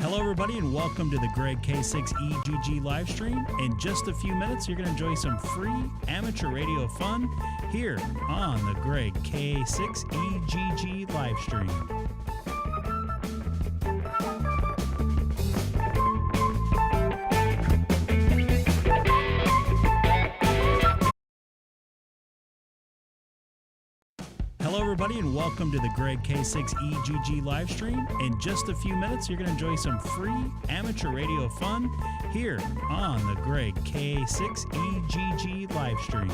Hello, everybody, and welcome to the Greg K6EGG live stream. In just a few minutes, you're going to enjoy some free amateur radio fun here on the Greg K6EGG live stream. Hello, everybody, and welcome to the Greg K6EGG live stream. In just a few minutes, you're going to enjoy some free amateur radio fun here on the Greg K6EGG live stream.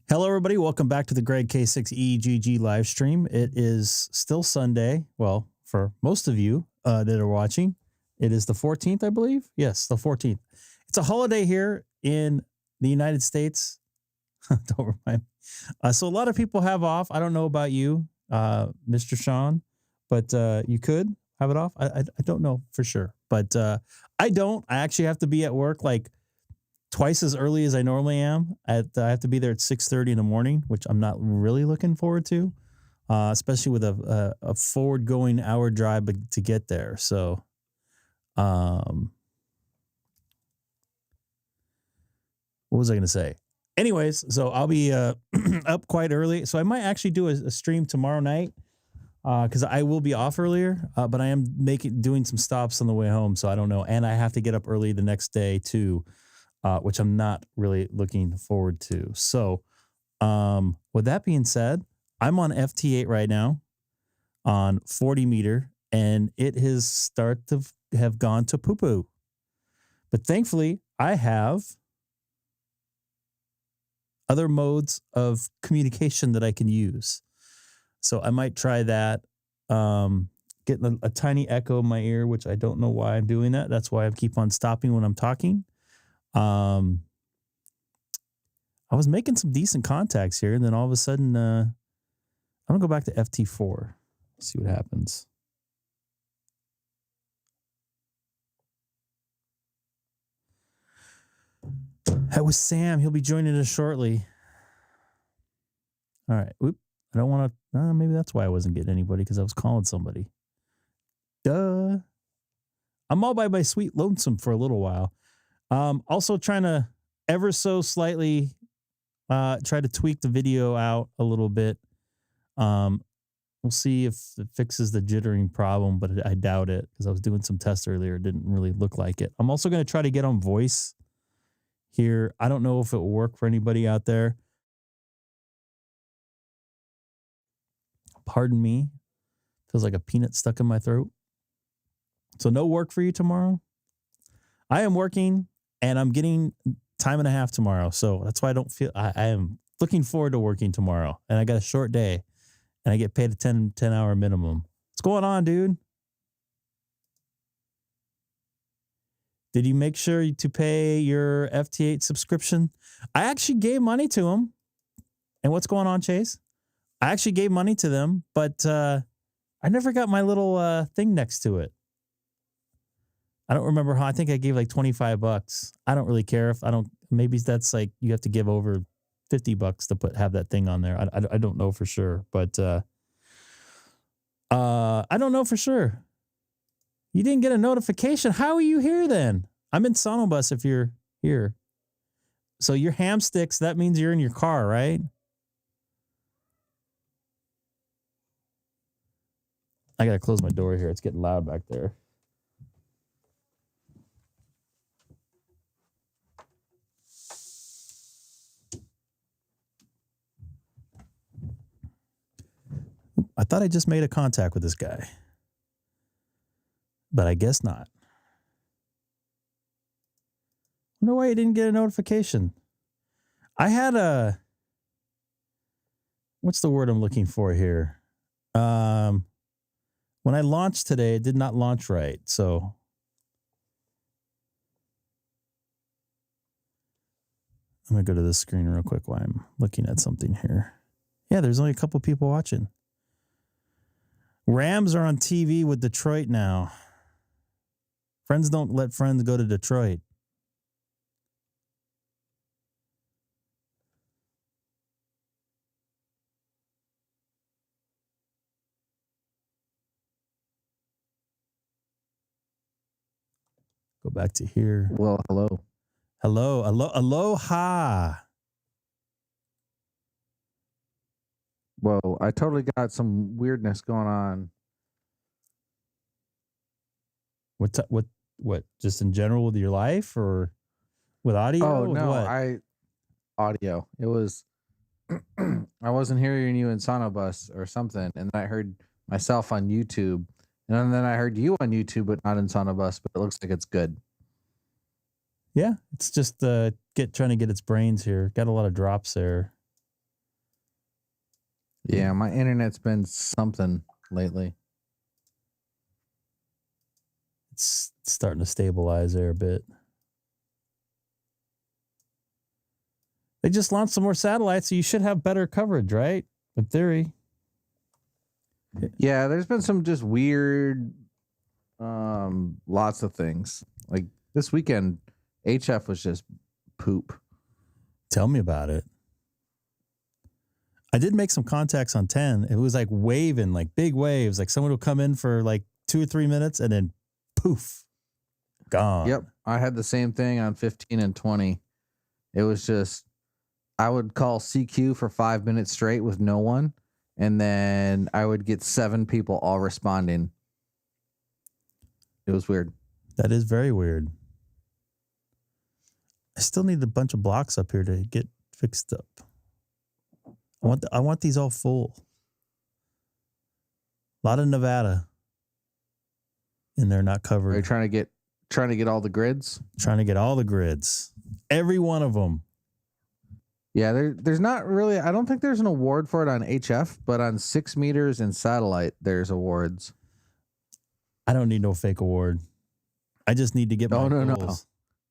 Hello, everybody. Welcome back to the Greg K6EGG live stream. It is still Sunday. Well, for most of you that are watching, it is the 14th, I believe. Yes, the 14th. It's a holiday here in the United States. Don't remind me. So a lot of people have off. I don't know about you, Mr. Sean, but you could have it off. I don't know for sure, but I don't. I actually have to be at work like twice as early as I normally am. I have to be there at 6:30 in the morning, which I'm not really looking forward to, especially with a forward-going hour drive to get there. So, what was I going to say? Anyways, so I'll be up quite early. So I might actually do a stream tomorrow night because I will be off earlier, but I am doing some stops on the way home, so I don't know. And I have to get up early the next day too. Which I'm not really looking forward to. So, with that being said, I'm on FT8 right now on 40 meter, and it has started to have gone to poo-poo. But thankfully, I have other modes of communication that I can use. So I might try that. Getting a tiny echo in my ear, which I don't know why I'm doing that. That's why I keep on stopping when I'm talking. I was making some decent contacts here, and then all of a sudden, I'm gonna go back to FT4, see what happens. That was Sam. He'll be joining us shortly. All right. Oop. I don't want to. Maybe that's why I wasn't getting anybody, because I was calling somebody. Duh. I'm all by my sweet lonesome for a little while. Also trying to ever so slightly try to tweak the video out a little bit. We'll see if it fixes the jittering problem, but I doubt it because I was doing some tests earlier. It didn't really look like it. I'm also going to try to get on voice here. I don't know if it will work for anybody out there. Pardon me. Feels like a peanut stuck in my throat. So no work for you tomorrow? I am working and I'm getting time and a half tomorrow. So that's why I don't feel, I am looking forward to working tomorrow. And I got a short day and I get paid a 10-hour minimum. What's going on, dude? Did you make sure to pay your FT8 subscription? I actually gave money to him. And what's going on, Chase? I actually gave money to them, but I never got my little thing next to it. I don't remember how. I think I gave like $25. I don't really care if I don't. Maybe that's like you have to give over $50 to have that thing on there. I don't know for sure, but I don't know for sure. You didn't get a notification. How are you here then? I'm in SonoBus if you're here. So your ham sticks, that means you're in your car, right? I got to close my door here. It's getting loud back there. I thought I just made a contact with this guy. But I guess not. I wonder why you didn't get a notification. I had a... What's the word I'm looking for here? When I launched today, it did not launch right. So... I'm going to go to this screen real quick while I'm looking at something here. Yeah, there's only a couple people watching. Rams are on TV with Detroit now. Friends don't let friends go to Detroit. Go back to here. Well, hello. Aloha. Whoa, I totally got some weirdness going on. What? Just in general with your life or with audio? Oh, no, what? audio. It was, I wasn't hearing you in SonoBus or something. And then I heard myself on YouTube. And then I heard you on YouTube, but not in SonoBus, but it looks like it's good. Yeah, it's just trying to get its brains here. Got a lot of drops there. Yeah, my internet's been something lately. It's starting to stabilize there a bit. They just launched some more satellites, so you should have better coverage, right? In theory. Yeah, there's been some just weird, lots of things. Like this weekend, HF was just poop. Tell me about it. I did make some contacts on 10. It was like waving, like big waves. Like someone would come in for like 2 or 3 minutes and then poof, gone. Yep. I had the same thing on 15 and 20. It was just, I would call CQ for 5 minutes straight with no one. And then I would get 7 people all responding. It was weird. That is very weird. I still need a bunch of blocks up here to get fixed up. I want these all full. A lot of Nevada in there not covered. Are you trying to get all the grids? Trying to get all the grids. Every one of them. Yeah, there's not really, I don't think there's an award for it on HF, but on 6 meters and satellite, there's awards. I don't need no fake award. I just need to get my goals.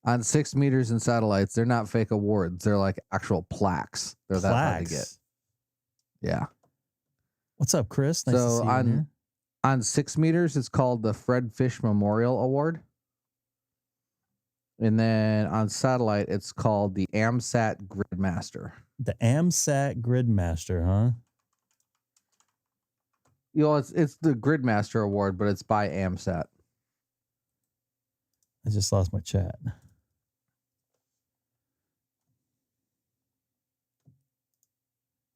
No. On 6 meters and satellites, they're not fake awards. They're like actual plaques. They're that hard to get. Yeah. What's up, Chris? Nice to see you here. On 6 meters, it's called the Fred Fish Memorial Award. And then on satellite, it's called the AMSAT Gridmaster. The AMSAT Gridmaster, huh? You know, it's the Gridmaster Award, but it's by AMSAT. I just lost my chat.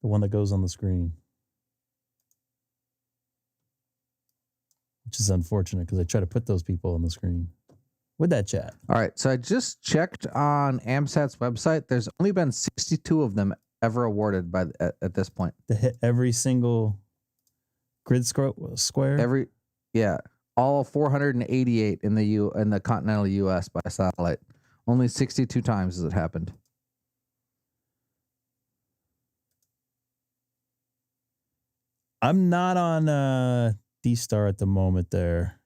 The one that goes on the screen. Which is unfortunate because I try to put those people on the screen with that chat. All right. So I just checked on AMSAT's website. There's only been 62 of them ever awarded at this point. To hit every single grid square? Yeah. all 488 in the continental U.S. by satellite. Only 62 times has it happened. I'm not on DStar at the moment there.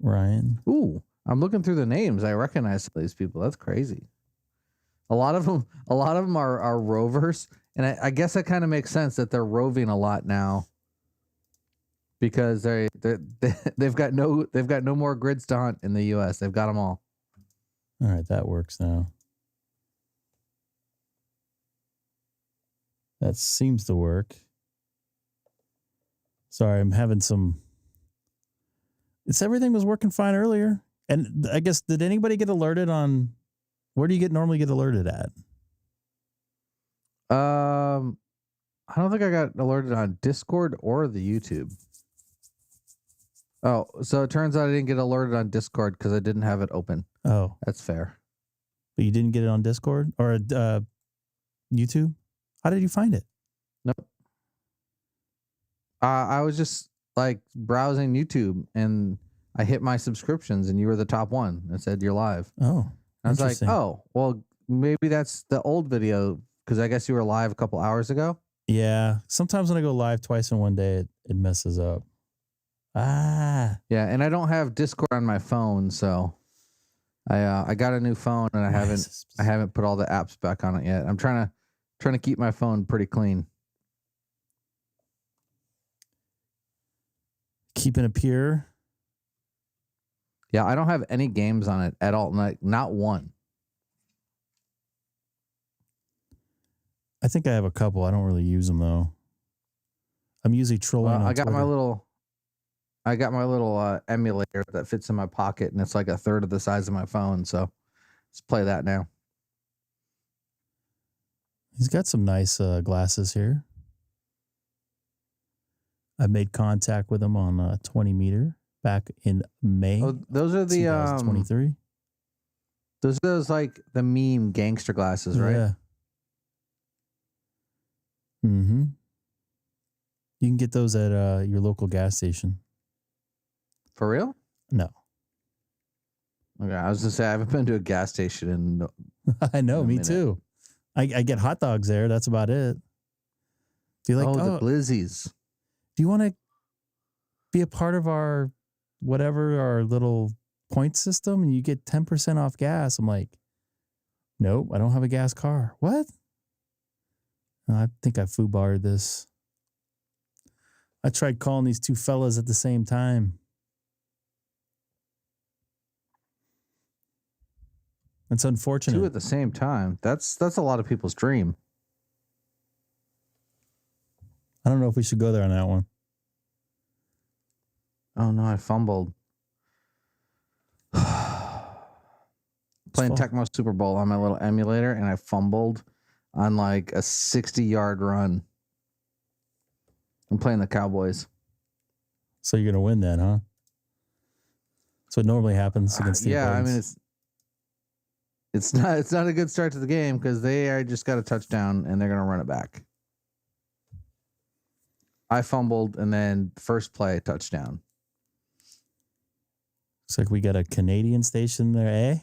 Ryan. Ooh, I'm looking through the names. I recognize these people. That's crazy. A lot of them are rovers, and I guess that kind of makes sense that they're roving a lot now because they've got no more grids to hunt in the U.S. They've got them all. All right, that works now. That seems to work. Sorry, I'm having some. Everything was working fine earlier, and I guess did anybody get alerted on? Where do you normally get alerted at? I don't think I got alerted on Discord or the YouTube. Oh, so it turns out I didn't get alerted on Discord because I didn't have it open. Oh, that's fair. But you didn't get it on Discord or YouTube? How did you find it? Nope. I was just like browsing YouTube and I hit my subscriptions and you were the top one. It said you're live. Oh, I was like, oh, well, maybe that's the old video because I guess you were live a couple hours ago. Yeah. Sometimes when I go live twice in one day, it messes up. Ah. Yeah, and I don't have Discord on my phone, so I got a new phone and I haven't put all the apps back on it yet. I'm trying to keep my phone pretty clean. Keeping it pure. Yeah, I don't have any games on it at all. Not one. I think I have a couple. I don't really use them though. I'm usually trolling. I got my little emulator that fits in my pocket, and it's like a third of the size of my phone. So let's play that now. He's got some nice glasses here. I made contact with him on a 20 meter back in May. Oh, those are the 2023. Those are those like the meme gangster glasses, right? Yeah. Mm-hmm. You can get those at your local gas station. For real? No. Okay, I was gonna say I haven't been to a gas station in. I know, me too. I get hot dogs there. That's about it. Do you like the glizzies? Do you want to be a part of our little point system and you get 10% off gas? I'm like, nope, I don't have a gas car. What? I think I foobarred this. I tried calling these two fellas at the same time. It's unfortunate. Two at the same time. That's a lot of people's dream. I don't know if we should go there on that one. Oh no, I fumbled. Playing Tecmo Super Bowl on my little emulator, and I fumbled on like a 60-yard run. I'm playing the Cowboys. So you're gonna win then, huh? So it normally happens against the I mean it's not a good start to the game because they just got a touchdown and they're gonna run it back. I fumbled and then first play touchdown. Looks like we got a Canadian station there, eh?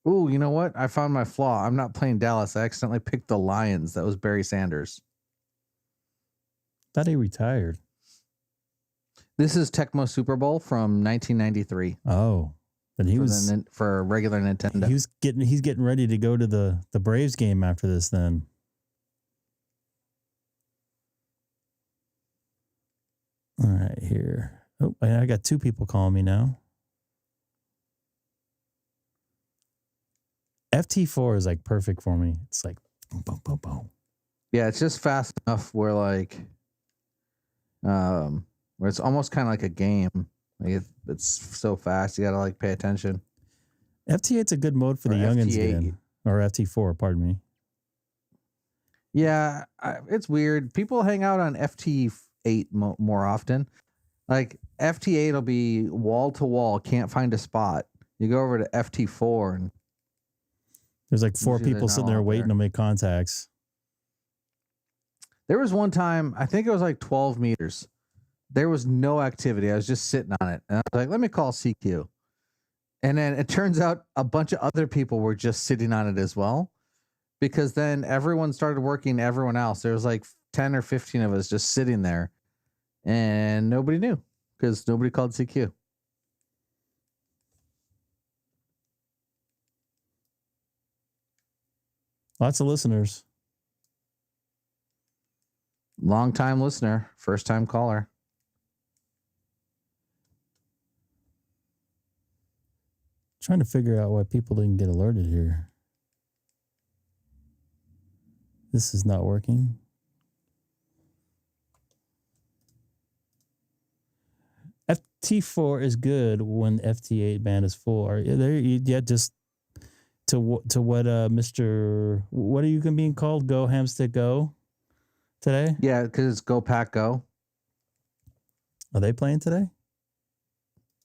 Ooh, you know what? I found my flaw. I'm not playing Dallas. I accidentally picked the Lions. That was Barry Sanders. Thought he retired. This is Tecmo Super Bowl from 1993. Oh, then he was for regular Nintendo. He's getting ready to go to the Braves game after this. Then. All right, here. Oh, I got two people calling me now. FT4 is like perfect for me. It's like boom, boom, boom, boom. Yeah, it's just fast enough where like, where it's almost kind of like a game. Like it's so fast, you gotta like pay attention. FT8's a good mode for the youngins in, or FT4, pardon me. Yeah, it's weird. People hang out on FT8 more often. Like FT8 will be wall to wall, can't find a spot. You go over to FT4 and there's like four people sitting there waiting to make contacts. There was one time, I think it was like 12 meters. There was no activity. I was just sitting on it. And I was like, let me call CQ. And then it turns out a bunch of other people were just sitting on it as well. Because then everyone started working everyone else. There was like 10 or 15 of us just sitting there. And nobody knew because nobody called CQ. Lots of listeners. Long time listener, first time caller. Trying to figure out why people didn't get alerted here. This is not working. FT4 is good when FT8 band is full. Are there? Yeah, just to what Mr. What are you being called? Go Hamstick Go today? Yeah, because it's Go Pack Go. Are they playing today?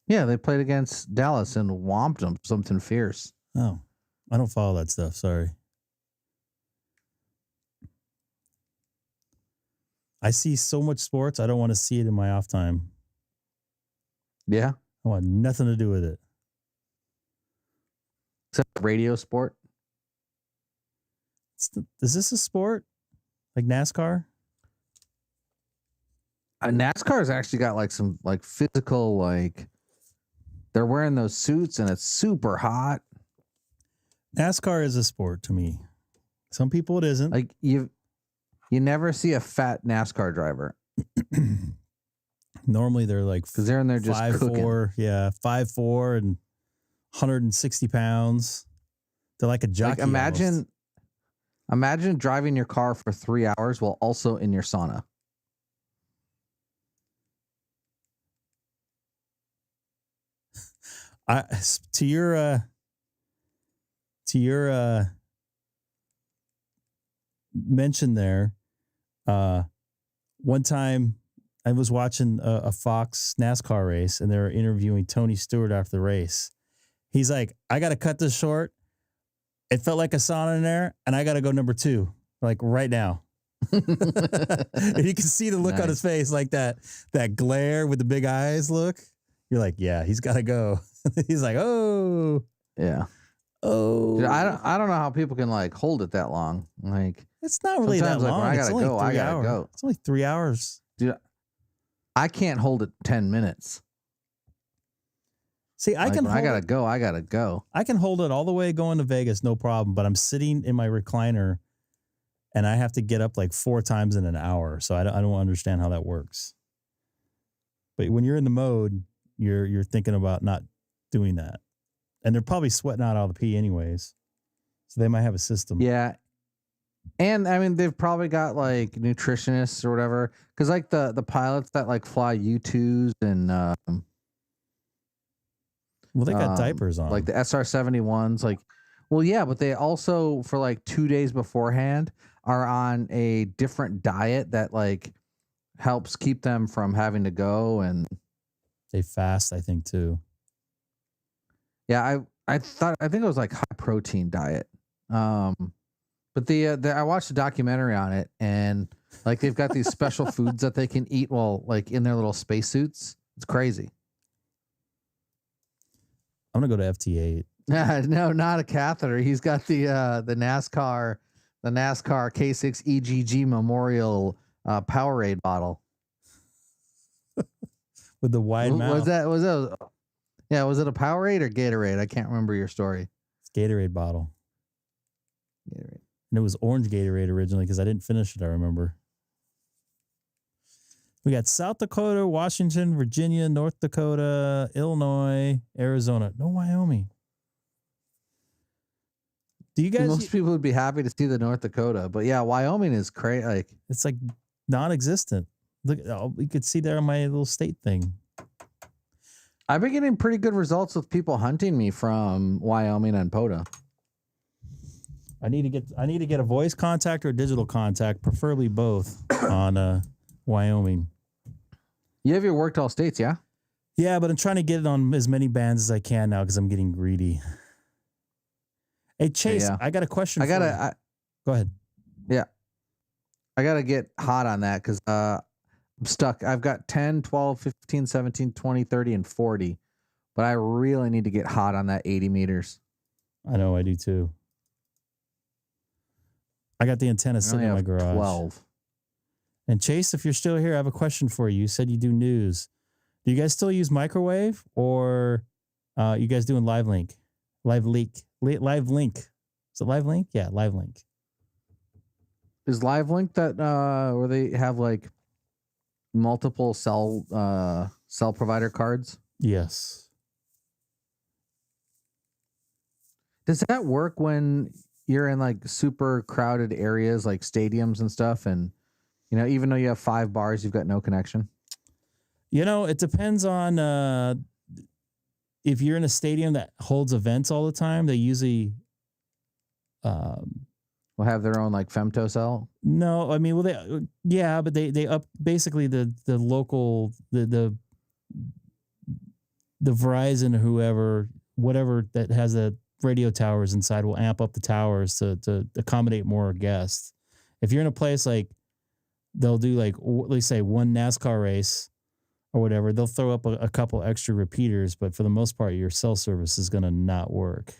Yeah, they played against Dallas and whomped them something fierce. Oh, I don't follow that stuff. Sorry. I see so much sports. I don't want to see it in my off time. Yeah. I want nothing to do with it. Except radio sport. Is this a sport? Like NASCAR? NASCAR's actually got like some like physical, like they're wearing those suits and it's super hot. NASCAR is a sport to me. Some people it isn't. Like you never see a fat NASCAR driver. Normally they're like because they're in there just 5'4", yeah, 5'4" and 160 pounds. They're like a jockey. Like imagine driving your car for 3 hours while also in your sauna. To your mention there, one time I was watching a Fox NASCAR race and they were interviewing Tony Stewart after the race. He's like, I got to cut this short. It felt like a sauna in there and I got to go number 2, like right now. And you can see the look on his face, like that glare with the big eyes look. You're like, yeah, he's got to go. He's like, oh, yeah. Oh, dude, I don't know how people can like hold it that long. Like it's not really that long. Like, I gotta go. It's only 3 hours. Dude, I can't hold it 10 minutes. See, I gotta go. I can hold it all the way going to Vegas, no problem. But I'm sitting in my recliner, and I have to get up like 4 times in an hour. So I don't understand how that works. But when you're in the mode, you're thinking about not doing that, and they're probably sweating out all the pee anyways. So they might have a system. Yeah, and I mean they've probably got like nutritionists or whatever. Because like the pilots that like fly U2s and well, they got diapers on, like the SR-71s. Like, well, yeah, but they also for like 2 days beforehand are on a different diet that like helps keep them from having to go, and they fast, I think, too. Yeah, I think it was like high protein diet. But I watched a documentary on it, and like they've got these special foods that they can eat while like in their little spacesuits. It's crazy. I'm gonna go to FT8. No, not a catheter. He's got the NASCAR K6EGG Memorial Powerade bottle with the wide mouth. Was that yeah, was it a Powerade or Gatorade? I can't remember your story. It's Gatorade bottle. Gatorade. And it was orange Gatorade originally because I didn't finish it, I remember. We got South Dakota, Washington, Virginia, North Dakota, Illinois, Arizona. No Wyoming. Do you guys... Most people would be happy to see the North Dakota. But yeah, Wyoming is crazy. Like, it's like non-existent. Look, you could see there on my little state thing. I've been getting pretty good results with people hunting me from Wyoming and POTA. I need to get a voice contact or a digital contact, preferably both, on Wyoming. You have your worked all states, yeah? Yeah, but I'm trying to get it on as many bands as I can now because I'm getting greedy. Hey Chase, I got a question. Go ahead. Yeah, I got to get hot on that because I'm stuck. I've got 10, 12, 15, 17, 20, 30, and 40. But I really need to get hot on that 80 meters. I know, I do too. I got the antenna sitting in my garage. 12. And Chase, if you're still here, I have a question for you. You said you do news. Do you guys still use microwave, or you guys doing live link? Live link. Is it live link? Yeah, live link. Is live link that where they have like multiple cell provider cards? Yes. Does that work when you're in like super crowded areas like stadiums and stuff, and even though you have 5 bars, you've got no connection? It depends on if you're in a stadium that holds events all the time. They usually will have their own like femtocell. No, I mean, but they up basically the local the Verizon whatever that has the radio towers inside will amp up the towers to accommodate more guests. If you're in a place like they'll do like, let's say, one NASCAR race or whatever, they'll throw up a couple extra repeaters, but for the most part, your cell service is going to not work.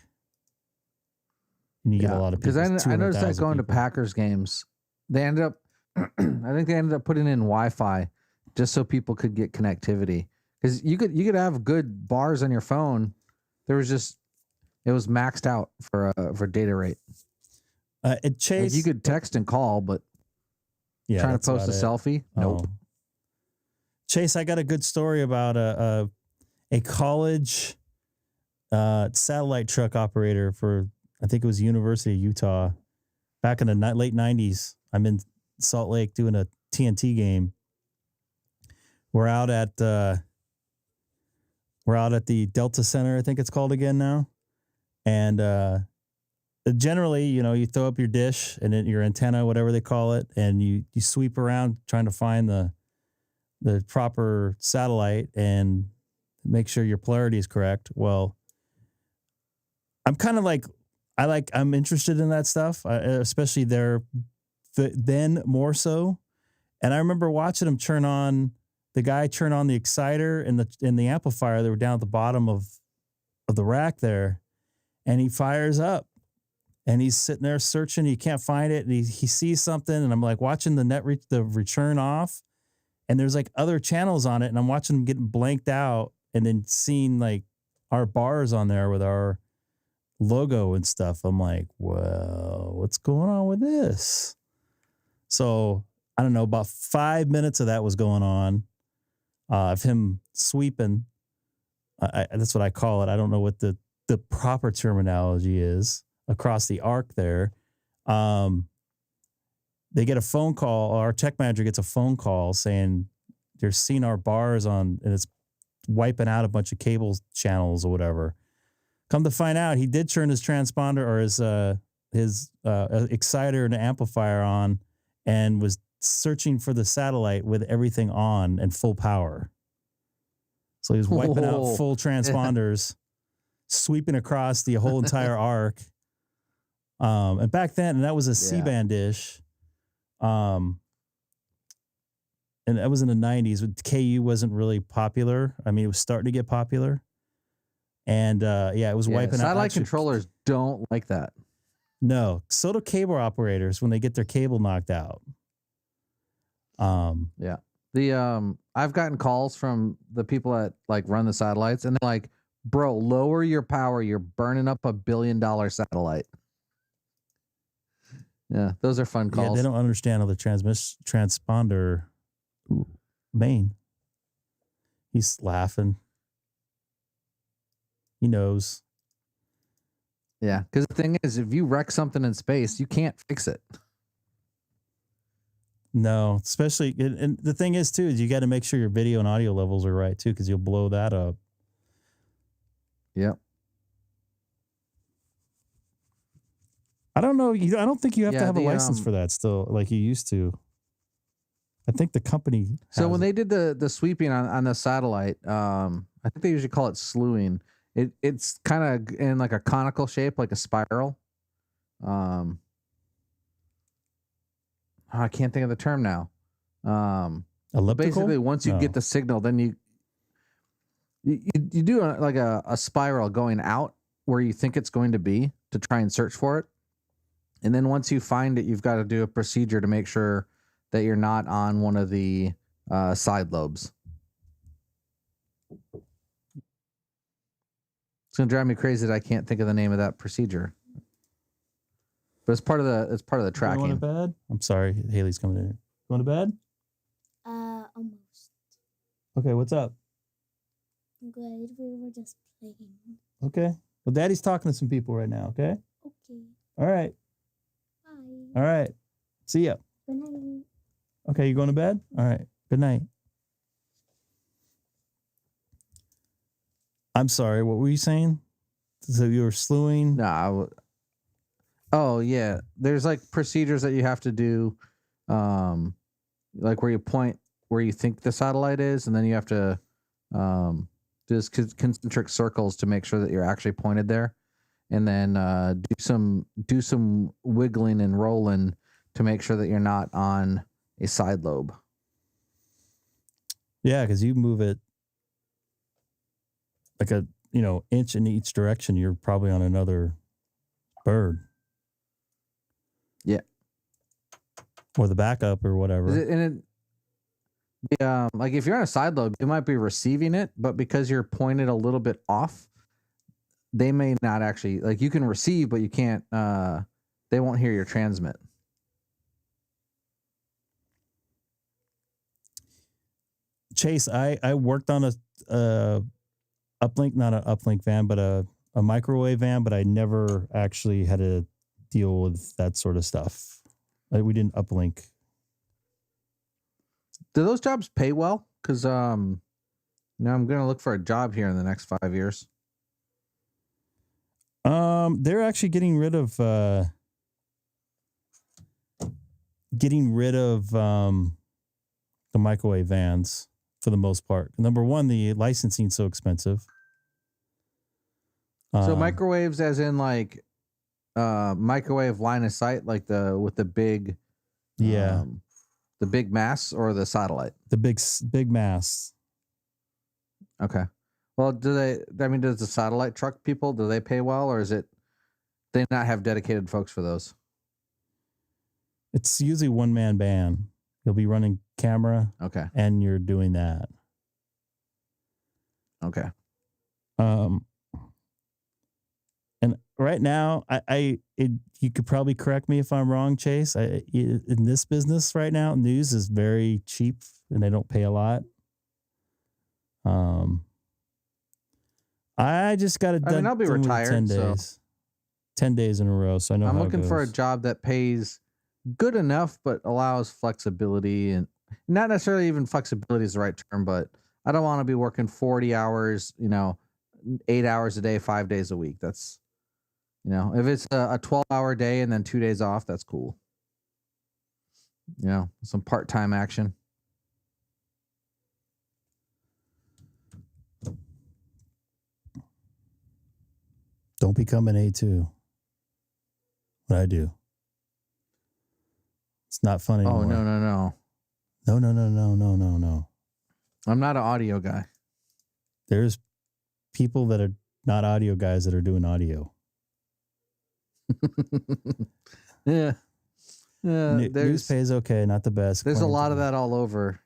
And you get a lot of people. Because I noticed that going to Packers games, they ended up, I think they ended up putting in Wi-Fi just so people could get connectivity. Because you could have good bars on your phone. It was maxed out for data rate. Chase, like you could text and call, but trying to post a selfie, nope. Chase, I got a good story about a college satellite truck operator for, I think it was University of Utah, back in the late 90s. I'm in Salt Lake doing a TNT game. We're out at the Delta Center, I think it's called again now. And generally, you throw up your dish and then your antenna, whatever they call it, and you sweep around trying to find the proper satellite and make sure your polarity is correct. Well, I'm kind of like, I'm interested in that stuff, especially then more so. And I remember watching him turn on the exciter and the amplifier that were down at the bottom of the rack there. And he fires up and he's sitting there searching. He can't find it. And he sees something. And I'm like watching the return off. And there's like other channels on it. And I'm watching them getting blanked out and then seeing like our bars on there with our logo and stuff. I'm like, well, what's going on with this? So I don't know, about 5 minutes of that was going on, of him sweeping. That's what I call it. I don't know what the proper terminology is across the arc there. They get a phone call. Our tech manager gets a phone call saying they're seeing our bars on, and it's wiping out a bunch of cable channels or whatever. Come to find out, he did turn his transponder or his exciter and amplifier on, and was searching for the satellite with everything on and full power. So he was wiping out full transponders, sweeping across the whole entire arc. And back then, and that was a C-band dish. And that was in the 90s. KU wasn't really popular. I mean, it was starting to get popular. And it was wiping out. Satellite controllers don't like that. No, so do cable operators when they get their cable knocked out. I've gotten calls from the people that like run the satellites, and they're like, "Bro, lower your power. You're burning up $1 billion satellite." Yeah, those are fun calls. Yeah, they don't understand how the transponder main. He's laughing. He knows. Yeah, because the thing is, if you wreck something in space, you can't fix it. No, especially, and the thing is too, is you got to make sure your video and audio levels are right too, because you'll blow that up. Yep. I don't know. I don't think you have to have a license for that still, like you used to. I think the company. So when they did the sweeping on the satellite, I think they usually call it slewing. It's kind of in like a conical shape, like a spiral. I can't think of the term now. Elliptical? Basically, once you get the signal, then you do a spiral going out where you think it's going to be to try and search for it. And then once you find it, you've got to do a procedure to make sure that you're not on one of the side lobes. It's gonna drive me crazy that I can't think of the name of that procedure. But it's part of the tracking. Going to bed? I'm sorry, Haley's coming in. Going to bed? Almost. Okay, what's up? Good. We were just playing. Okay. Well, Daddy's talking to some people right now, okay? Okay. All right. Bye. All right. See ya. Good night. Okay, you going to bed? All right. Good night. I'm sorry, what were you saying? So you were slewing? No. Oh, yeah. There's like procedures that you have to do, like where you point where you think the satellite is, and then you have to do this concentric circles to make sure that you're actually pointed there, and then do some wiggling and rolling to make sure that you're not on a side lobe. Yeah, because you move it like a inch in each direction, you're probably on another bird. Yeah. Or the backup or whatever. Like if you're on a side lobe, you might be receiving it, but because you're pointed a little bit off, they may not actually, like, you can receive, but you can't, they won't hear your transmit. Chase, I worked on a uplink, not an uplink van, but a microwave van, but I never actually had to deal with that sort of stuff. We didn't uplink. Do those jobs pay well? Because I'm going to look for a job here in the next 5 years. They're actually getting rid of the microwave vans for the most part. Number one, the licensing's so expensive. So microwaves, as in like microwave line of sight, like with the big, the big mass or the satellite? The big mass. Okay. Well, does the satellite truck people, do they pay well, or is it they not have dedicated folks for those? It's usually one-man band. You'll be running camera. Okay. And you're doing that. Okay. And right now, you could probably correct me if I'm wrong, Chase. In this business right now, news is very cheap and they don't pay a lot. I just got it done. I'll be retired 10 days. 10 days in a row, so I know I'm how looking it goes. for a job that pays good enough, but allows flexibility, and not necessarily even flexibility is the right term, but I don't want to be working 40 hours, 8 hours a day, 5 days a week. That's, if it's a 12-hour day and then 2 days off, that's cool. Some part-time action. Don't become an A2. What I do. It's not funny anymore. Oh, no. No. I'm not an audio guy. There's people that are not audio guys that are doing audio. Yeah. News pays okay, not the best. There's a lot of that all over,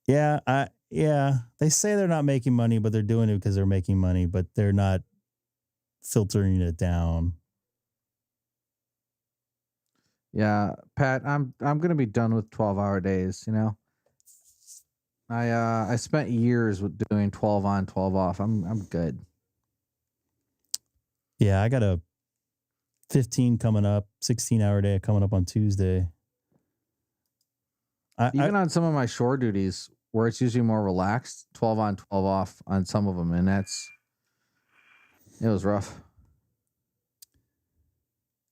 Yeah, they say they're not making money, but they're doing it because they're making money, but they're not filtering it down. Yeah, Pat, I'm gonna be done with 12-hour days. I spent years with doing 12 on, 12 off. I'm good. Yeah, I got a 15 coming up, 16-hour day coming up on Tuesday. Even on some of my shore duties, where it's usually more relaxed, 12 on, 12 off on some of them, and it was rough.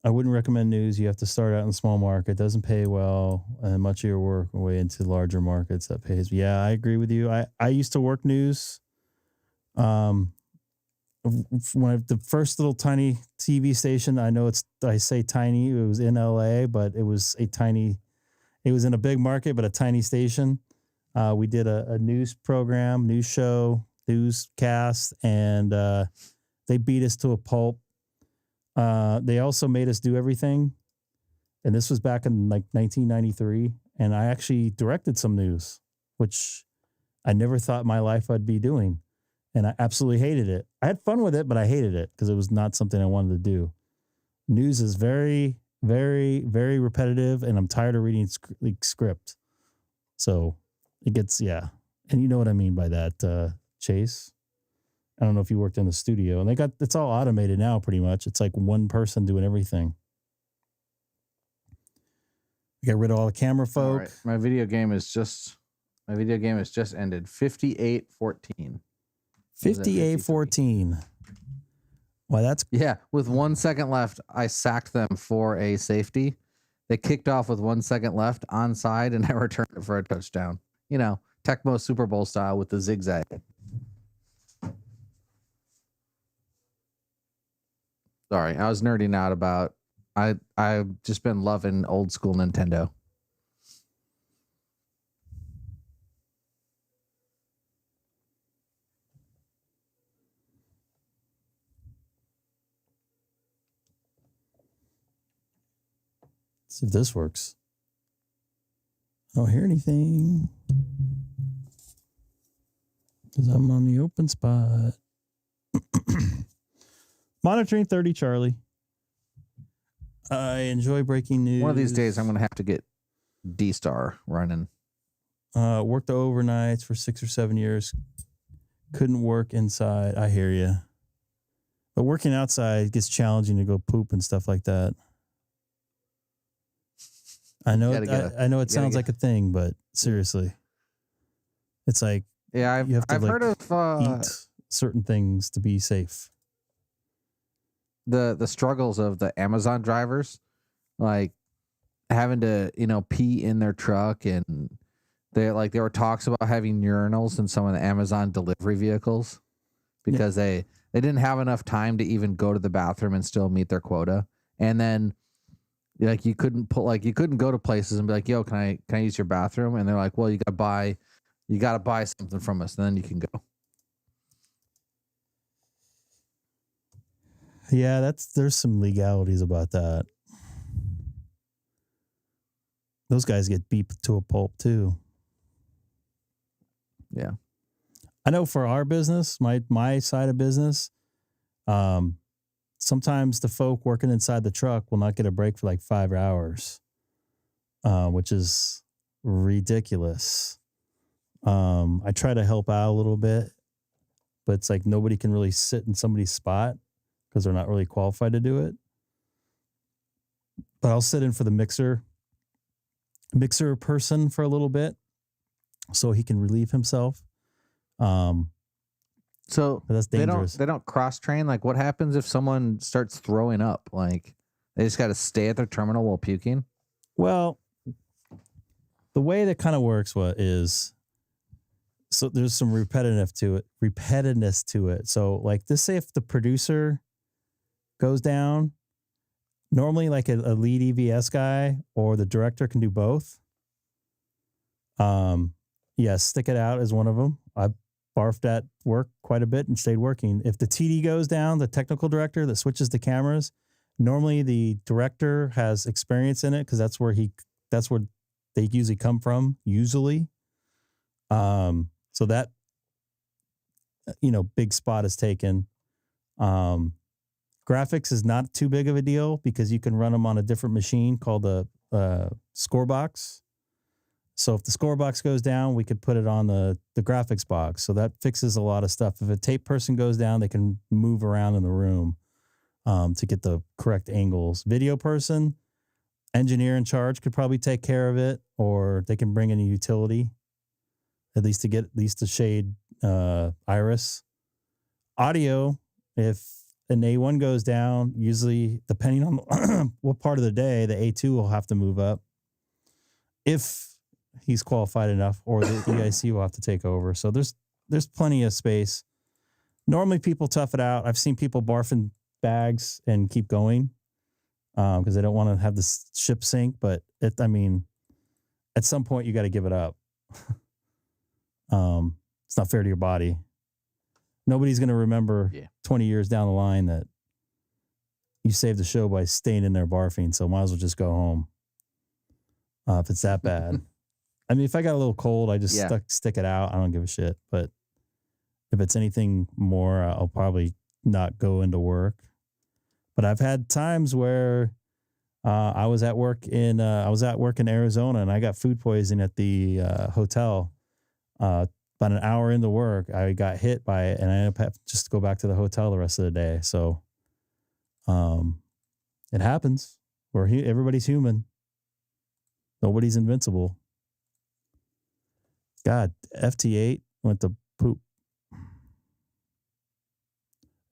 I wouldn't recommend news. You have to start out in the small market. It doesn't pay well, and much of your work way into larger markets that pays. Yeah, I agree with you. I used to work news. When the first little tiny TV station, I say tiny, it was in LA, but it was in a big market, but a tiny station. We did a news program, news show, newscast, and they beat us to a pulp. They also made us do everything. And this was back in like 1993. And I actually directed some news, which I never thought in my life I'd be doing. And I absolutely hated it. I had fun with it, but I hated it because it was not something I wanted to do. News is very, very, very repetitive, and I'm tired of reading script. So it gets, yeah. And you know what I mean by that, Chase. I don't know if you worked in the studio. And it's all automated now pretty much. It's like one person doing everything. We got rid of all the camera folk. All right. My video game has just ended. 58-14. 58-14. Why that's yeah. With 1 second left, I sacked them for a safety. They kicked off with 1 second left onside, and I returned it for a touchdown. You know, Tecmo Super Bowl style with the zigzag. Sorry, I was nerding out about. I've just been loving old school Nintendo. Let's see if this works. I don't hear anything because I'm on the open spot. Monitoring 30 Charlie. I enjoy breaking news. One of these days, I'm going to have to get DStar running. Worked the overnights for 6 or 7 years. Couldn't work inside. I hear you. But working outside gets challenging to go poop and stuff like that. I know it sounds like a thing, but seriously. It's like yeah, I've heard of eat certain things to be safe. The struggles of the Amazon drivers, like having to, pee in their truck, and there were talks about having urinals in some of the Amazon delivery vehicles because they didn't have enough time to even go to the bathroom and still meet their quota. And then you couldn't go to places and be like, yo, can I use your bathroom? And they're like, well, you gotta buy something from us, and then you can go. Yeah, there's some legalities about that. Those guys get beat to a pulp too. Yeah. I know for our business, my side of business, sometimes the folk working inside the truck will not get a break for like 5 hours, which is ridiculous. I try to help out a little bit, but it's like nobody can really sit in somebody's spot because they're not really qualified to do it. But I'll sit in for the mixer person for a little bit so he can relieve himself. So that's dangerous. They don't cross train. Like, what happens if someone starts throwing up? Like, they just got to stay at their terminal while puking? Well, the way that kind of works is, so there's some repetitiveness to it. So like this, say if the producer goes down, normally like a lead EVS guy or the director can do both. Stick it out as one of them. I barfed at work quite a bit and stayed working. If the TD goes down, the technical director that switches the cameras, normally the director has experience in it because that's where they usually come from, usually. So that, big spot is taken. Graphics is not too big of a deal because you can run them on a different machine called the score box. So if the score box goes down, we could put it on the graphics box. So that fixes a lot of stuff. If a tape person goes down, they can move around in the room to get the correct angles. Video person, engineer in charge could probably take care of it, or they can bring in a utility, at least to shade iris. Audio, if an A1 goes down, usually depending on what part of the day, the A2 will have to move up. If he's qualified enough, or the EIC will have to take over. So there's plenty of space. Normally people tough it out. I've seen people barf in bags and keep going because they don't want to have the ship sink. But I mean, at some point you got to give it up. It's not fair to your body. Nobody's going to remember 20 years down the line that you saved the show by staying in there barfing. So might as well just go home. If it's that bad. I mean, if I got a little cold, I just stick it out. I don't give a shit. But if it's anything more, I'll probably not go into work. But I've had times where I was at work in Arizona and I got food poisoning at the hotel. About an hour into work, I got hit by it, and I ended up having just to go back to the hotel the rest of the day. So, it happens. Everybody's human. Nobody's invincible. God, FT8 went to poop,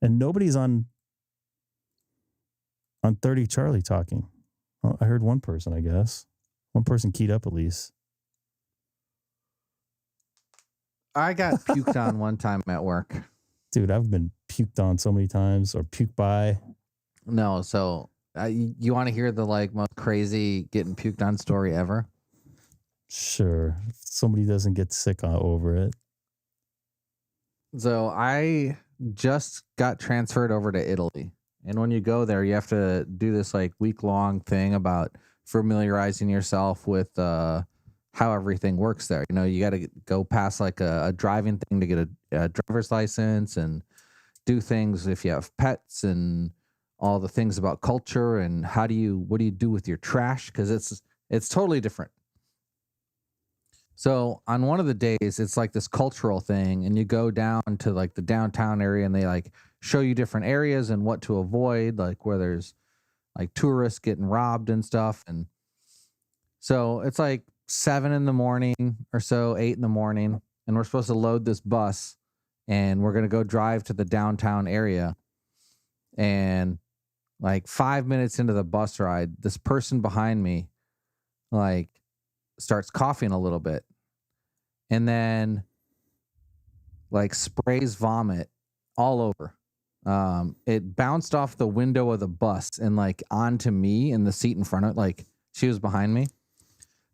and nobody's on 30 Charlie talking. Well, I heard one person. I guess one person keyed up at least. I got puked on one time at work. Dude, I've been puked on so many times or puked by. No, so you want to hear the most crazy getting puked on story ever? Sure. If somebody doesn't get sick over it. So I just got transferred over to Italy. And when you go there, you have to do this week-long thing about familiarizing yourself with how everything works there. You got to go past a driving thing to get a driver's license and do things if you have pets and all the things about culture and what do you do with your trash? Because it's totally different. So on one of the days, it's this cultural thing, and you go down to the downtown area, and they show you different areas and what to avoid, where there's tourists getting robbed and stuff. And so it's 7 in the morning or so, 8 in the morning, and we're supposed to load this bus, and we're going to go drive to the downtown area. And 5 minutes into the bus ride, this person behind me starts coughing a little bit, and then sprays vomit all over. It bounced off the window of the bus and onto me in the seat in front of she was behind me.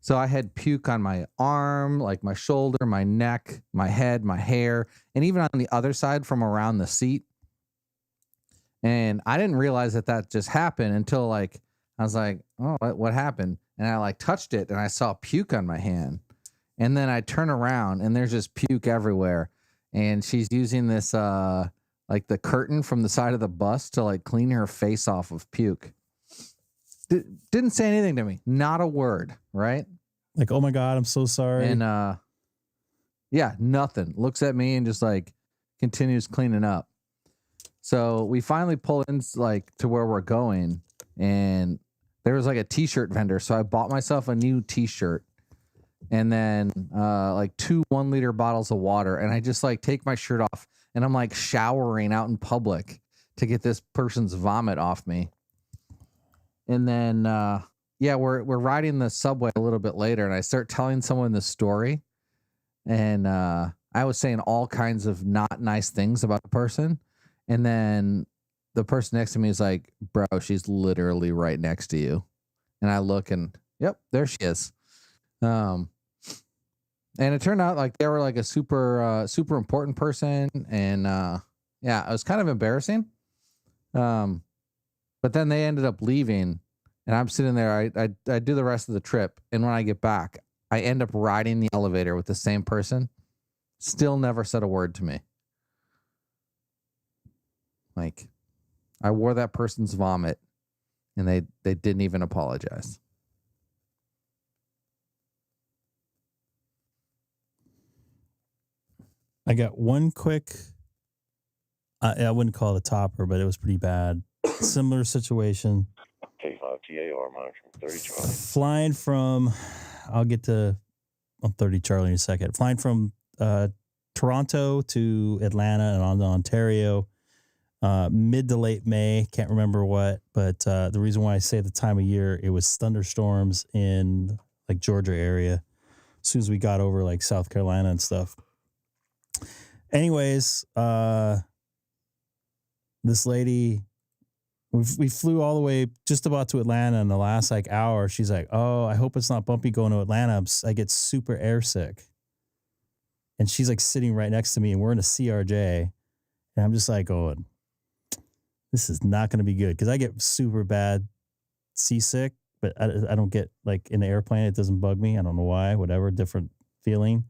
So I had puke on my arm, my shoulder, my neck, my head, my hair, and even on the other side from around the seat. And I didn't realize that just happened until I was oh, what happened? And I touched it and I saw puke on my hand. And then I turn around and there's just puke everywhere. And she's using this, the curtain from the side of the bus to clean her face off of puke. Didn't say anything to me. Not a word, right? Oh my God, I'm so sorry. And nothing. Looks at me and just continues cleaning up. So we finally pull in to where we're going, and there was a t-shirt vendor. So I bought myself a new t-shirt and then 2 1-liter bottles of water, and I just take my shirt off and I'm showering out in public to get this person's vomit off me. And then, we're riding the subway a little bit later, and I start telling someone the story. And I was saying all kinds of not nice things about the person. And then the person next to me is bro, she's literally right next to you. And I look and, yep, there she is. And it turned out they were a super important person. And it was kind of embarrassing. But then they ended up leaving, and I'm sitting there. I do the rest of the trip, and when I get back, I end up riding the elevator with the same person. Still never said a word to me. I wore that person's vomit, and they didn't even apologize. I got one quick. I wouldn't call it a topper, but it was pretty bad. Similar situation. K5 TAR monitoring 30 Charlie. Flying from, I'll get to 30 Charlie in a second. Flying from Toronto to Atlanta and on to Ontario, mid to late May. Can't remember what, but the reason why I say the time of year, it was thunderstorms in Georgia area. As soon as we got over South Carolina and stuff. Anyways, this lady, we flew all the way just about to Atlanta in the last like hour. She's like, oh, I hope it's not bumpy going to Atlanta. I get super airsick. And she's like sitting right next to me and we're in a CRJ. And I'm just like going, this is not going to be good. Cause I get super bad seasick, but I don't get like in the airplane. It doesn't bug me. I don't know why, whatever, different feeling.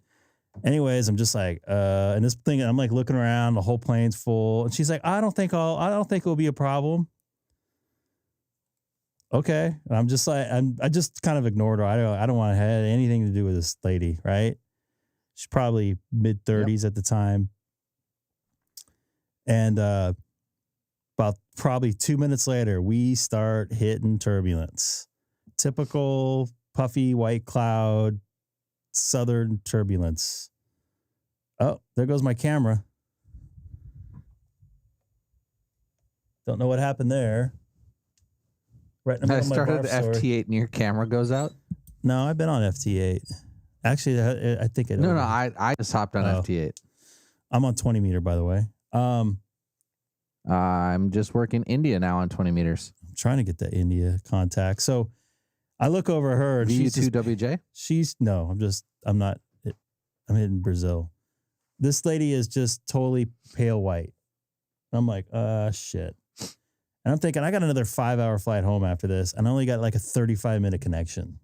Anyways, I'm just like, and this thing, I'm like looking around, the whole plane's full. And she's like, I don't think it'll be a problem. Okay. And I'm just like, I just kind of ignored her. I don't want to have anything to do with this lady. Right. She's probably mid 30s at the time. And, about probably 2 minutes later, we start hitting turbulence. Typical puffy white cloud, southern turbulence. Oh, there goes my camera. Don't know what happened there. Right in the middle I started of my barf story. FT8 and your camera goes out. No, I've been on FT8. Actually, I think it. No, I just hopped on FT8. I'm on 20 meter, by the way. I'm just working India now on 20 meters. I'm trying to get that India contact. So I look over her and VU2WJ? I'm hitting Brazil. This lady is just totally pale white. I'm like, shit. And I'm thinking, I got another 5-hour flight home after this. And I only got like a 35-minute connection.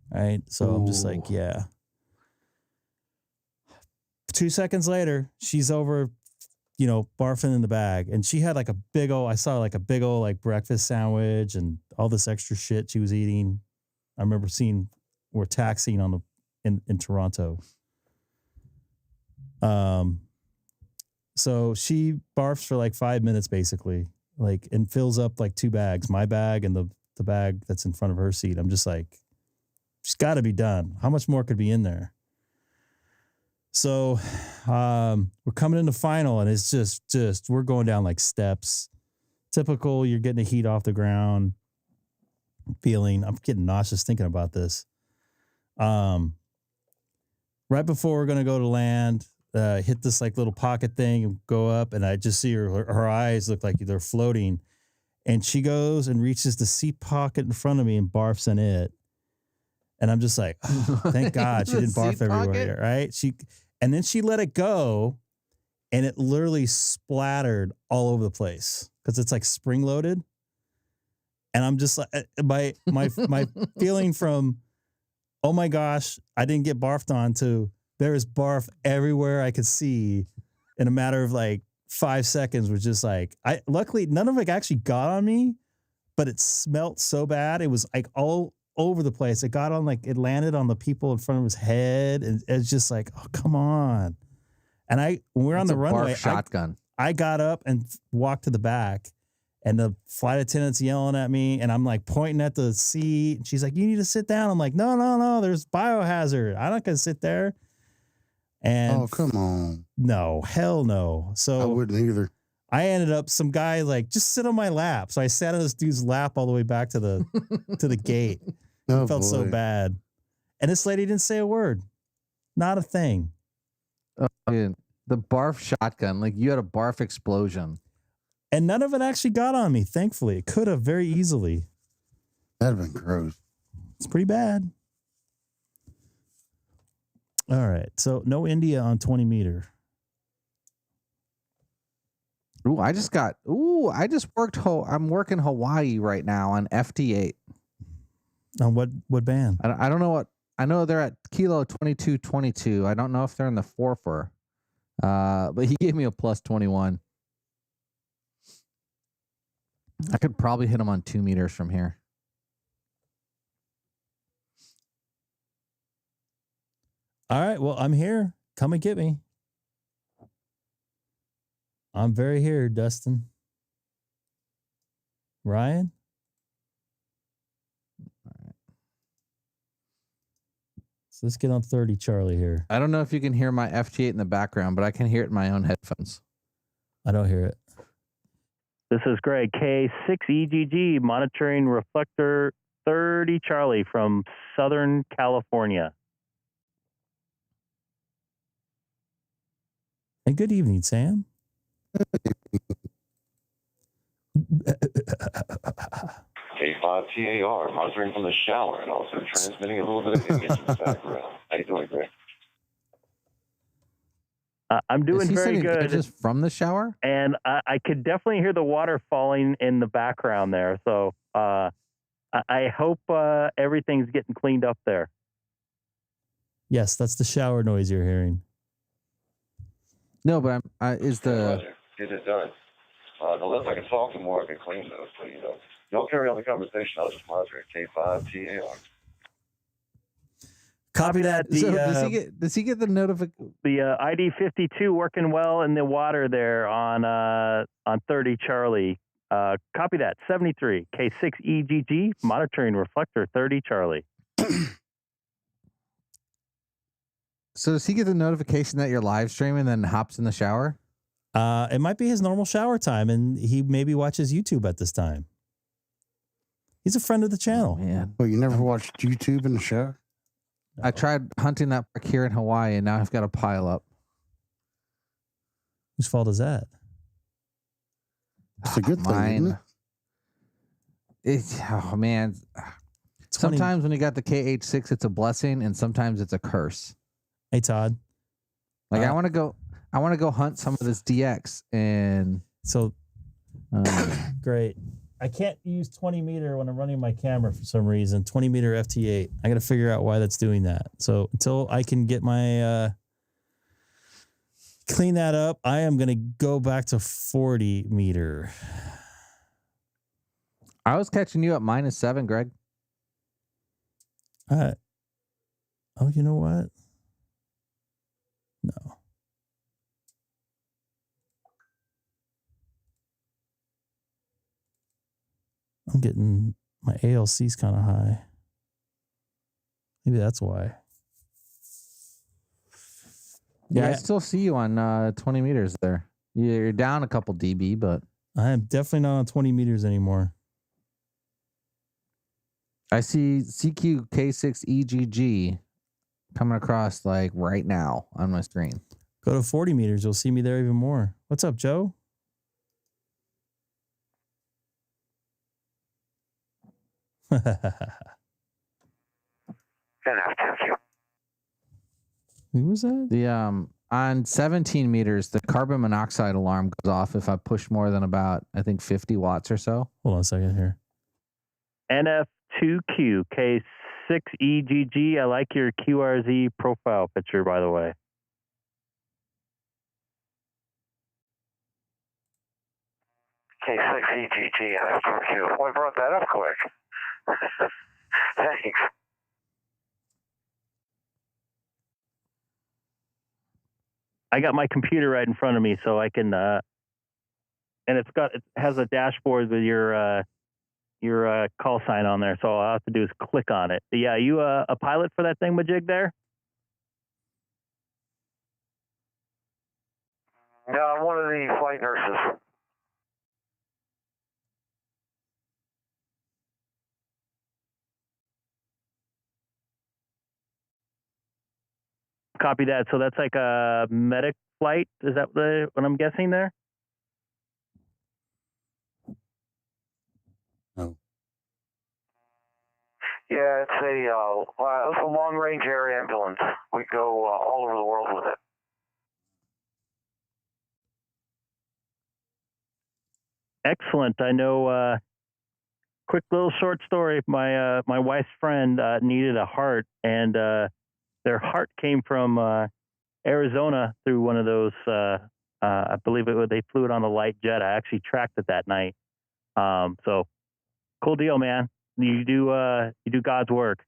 Right. So I'm just like, yeah. 2 seconds later, she's over, barfing in the bag. And she had like I saw like a big old like breakfast sandwich and all this extra shit she was eating. I remember we're taxiing in Toronto. So she barfs for like 5 minutes basically, like, and fills up like 2 bags, my bag and the bag that's in front of her seat. I'm just like, she's got to be done. How much more could be in there? So we're coming into final and it's just we're going down like steps. Typical, you're getting the heat off the ground. I'm getting nauseous thinking about this. Right before we're going to go to land, hit this like little pocket thing and go up, and I just see her eyes look like they're floating. And she goes and reaches the seat pocket in front of me and barfs in it. And I'm just like, oh, thank God she didn't barf everywhere, right? And then she let it go, and it literally splattered all over the place because it's like spring loaded. And I'm just like, my feeling from, oh my gosh, I didn't get barfed on, to there is barf everywhere I could see in a matter of like 5 seconds, was just like, luckily none of it actually got on me, but it smelt so bad. It was like all over the place. It got on, like, it landed on the people in front of his head, and it's just like, oh, come on. And when we're on the runway, shotgun. I got up and walked to the back, and the flight attendant's yelling at me, and I'm like pointing at the seat. And she's like, you need to sit down. I'm like, no, there's biohazard. I'm not going to sit there. And oh, come on. No, hell no. So I wouldn't either. I ended up, some guy like, just sit on my lap. So I sat on this dude's lap all the way back to the gate. Oh, I felt so bad. And this lady didn't say a word. Not a thing. Oh, dude. The barf shotgun. Like, you had a barf explosion. And none of it actually got on me, thankfully. It could have very easily. That'd have been gross. It's pretty bad. All right. So no India on 20 meter. I just worked. I'm working Hawaii right now on FT8. On what band? I don't know what. I know they're at Kilo 2222. I don't know if they're in the 4-4. But he gave me a plus 21. I could probably hit him on 2 meters from here. All right. Well, I'm here. Come and get me. I'm very here, Dustin. Ryan? All right. So let's get on 30 Charlie here. I don't know if you can hear my FT8 in the background, but I can hear it in my own headphones. I don't hear it. This is Greg, K6EGG, monitoring reflector 30 Charlie from Southern California. And good evening, Sam. K5TAR, monitoring from the shower and also transmitting a little bit of image in the background. How you doing, Greg? I'm Is doing he very sending good. images from the shower? And I could definitely hear the water falling in the background there. So I hope everything's getting cleaned up there. Yes, that's the shower noise you're hearing. No, but is the... Roger. Get it done. The less I can talk, the more I can clean those. So, don't carry on the conversation. I'll just monitor it. K5TAR. Copy that. So does he get the notification? The ID 52 working well in the water there on 30 Charlie. Copy that. 73 K6EGG monitoring reflector 30 Charlie. So does he get the notification that you're live streaming and then hops in the shower? It might be his normal shower time, and he maybe watches YouTube at this time. He's a friend of the channel. Oh, man. Well, you never watched YouTube in the shower? I tried hunting that park here in Hawaii, and now I've got a pile up. Whose fault is that? It's a good thing, isn't it? Oh, man. Sometimes when you got the KH6, it's a blessing, and sometimes it's a curse. Hey, Todd. Like I want to go hunt some of this DX, and so great. I can't use 20 meter when I'm running my camera for some reason. 20 meter FT8. I got to figure out why that's doing that. So until I can get my clean that up, I am going to go back to 40 meter. I was catching you at -7, Greg. Oh, you know what? No. I'm getting my ALC's kind of high. Maybe that's why. Yeah, I still see you on 20 meters there. You're down a couple dB, but I am definitely not on 20 meters anymore. I see CQ K6EGG coming across like right now on my screen. Go to 40 meters. You'll see me there even more. What's up, Joe? Who was that? The on 17 meters, the carbon monoxide alarm goes off if I push more than about, I think, 50 watts or so. Hold on a second here. NF2Q K6EGG. I like your QRZ profile picture, by the way. K6EGG NF2Q. Well, I brought that up quick. Thanks. I got my computer right in front of me, so I can, and it has a dashboard with your call sign on there. So all I have to do is click on it. But yeah, you a pilot for that thing, Majig there? No, I'm one of the flight nurses. Copy that. So that's like a medic flight. Is that what I'm guessing there? No. Yeah, it's a long-range air ambulance. We go all over the world with it. Excellent. I know. Quick little short story. My wife's friend needed a heart, and their heart came from Arizona through one of those. I believe they flew it on a light jet. I actually tracked it that night. So cool deal, man. You do God's work.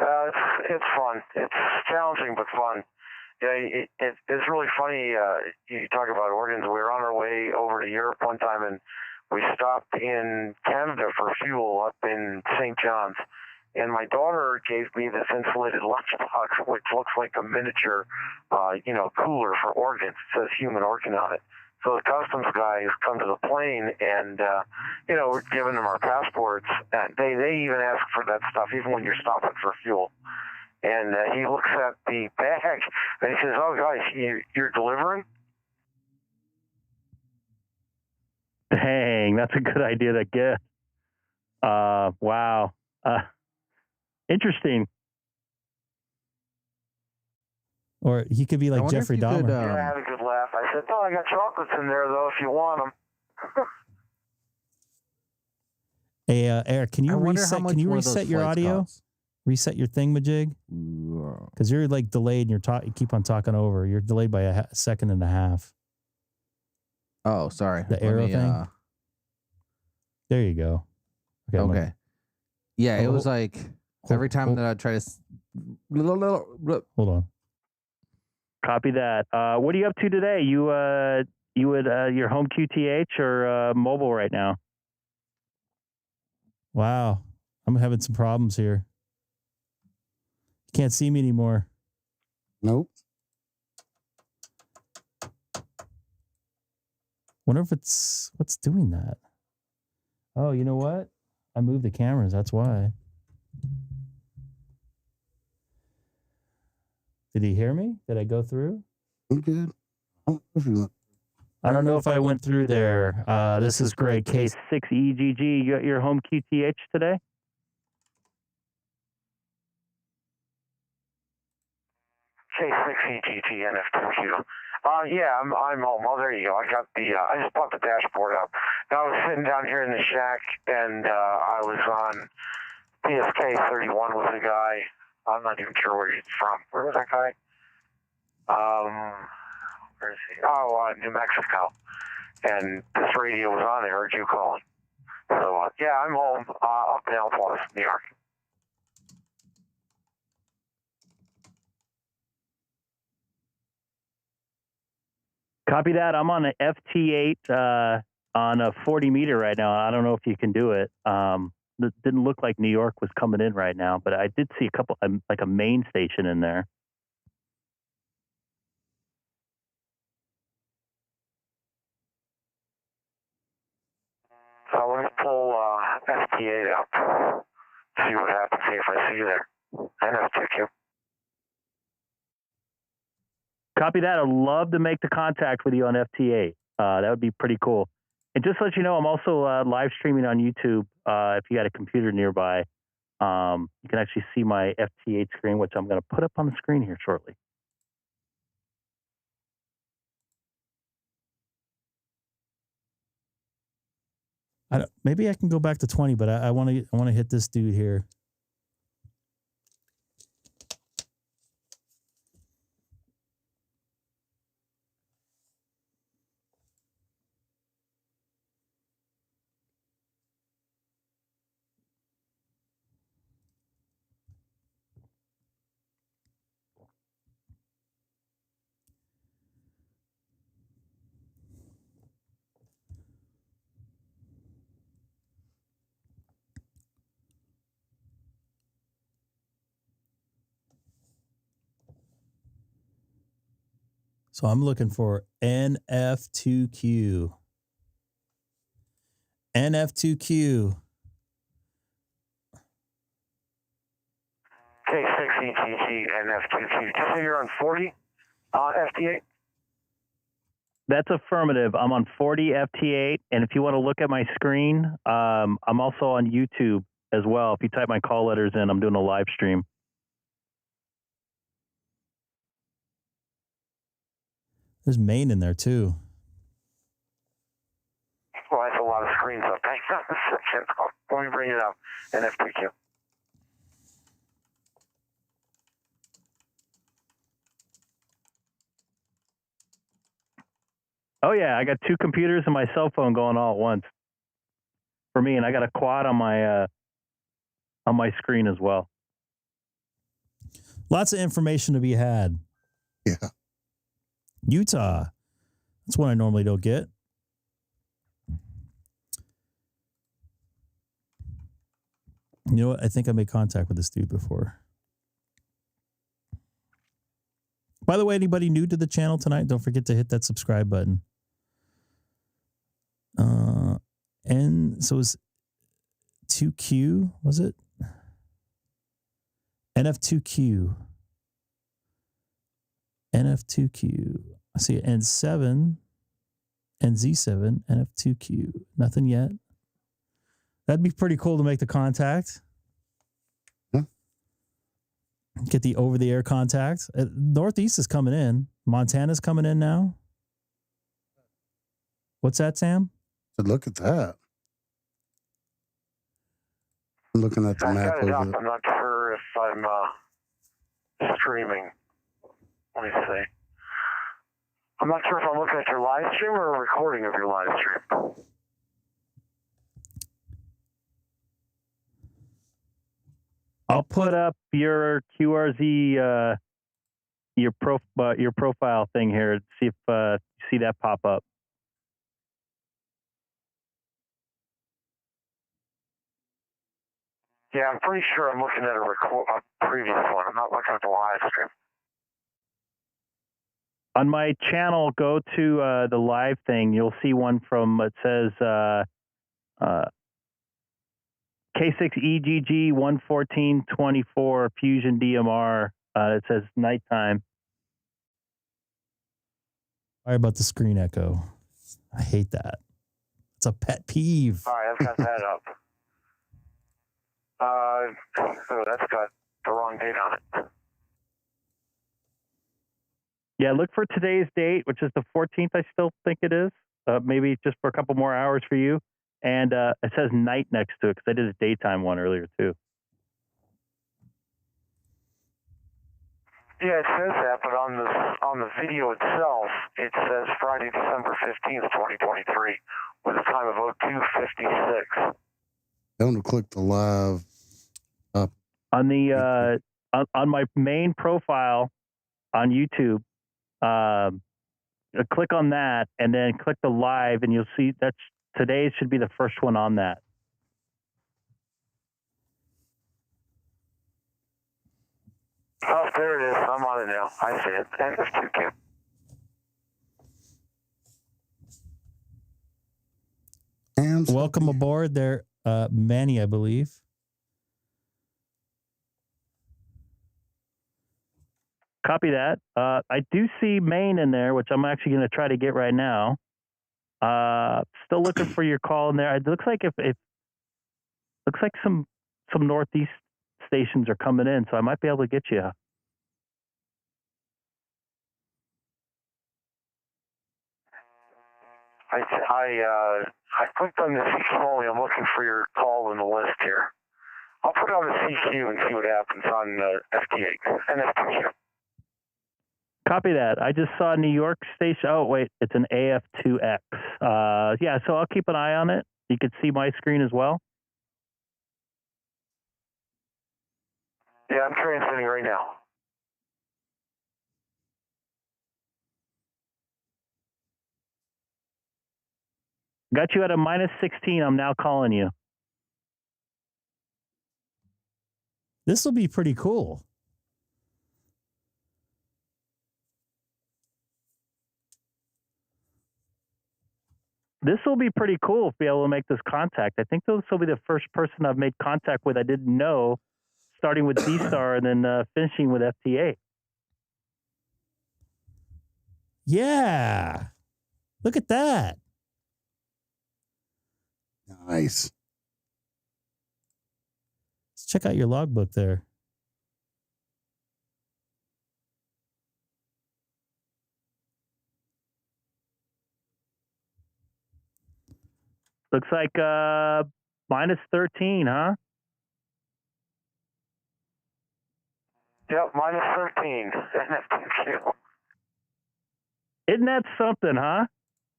It's fun. It's challenging but fun. Yeah, it's really funny. You talk about organs. We were on our way over to Europe one time, and we stopped in Canada for fuel up in St. John's. And my daughter gave me this insulated lunchbox, which looks like a miniature, cooler for organs. It says human organ on it. So the customs guys come to the plane, and we're giving them our passports. And they even ask for that stuff, even when you're stopping for fuel. And he looks at the bag, and he says, "Oh, guys, you're delivering?" Dang, that's a good idea to get. Wow. Interesting. Or he could be I like wonder if Jeffrey you could, Dahmer. Yeah, I had a good laugh. I said, "Oh, I got chocolates in there though, if you want them." Hey, Eric, can I you wonder how reset? much Can you one of those reset your flights audio? costs. Reset your thing, Majig, because you're like delayed and you keep on talking over. You're delayed by a second and a half. Oh, sorry. The arrow thing? There you go. Okay. Okay. Yeah, it was like every time hold- that I try to. Hold on. Copy that. What are you up to today? You at your home QTH or mobile right now? Wow. I'm having some problems here. You can't see me anymore. Nope. Wonder if what's doing that. Oh, you know what? I moved the cameras. That's why. Did he hear me? Did I go through? I'm good. I don't know if I went through there. This is Greg K6EGG. You got your home QTH today? K6EGG NF2Q. Yeah, I'm home. Oh, there you go. I got I just bought the dashboard up. I was sitting down here in the shack, and I was on PSK 31 with a guy. I'm not even sure where he's from. Where was that guy? Where is he? Oh, New Mexico. And this radio was on. I heard you calling. So, yeah, I'm home up in El Paso, New York. Copy that. I'm on an FT8 on a 40 meter right now. I don't know if you can do it. It didn't look like New York was coming in right now, but I did see a couple, like a main station in there. So let me pull FT8 up. See what happens. See if I see you there. NF2Q. Copy that. I'd love to make the contact with you on FT8. That would be pretty cool. And just to let you know, I'm also live streaming on YouTube. If you got a computer nearby, you can actually see my FT8 screen, which I'm going to put up on the screen here shortly. Maybe I can go back to 20, but I want to hit this dude here. So I'm looking for NF2Q. NF2Q. K6EGG NF2Q. Did you say you're on 40 FT8? That's affirmative. I'm on 40 FT8, and if you want to look at my screen, I'm also on YouTube as well. If you type my call letters in, I'm doing a live stream. There's Maine in there too. Well, that's a lot of screens up. Hang on a second. Let me bring it up. NF2Q. Oh yeah, I got two computers and my cell phone going all at once for me, and I got a quad on my screen as well. Lots of information to be had. Yeah. Utah. That's one I normally don't get. You know what? I think I made contact with this dude before. By the way, anybody new to the channel tonight, don't forget to hit that subscribe button. And so it's 2Q, was it? NF2Q. NF2Q. I see it. And 7. and Z7 NF2Q. Nothing yet. That'd be pretty cool to make the contact. Huh? Get the over-the-air contact. Northeast is coming in. Montana's coming in now. What's that, Sam? So look at that. I'm looking at the I map got it up. over. I'm not sure if I'm streaming. Let me see. I'm not sure if I'm looking at your live stream or a recording of your live stream. I'll put up your QRZ, your profile thing here. See if you see that pop up. Yeah, I'm pretty sure I'm looking at a previous one. I'm not looking at the live stream. On my channel, go to the live thing. You'll see one from, it says K6EGG 11424 Fusion DMR. It says nighttime. Sorry about the screen echo. I hate that. It's a pet peeve. All right, I've got that up. So that's got the wrong date on it. Yeah, look for today's date, which is the 14th, I still think it is. Maybe just for a couple more hours for you. And it says night next to it because I did a daytime one earlier too. Yeah, it says that, but on the video itself, it says Friday, December 15th, 2023, with a time of 02:56. Don't click the live up. On the on my main profile on YouTube, click on that and then click the live, and you'll see that's today should be the first one on that. Oh, there it is. I'm on it now. I see it. NF2Q. And Welcome aboard there, Manny, I believe. Copy that. I do see Maine in there, which I'm actually going to try to get right now. Still looking for your call in there. It looks like looks like some Northeast stations are coming in, so I might be able to get you. I clicked on the CQ only. I'm looking for your call in the list here. I'll put on the CQ and see what happens on the FT8 and FT2. Copy that. I just saw New York station. Oh, wait, it's an AF2X. Yeah, so I'll keep an eye on it. You can see my screen as well. Yeah, I'm transmitting right now. Got you at a -16. I'm now calling you. This will be pretty cool. This will be pretty cool to be able to make this contact. I think this will be the first person I've made contact with I didn't know, starting with DStar and then finishing with FT8. Yeah. Look at that. nice. Let's check out your logbook there. Looks like -13, huh? Yep, -13. NF2Q. Isn't that something, huh?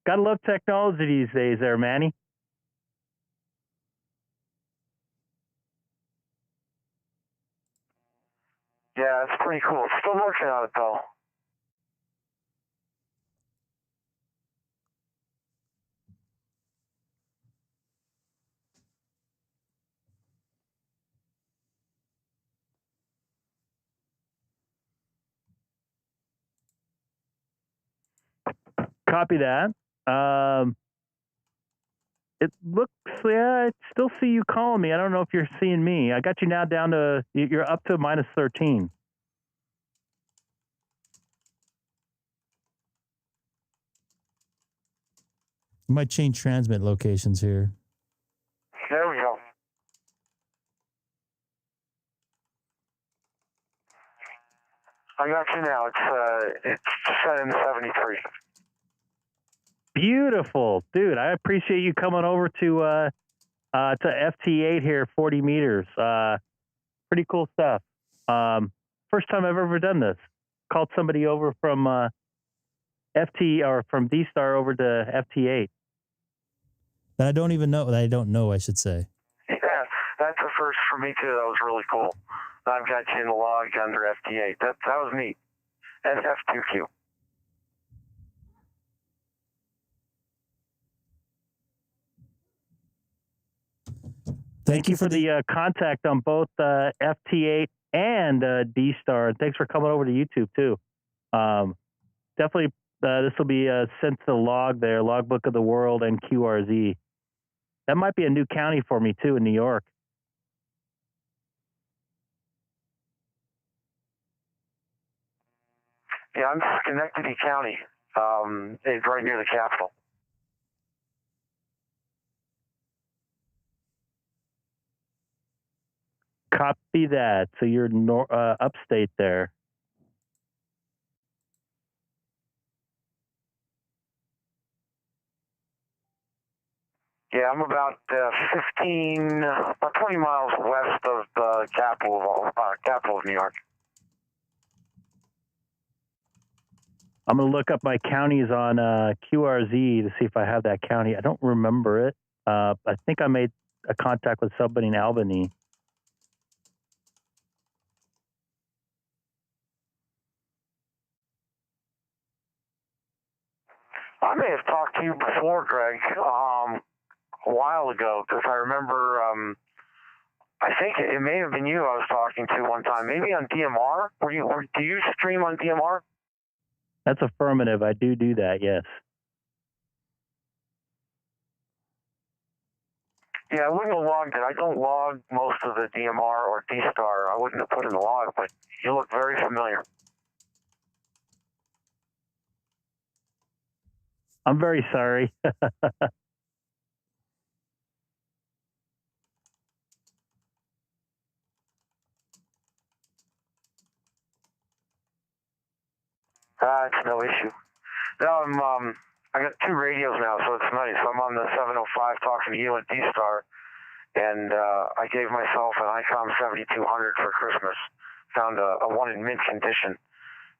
Gotta love technology these days there, Manny. Yeah, it's pretty cool. Still working on it though. Copy that. It looks, yeah, I still see you calling me. I don't know if you're seeing me. I got you now down to, you're up to -13. We might change transmit locations here. There we go. I got you now. It's set in 73. Beautiful, dude. I appreciate you coming over to FT8 here, 40 meters. Pretty cool stuff. First time I've ever done this. Called somebody over from FT or from DStar over to FT8. That I don't even know. That I don't know, I should say. Yeah, that's a first for me too. That was really cool. I've got you in the log under FT8. That was neat. And F2Q. Thank you for the contact on both FT8 and DStar. Thanks for coming over to YouTube too. Definitely, this will be sent to the log there, Logbook of the World and QRZ. That might be a new county for me too in New York. Yeah, I'm Schenectady County. It's right near the capital. Copy that. So you're upstate there. Yeah, I'm about 20 miles west of the capital of New York. I'm going to look up my counties on QRZ to see if I have that county. I don't remember it. I think I made a contact with somebody in Albany. I may have talked to you before, Greg, a while ago, because I remember, I think it may have been you I was talking to one time, maybe on DMR. Do you stream on DMR? That's affirmative. I do that, yes. Yeah, I wouldn't have logged it. I don't log most of the DMR or DStar. I wouldn't have put in the log, but you look very familiar. I'm very sorry. It's no issue. Now I got two radios now, so it's nice. I'm on the 705 talking to you at DStar, and I gave myself an Icom 7200 for Christmas. Found a one in mint condition,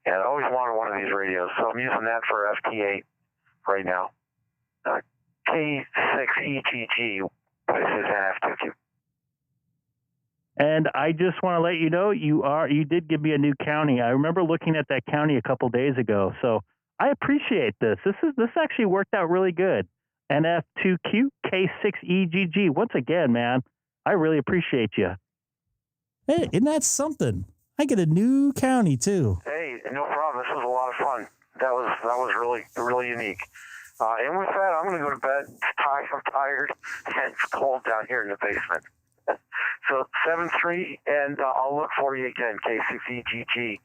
and I always wanted one of these radios, so I'm using that for FT8 right now. K6EGG. This is an F2Q. And I just want to let you know you did give me a new county. I remember looking at that county a couple days ago. So I appreciate this. This actually worked out really good. And F2Q K6EGG. Once again, man, I really appreciate you. Hey, isn't that something? I get a new county too. Hey, no problem. This was a lot of fun. That was really, really unique. And with that, I'm going to go to bed. I'm tired, and it's cold down here in the basement. So 7-3, and I'll look for you again, K6EGG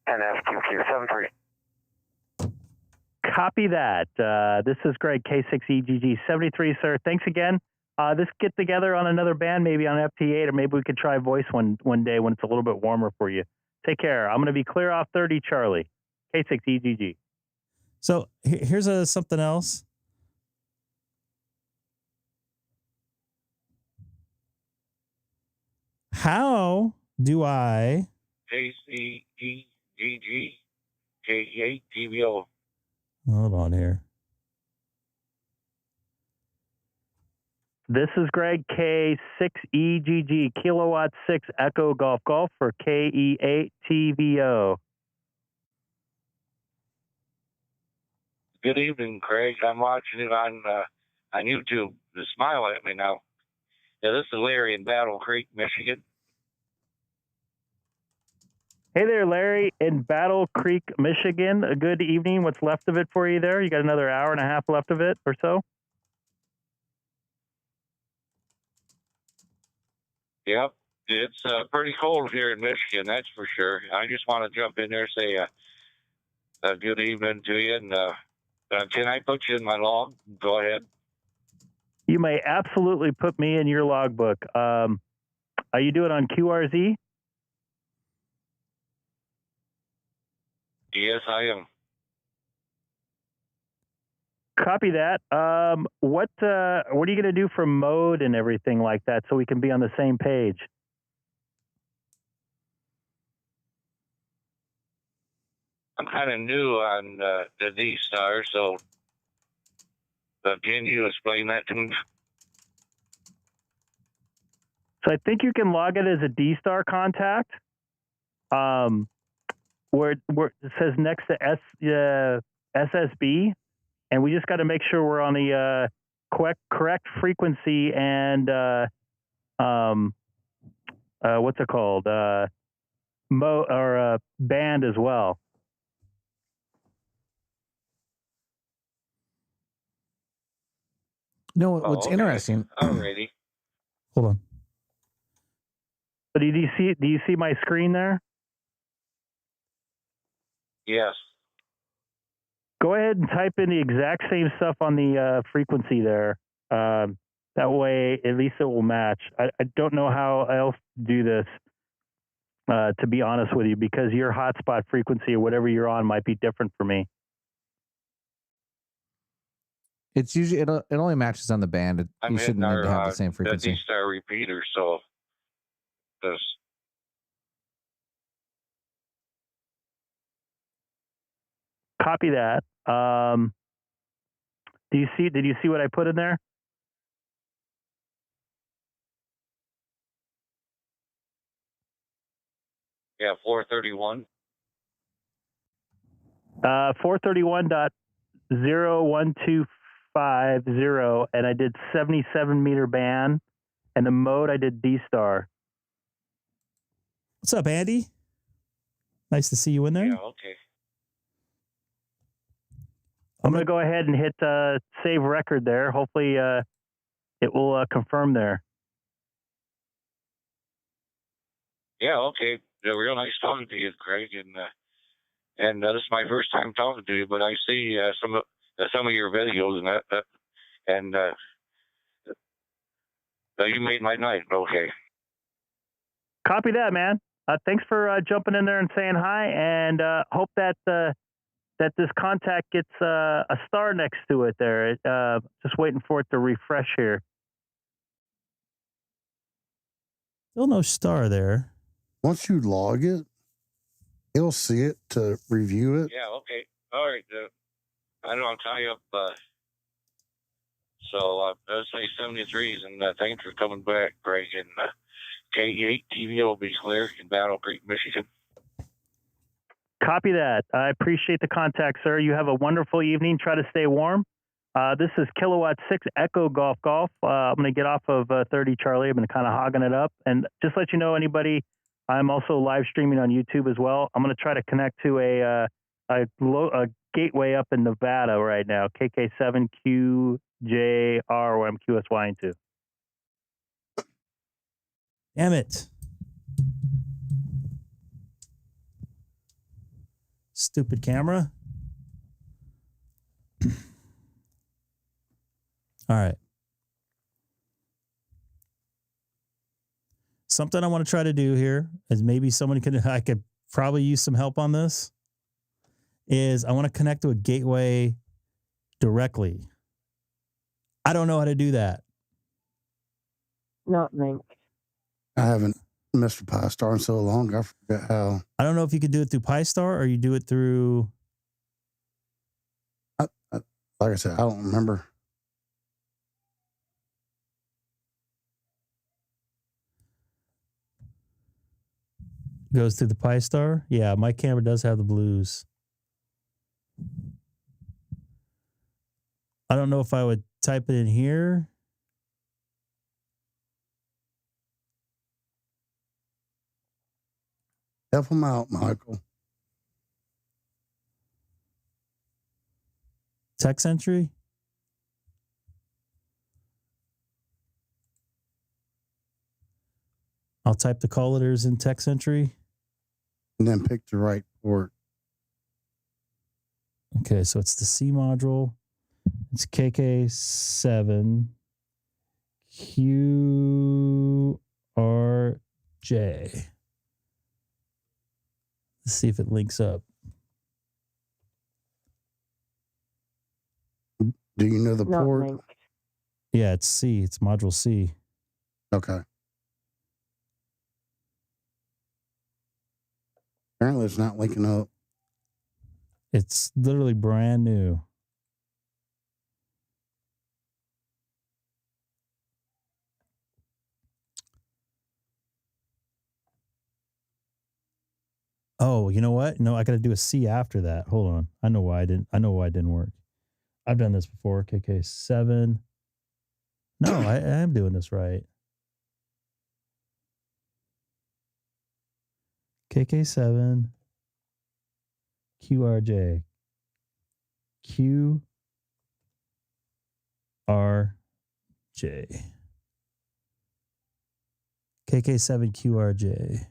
and F2Q, 7-3. Copy that. This is Greg, K6EGG, 73, sir. Thanks again. Let's get together on another band, maybe on FT8, or maybe we could try voice one day when it's a little bit warmer for you. Take care. I'm going to be clear off 30, Charlie. K6EGG. So here's something else. How do I K6EGG K8 DVO? Hold on here. This is Greg, K6EGG, Kilowatt 6 Echo Golf Golf for KE8 TVO. Good evening, Craig. I'm watching it on YouTube. Just smile at me now. Yeah, this is Larry in Battle Creek, Michigan. Hey there, Larry in Battle Creek, Michigan. A good evening. What's left of it for you there? You got another hour and a half left of it or so? Yep. It's pretty cold here in Michigan, that's for sure. I just want to jump in there and say a good evening to you and Can I put you in my log? Go ahead. You may absolutely put me in your logbook. Are you doing on QRZ? Yes, I am. Copy that. What are you going to do for mode and everything like that so we can be on the same page? I'm kind of new on the DStar, so can you explain that to me? So I think you can log it as a DStar contact. Where it says next to SSB, and we just got to make sure we're on the correct frequency and what's it called? Band as well. No, what's okay. interesting. Alrighty. Hold on. So do you see my screen there? Yes. Go ahead and type in the exact same stuff on the frequency there. That way, at least it will match. I don't know how else to do this, to be honest with you, because your hotspot frequency or whatever you're on might be different for me. It's usually it only matches on the band. I'm You shouldn't need to have the same frequency. The DStar repeater, so this. Copy that. Did you see what I put in there? Yeah, 431. 431.01250, and I did 77 meter band, and the mode I did DStar. What's up, Andy? Nice to see you in there. Yeah, okay. I'm going to go ahead and hit save record there. Hopefully it will confirm there. Yeah, okay. Yeah, real nice talking to you, Craig, and this is my first time talking to you, but I see some of your videos and that and you made my night. Okay. Copy that, man. Thanks for jumping in there and saying hi, and hope that that this contact gets a star next to it there. Just waiting for it to refresh here. Still no star there. Once you log it, it'll see it to review it. Yeah, okay. All right. I know I'll tie you up. So let's say 73s, and thanks for coming back, Craig. And K8 TV will be clear in Battle Creek, Michigan. Copy that. I appreciate the contact, sir. You have a wonderful evening. Try to stay warm. This is Kilowatt 6 Echo Golf. I'm going to get off of 30 Charlie. I've been kind of hogging it up. And just let you know, anybody, I'm also live streaming on YouTube as well. I'm going to try to connect to a gateway up in Nevada right now, KK7QJR, where I'm QSYing to. Damn it. Stupid camera. All right. Something I want to try to do here is maybe I could probably use some help on this, is I want to connect to a gateway directly. I don't know how to do that. Not Link. I haven't messed with Pi-Star in so long. I forget how. I don't know if you could do it through Pi-Star or you do it through. Like I said, I don't remember. Goes through the Pi-Star. Yeah, my camera does have the blues. I don't know if I would type it in here. Help them out, Michael. Text entry. I'll type the call letters in text entry. And then pick the right port. Okay, so it's the C module. It's KK7 QRJ. Let's see if it links up. Do you know the Not port? linked. Yeah, it's C. It's module C. Okay. Apparently it's not linking up. It's literally brand new. Oh, you know what? No, I got to do a C after that. Hold on. I know why it didn't work. I've done this before. KK7. No, I am doing this right. KK7 QRJ. QRJ. KK7 QRJ.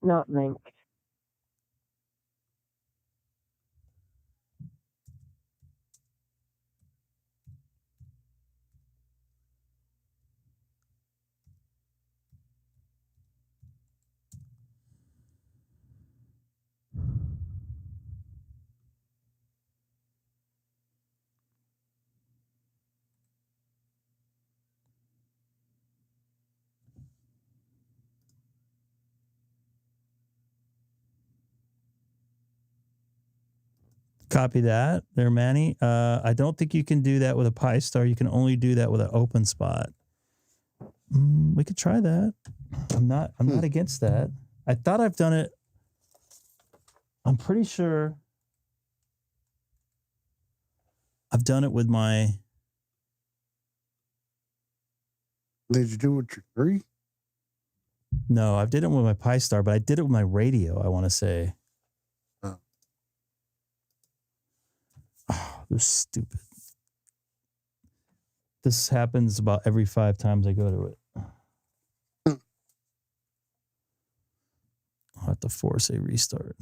Not linked. Copy that there, Manny. I don't think you can do that with a PyStar. You can only do that with an openspot. We could try that. I'm not against that. I thought I've done it. I'm pretty sure I've done it with my. Did you do it with your 3? No, I did it with my PyStar, but I did it with my radio, I want to say. Oh. Oh, this is stupid. This happens about every 5 times I go to it. I'll have to force a restart.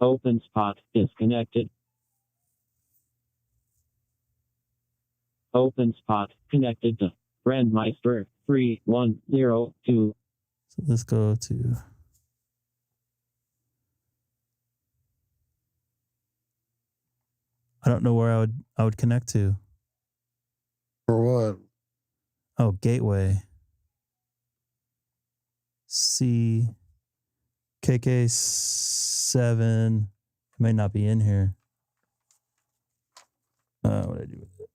OpenSpot disconnected. OpenSpot connected to Brandmeister 3102. So let's go to. I don't know where I would connect to. For what? Oh, gateway. C KK7 may not be in here. What did I do with it?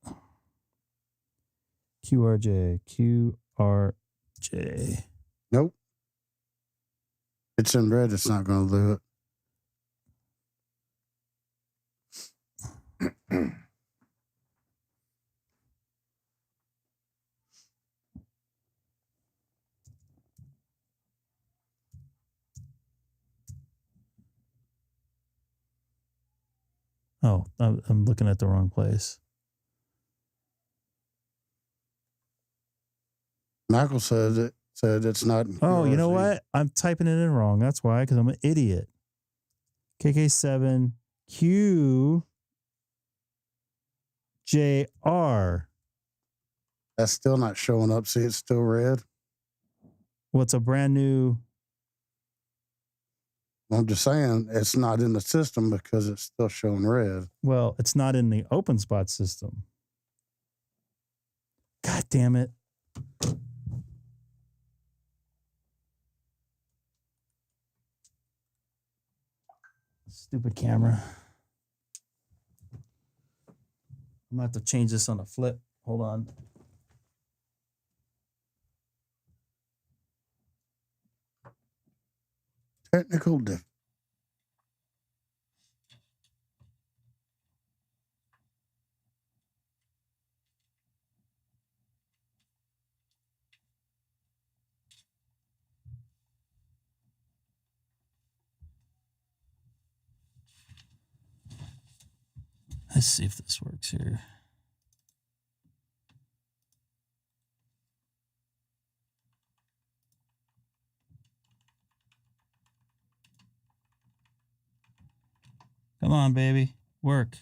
QRJ. Nope. It's in red. It's not going to do it. Oh, I'm looking at the wrong place. Michael said it's not. Oh, you know QRZ. what? I'm typing it in wrong. That's why, because I'm an idiot. KK7 QJR. That's still not showing up. See, it's still red. What's a brand new? I'm just saying it's not in the system because it's still showing red. Well, it's not in the OpenSpot system. God damn it. Stupid camera. I'm going to have to change this on a flip. Hold on. Technical difficulty. Let's see if this works here. Come on, baby. Work.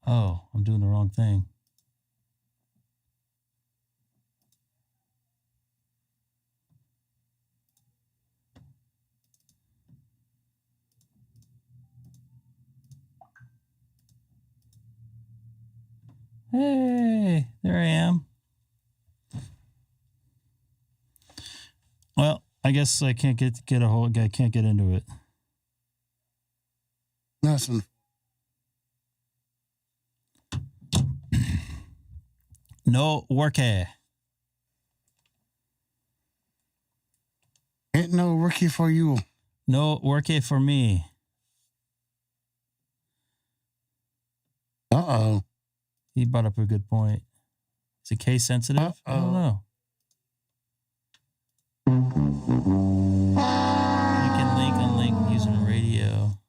Oh, I'm doing the wrong thing. Hey, there I am. Well, I guess I can't get a hold. I can't get into it. Nothing. No work. Ain't no rookie for you. No work for me. Uh-oh. He brought up a good point. Is it case sensitive? I don't know. You can link, unlink using radio.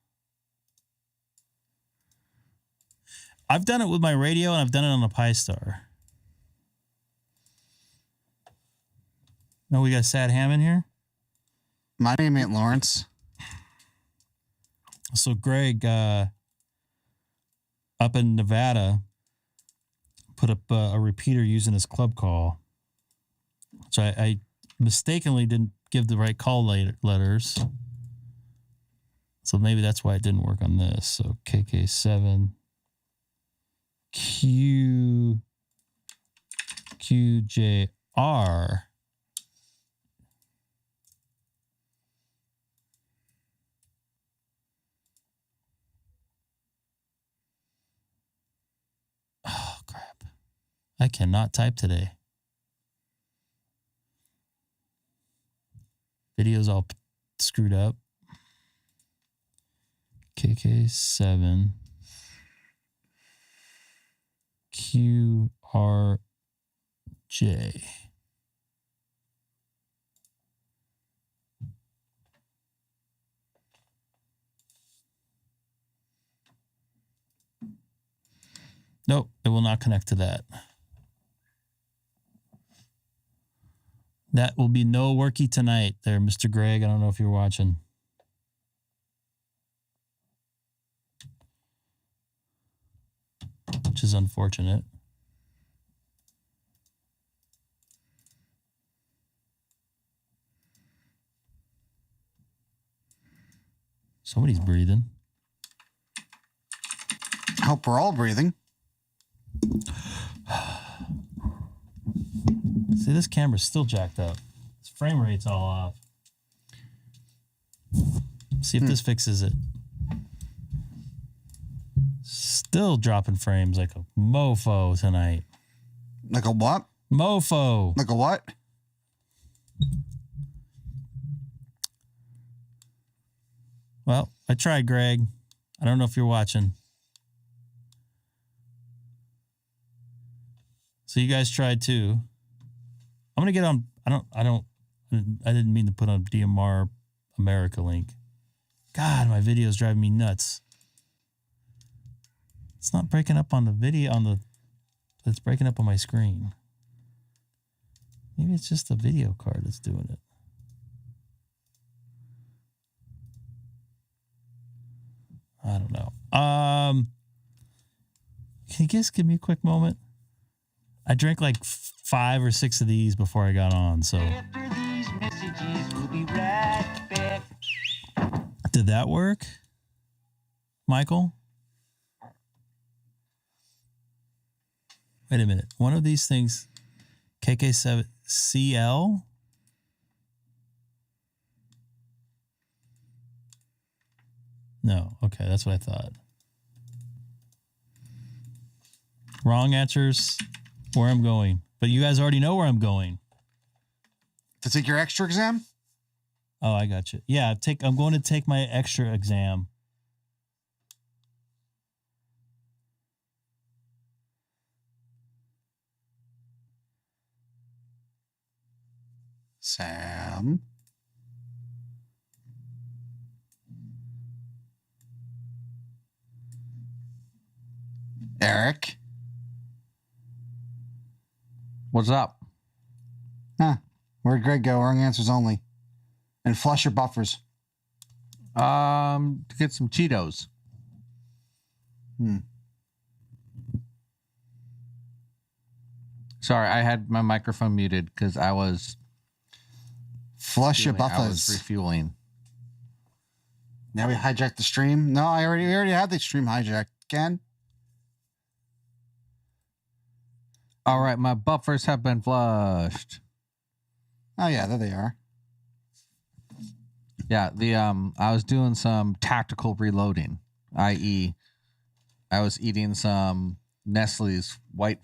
I've done it with my radio and I've done it on a Pi-Star. No, we got Sad Ham in here. My name ain't Lawrence. So Greg, up in Nevada, put up a repeater using his club call, which I mistakenly didn't give the right call letters. So maybe that's why it didn't work on this. So KK7 QJR. Oh, crap. I cannot type today. Video's all screwed up. KK7 QRJ. Nope, it will not connect to that. That will be no worky tonight there, Mr. Greg. I don't know if you're watching. Which is unfortunate. Somebody's breathing. I hope we're all breathing. See, this camera's still jacked up. Its frame rate's all off. See if this fixes it. Still dropping frames like a mofo tonight. Like a what? Mofo. Like a what? Well, I tried, Greg. I don't know if you're watching. So you guys tried too. I'm gonna get on. I didn't mean to put on DMR America link. God, my video's driving me nuts. It's not breaking up on the video it's breaking up on my screen. Maybe it's just the video card that's doing it. I don't know. Can you guys give me a quick moment? I drank like 5 or 6 of these before I got on, so. After these messages, we'll be right back. Did that work, Michael? Wait a minute. One of these things, KK7CL? No. Okay, that's what I thought. Wrong answers. Where I'm going. But you guys already know where I'm going. To take your extra exam? Oh, I got you. Yeah, I'm going to take my extra exam. Sal. Eric. What's up? Where'd Greg go? Wrong answers only. And flush your buffers. To get some Cheetos. Sorry, I had my microphone muted because I was Flush your I was buffers. refueling. Now we hijacked the stream. No, we already had the stream hijacked. Ken? All right, my buffers have been flushed. Oh yeah, there they are. Yeah, I was doing some tactical reloading, i.e., I was eating some Nestle's white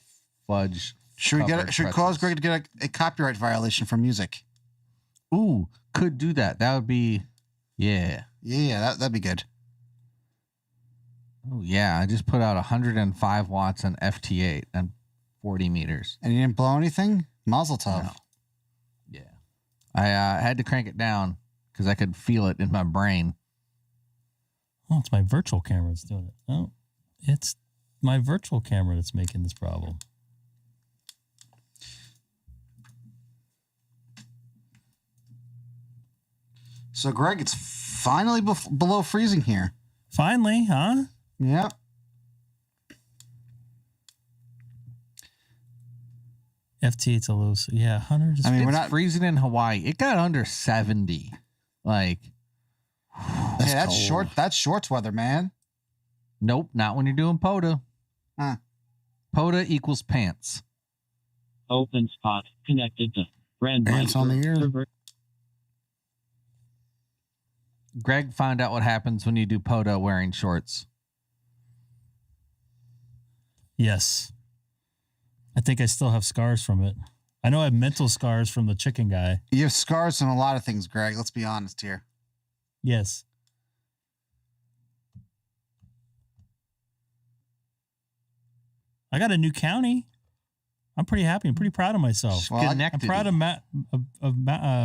fudge. Should we cause Greg to get a copyright violation for music? Ooh, could do that. That would be, yeah. Yeah, that'd be good. Oh yeah, I just put out 105 watts on FT8 and 40 meters. And you didn't blow anything? Mazel tov. No. Yeah, I had to crank it down because I could feel it in my brain. Oh, it's my virtual camera that's doing it. Oh, it's my virtual camera that's making this problem. So, Greg, it's finally below freezing here. Finally, huh? Yep. FT8's a low. Yeah, 100. I mean, It's we're not freezing in Hawaii. It got under 70. Like, that's short. That's shorts weather, man. nope, not when you're doing POTA. Huh. POTA equals pants. OpenSpot connected to brand Pants on the ear. server. Greg, find out what happens when you do POTA wearing shorts. Yes. I think I still have scars from it. I know I have mental scars from the chicken guy. You have scars on a lot of things, Greg. Let's be honest here. Yes. I got a new county. I'm pretty happy. I'm pretty proud of myself. Well, I'm proud of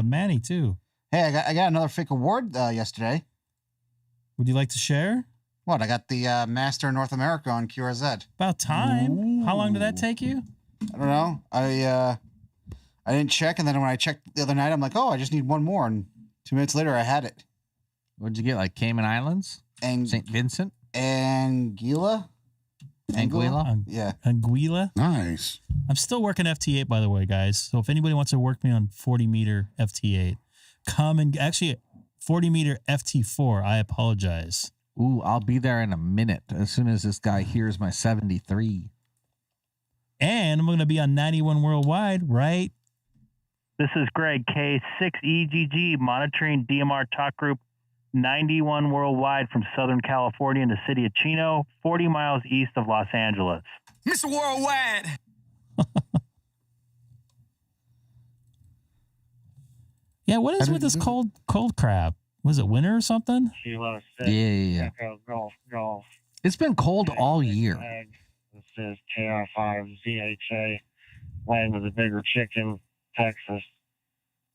Manny too. Hey, I got another fake award yesterday. Would you like to share? What? I got the Master of North America on QRZ. About time. Ooh. How long did that take you? I don't know. I didn't check, and then when I checked the other night, I'm like, oh, I just need one more, and 2 minutes later, I had it. What'd you get? Like Cayman Islands? St. Vincent? Anguilla? Anguilla? Yeah. Anguilla. Nice. I'm still working FT8, by the way, guys. So if anybody wants to work me on 40 meter FT8, come and actually 40 meter FT4. I apologize. Ooh, I'll be there in a minute as soon as this guy hears my 73. And I'm going to be on 91 worldwide, right? This is Greg, K6EGG, monitoring DMR talk group 91 worldwide from Southern California in the city of Chino, 40 miles east of Los Angeles. Mr. Worldwide. Yeah, what is with this cold crap? Was it winter or something? Yeah. It's been cold all year. This is KR5ZHA, land of the bigger chicken, Texas.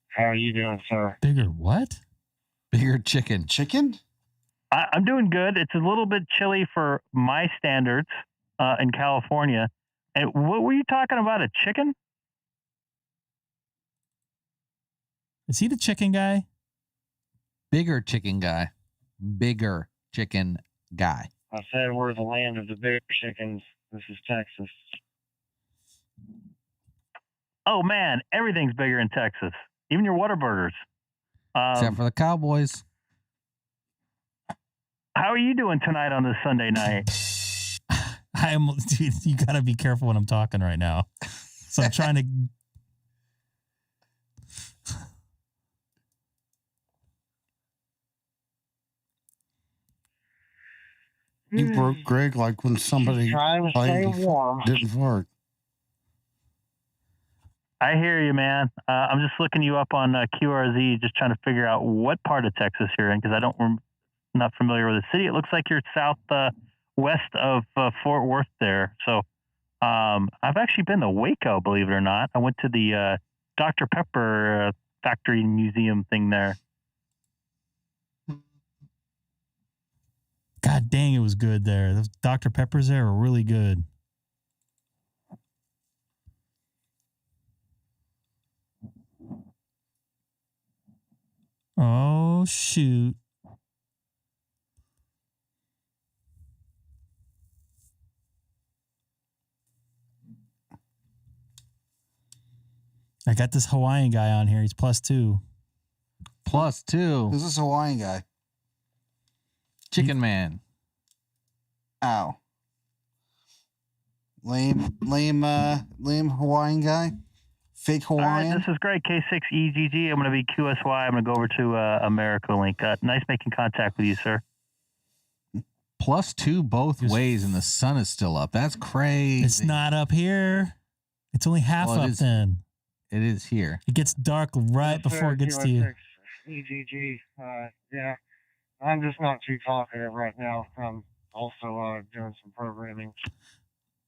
How are you doing, sir? Bigger what? Bigger chicken. Chicken? I'm doing good. It's a little bit chilly for my standards in California. And what were you talking about, a chicken? Is he the chicken guy? Bigger chicken guy. Bigger chicken guy. I said we're the land of the bigger chickens. This is Texas. Oh, man, everything's bigger in Texas. Even your Whataburgers. Except for the Cowboys. How are you doing tonight on this Sunday night? Dude, you got to be careful when I'm talking right now. So I'm trying to... You broke Greg like when somebody Trying to stay warm. didn't fart. I hear you, man. I'm just looking you up on QRZ, just trying to figure out what part of Texas you're in, because not familiar with the city. It looks like you're west of Fort Worth there. So I've actually been to Waco, believe it or not. I went to the Dr. Pepper factory museum thing there. God dang, it was good there. Those Dr. Peppers there were really good. Oh, shoot. I got this Hawaiian guy on here. He's +2. +2. Who's this Hawaiian guy? Chicken Man. Ow. Lame Hawaiian guy. Fake Hawaiian. All right, this is Greg, K6EGG. I'm going to be QSY. I'm going to go over to America Link. Nice making contact with you, sir. +2 both ways, and the sun is still up. That's crazy. It's not up here. It's only half up then. It is here. It gets dark right before it gets to you. EGG. Yeah, I'm just not too talkative right now. I'm also doing some programming.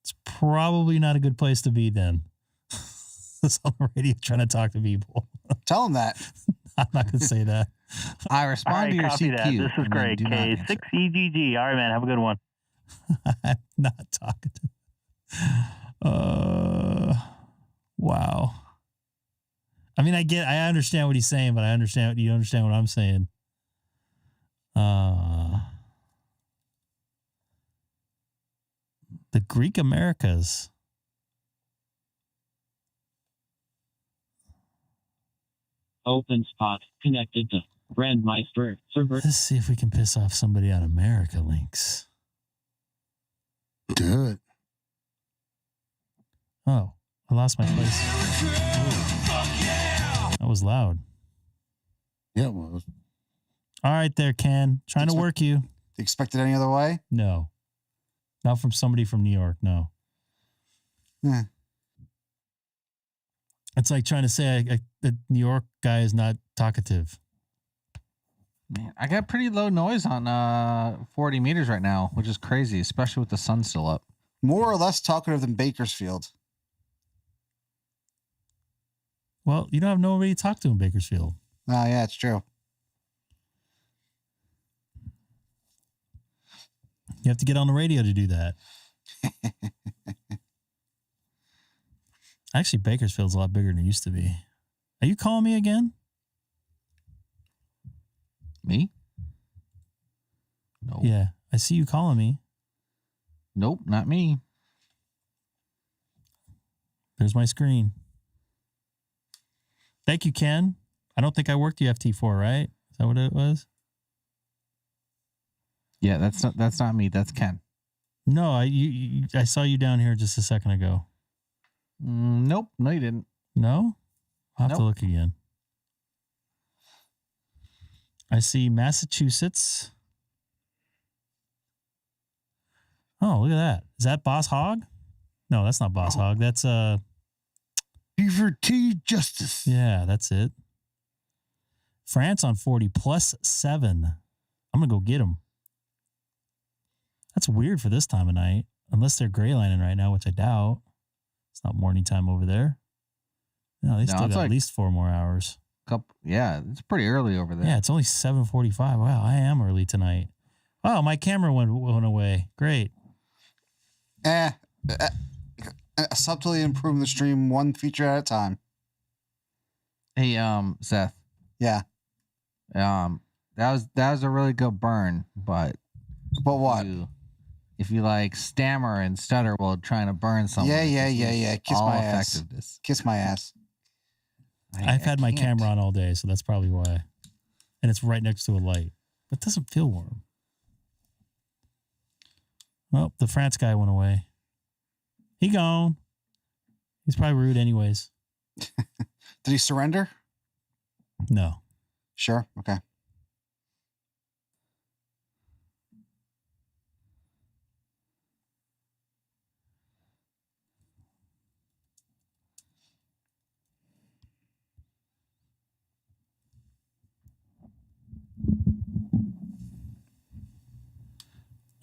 It's probably not a good place to be then. It's on the radio trying to talk to people. Tell them that. I'm not going to say that. I respond to your copy CQ. that. This is great. K6EGG. All right, man. Have a good one. I'm not talking to. Wow. I mean, I understand what he's saying, but you understand what I'm saying. The Greek Americas. OpenSpot connected to Brandmeister server. Let's see if we can piss off somebody on America Links. Do it. Oh, I lost my place. That was loud. Yeah, it was. All right there, Ken. Trying to work you. Expected any other way? No. Not from somebody from New York, no. Yeah. It's like trying to say a New York guy is not talkative. Man, I got pretty low noise on 40 meters right now, which is crazy, especially with the sun still up. More or less talkative than Bakersfield. Well, you don't have nobody to talk to in Bakersfield. Oh, yeah, it's true. You have to get on the radio to do that. Actually, Bakersfield's a lot bigger than it used to be. Are you calling me again? Me? No. Yeah, I see you calling me. Nope, not me. There's my screen. Thank you, Ken. I don't think I worked the FT4, right? Is that what it was? Yeah, that's not me. That's Ken. No, I saw you down here just a second ago. Nope. No, you didn't. No? I'll have to Nope. look again. I see Massachusetts. Oh, look at that. Is that Boss Hog? No, that's not Boss Hog. That's Beaver T Justice. yeah, that's it. France on 40 +7. I'm gonna go get them. That's weird for this time of night, unless they're gray lining right now, which I doubt. It's not morning time over there. No, they still got at least 4 more hours. Yeah, it's pretty early over there. Yeah, it's only 7:45. Wow, I am early tonight. Oh, my camera went away. Great. Subtly improving the stream one feature at a time. Hey, Seth. Yeah. That was a really good burn, but what? If you like stammer and stutter while trying to burn something. Yeah. Kiss all my ass. effectiveness. Kiss my ass. I've had my camera on all day, so that's probably why. And it's right next to a light. But it doesn't feel warm. Well, the France guy went away. He gone. He's probably rude anyways. Did he surrender? No. Sure. Okay.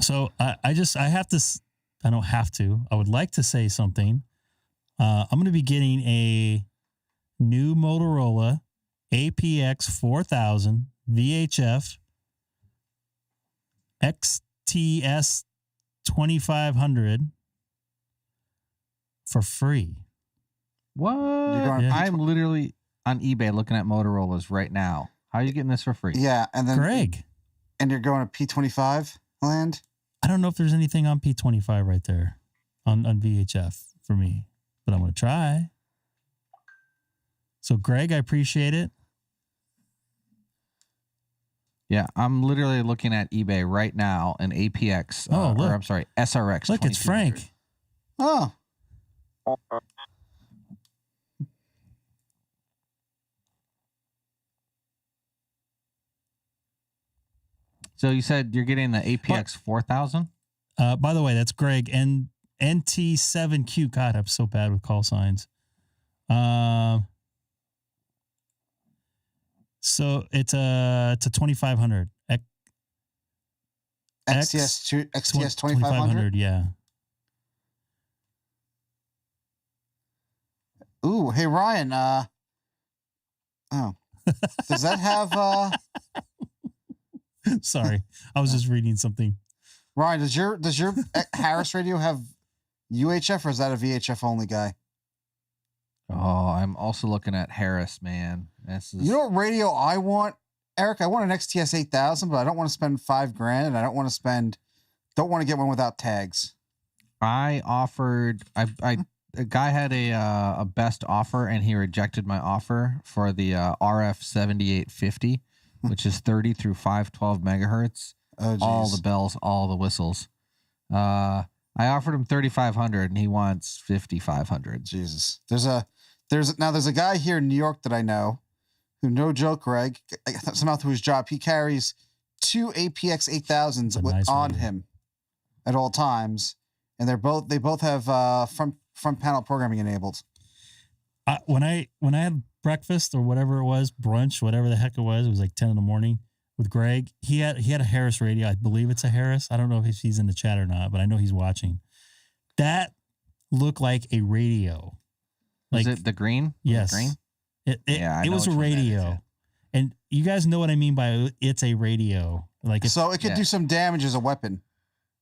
So I don't have to. I would like to say something. I'm going to be getting a new Motorola APX 4000 VHF XTS 2500 for free. What? going I'm literally on eBay looking at Motorola's right now. How are you getting this for free? Yeah, and then Greg. And you're going to P25 land? I don't know if there's anything on P25 right there on VHF for me, but I'm going to try. So, Greg, I appreciate it. Yeah, I'm literally looking at eBay right now, an APX, or I'm sorry, SRX. Look, it's Frank. Oh. So you said you're getting the APX 4000? By the way, that's Greg. And NT7Q. God, I'm so bad with call signs. So it's a 2500. XTS 2500? Yeah. Ooh, hey Ryan, does that have Sorry. I was just reading something. Ryan, does your Harris radio have UHF or is that a VHF only guy? Oh, I'm also looking at Harris, man. You know what radio I want, Eric? I want an XTS 8000, but I don't want to spend $5,000, and I don't want to get one without tags. I offered. A guy had a best offer, and he rejected my offer for the RF 7850, which is 30 through 512 megahertz. Oh, all the bells, all the whistles. I offered him 3,500, and he wants 5,500. Jesus, there's a guy here in New York that I know, who, no joke, Greg, somehow through his job, he carries 2 APX 8000s on him at all times, and they both have front panel programming enabled. When I had breakfast or whatever it was, brunch, whatever the heck it was like 10 in the morning with Greg. He had a Harris radio. I believe it's a Harris. I don't know if he's in the chat or not, but I know he's watching. That looked like a radio. Like, is it the green? Yes. The green? It was a radio. And you guys know what I mean by it's a radio. Like so it could do some damage as a weapon.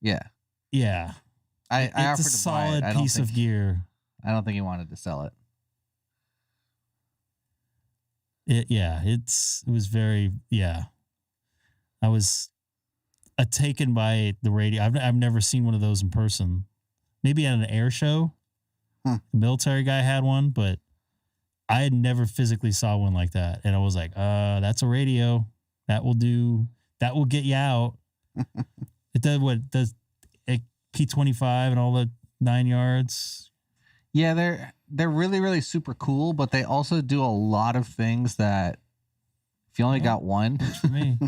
Yeah. Yeah. I it's offered a solid to buy it. piece of gear. I don't think he wanted to sell it. It was very, I was taken by the radio. I've never seen one of those in person. Maybe at an air show. The military guy had one, but I had never physically saw one like that. And I was like, that's a radio. That will get you out. It does a P25 and all the 9 yards. Yeah, they're really, really super cool, but they also do a lot of things that if you only got one, for me.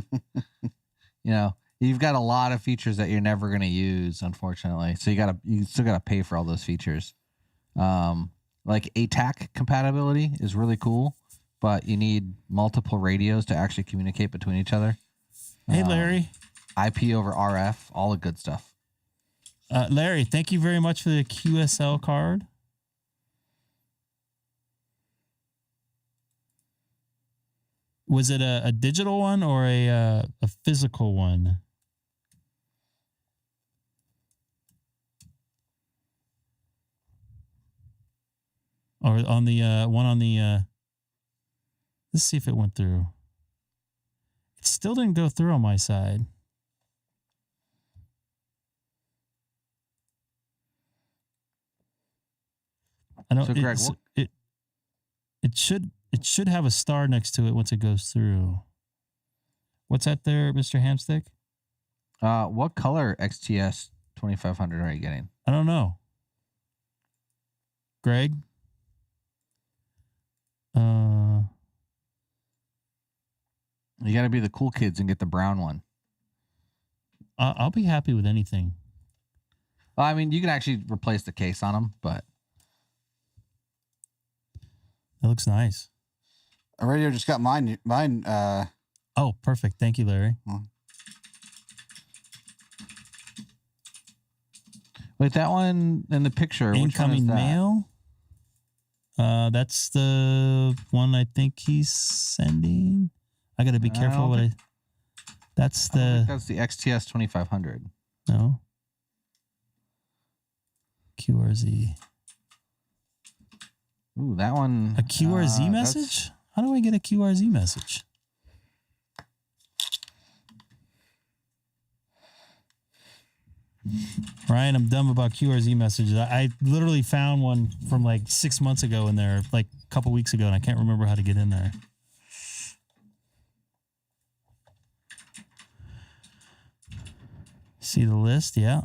You've got a lot of features that you're never going to use, unfortunately. So you still gotta pay for all those features. Like ATAC compatibility is really cool, but you need multiple radios to actually communicate between each other. Hey, Larry. IP over RF, all the good stuff. Larry, thank you very much for the QSL card. Was it a digital one or a physical one? Or on the one on the let's see if it went through. It still didn't go through on my side. I don't. So, Greg, it should have a star next to it once it goes through. What's that there, Mr. Hamstick? What color XTS 2500 are you getting? I don't know. Greg? You got to be the cool kids and get the brown one. I'll be happy with anything. Well, I mean, you can actually replace the case on them, but it looks nice. A radio just got mine. Oh, perfect. Thank you, Larry. Wait, that one in the picture. Incoming mail? That's the one I think he's sending. I got to be careful what I. That's the. That's the XTS 2500. No. QRZ. Ooh, that one. A QRZ message? How do I get a QRZ message? Ryan, I'm dumb about QRZ messages. I literally found one from like 6 months ago in there, like a couple weeks ago, and I can't remember how to get in there. See the list? Yeah.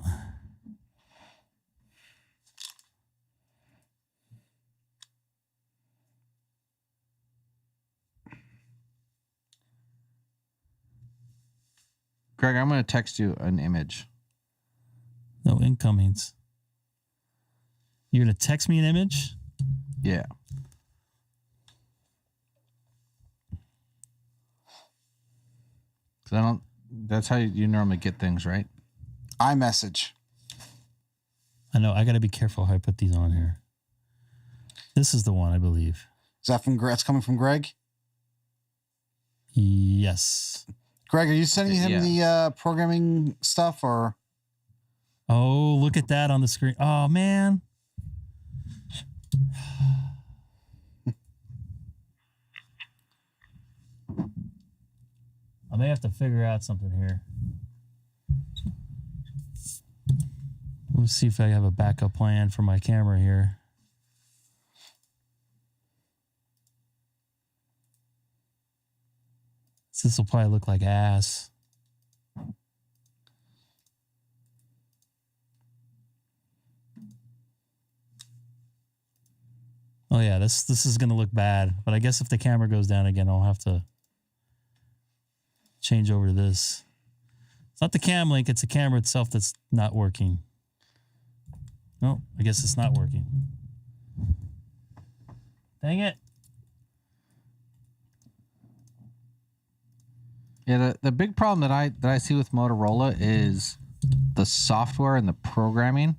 Greg, I'm going to text you an image. No incomings. You're going to text me an image? Yeah. That's how you normally get things, right? iMessage. I know. I got to be careful how I put these on here. This is the one, I believe. Is that from Greg? That's coming from Greg? Yes. Greg, are you sending him the programming stuff or? Oh, look at that on the screen. Oh, man. I may have to figure out something here. Let's see if I have a backup plan for my camera here. This will probably look like ass. Oh yeah, this is gonna look bad. But I guess if the camera goes down again, I'll have to change over to this. It's not the cam link, it's the camera itself that's not working. No, I guess it's not working. Dang it. Yeah, the big problem that I see with Motorola is the software and the programming.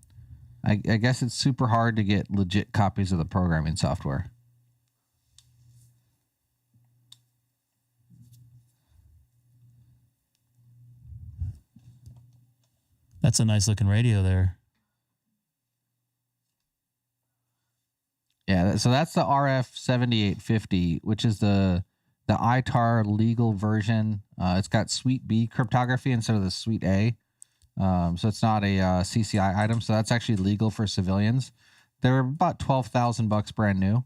I guess it's super hard to get legit copies of the programming software. That's a nice looking radio there. Yeah, so that's the RF7850, which is the ITAR legal version. It's got Suite B cryptography instead of the Suite A. So it's not a CCI item. So that's actually legal for civilians. They're about $12,000 brand new.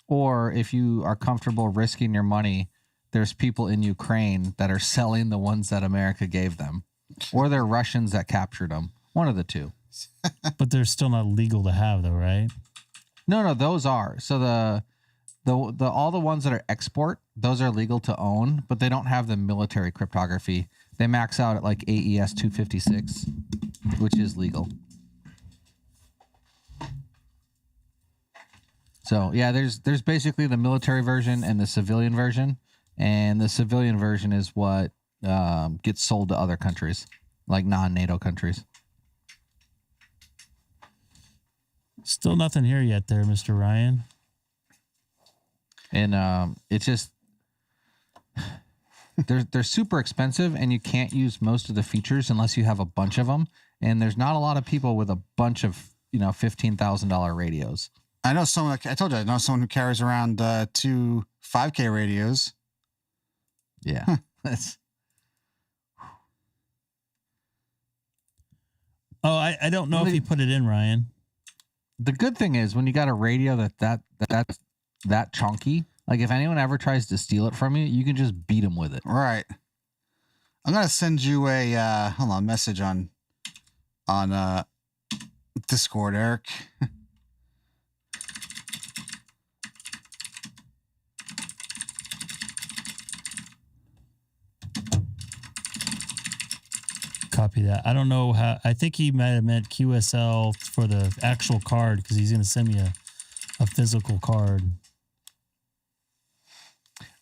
Or if you are comfortable risking your money, there's people in Ukraine that are selling the ones that America gave them, or they're Russians that captured them. One of the two. But they're still not legal to have, though, right? No, those are. So the all the ones that are export, those are legal to own, but they don't have the military cryptography. They max out at like AES 256, which is legal. So yeah, there's basically the military version and the civilian version, and the civilian version is what gets sold to other countries, like non-NATO countries. Still nothing here yet there, Mr. Ryan. And it's just they're super expensive, and you can't use most of the features unless you have a bunch of them. And there's not a lot of people with a bunch of $15,000 radios. I know someone. I told you I know someone who carries around 2 5K radios. Yeah, that's. Oh, I don't know if he put it in, Ryan. The good thing is when you got a radio that's that chunky, like if anyone ever tries to steal it from you, you can just beat them with it. Right. I'm gonna send you a message on Discord, Eric. Copy that. I don't know how. I think he might have meant QSL for the actual card because he's going to send me a physical card.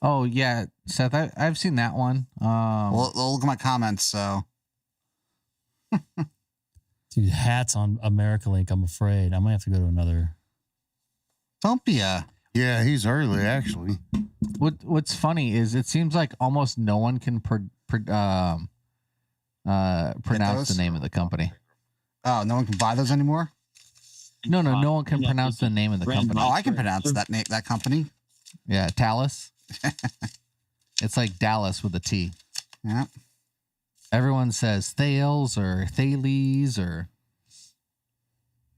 Oh yeah, Seth, I've seen that one. Well, look at my comments. So, dude, hats on America Link. I'm afraid I might have to go to another. Don't be Yeah, he's early actually. What's funny is it seems like almost no one can pronounce the name of the company. Oh, no one can buy those anymore? No one can pronounce the name of the company. Oh, I can pronounce that company. Yeah, Talus. It's like Dallas with a T. Yeah. Everyone says Thales or Thales or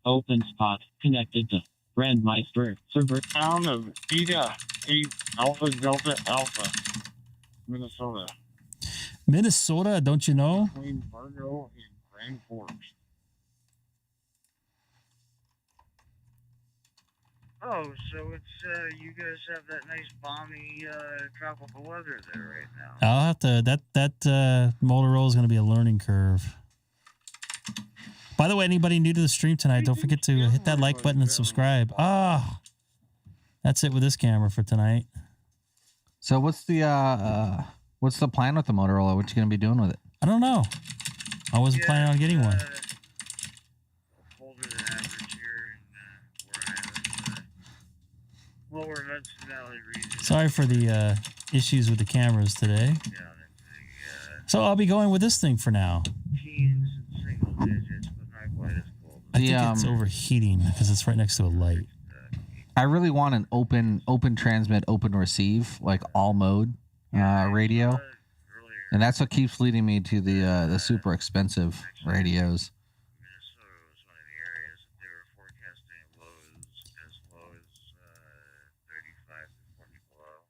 OpenSpot connected to Brandmeister server. Town of Beta 8 Alpha Delta Alpha, Minnesota. Minnesota, don't you know? Between Fargo and Grand Forks. Oh, so it's you guys have that nice balmy tropical weather there right now. I'll have to. That Motorola is going to be a learning curve. By the way, anybody new to the stream tonight, don't forget to hit that like button and subscribe. That's it with this camera for tonight. So what's the plan with the Motorola? What you going to be doing with it? I don't know. I wasn't planning on getting one. Colder than average here in where I live, lower Hudson Valley region. Sorry for the issues with the cameras today. So I'll be going with this thing for now. Teens and single digits, but not quite as cold. I think it's overheating because it's right next to a light. I really want an open transmit, open receive, like all mode radio. And that's what keeps leading me to the super expensive radios. Minnesota was one of the areas that they were forecasting lows as low as 35 to 40 below.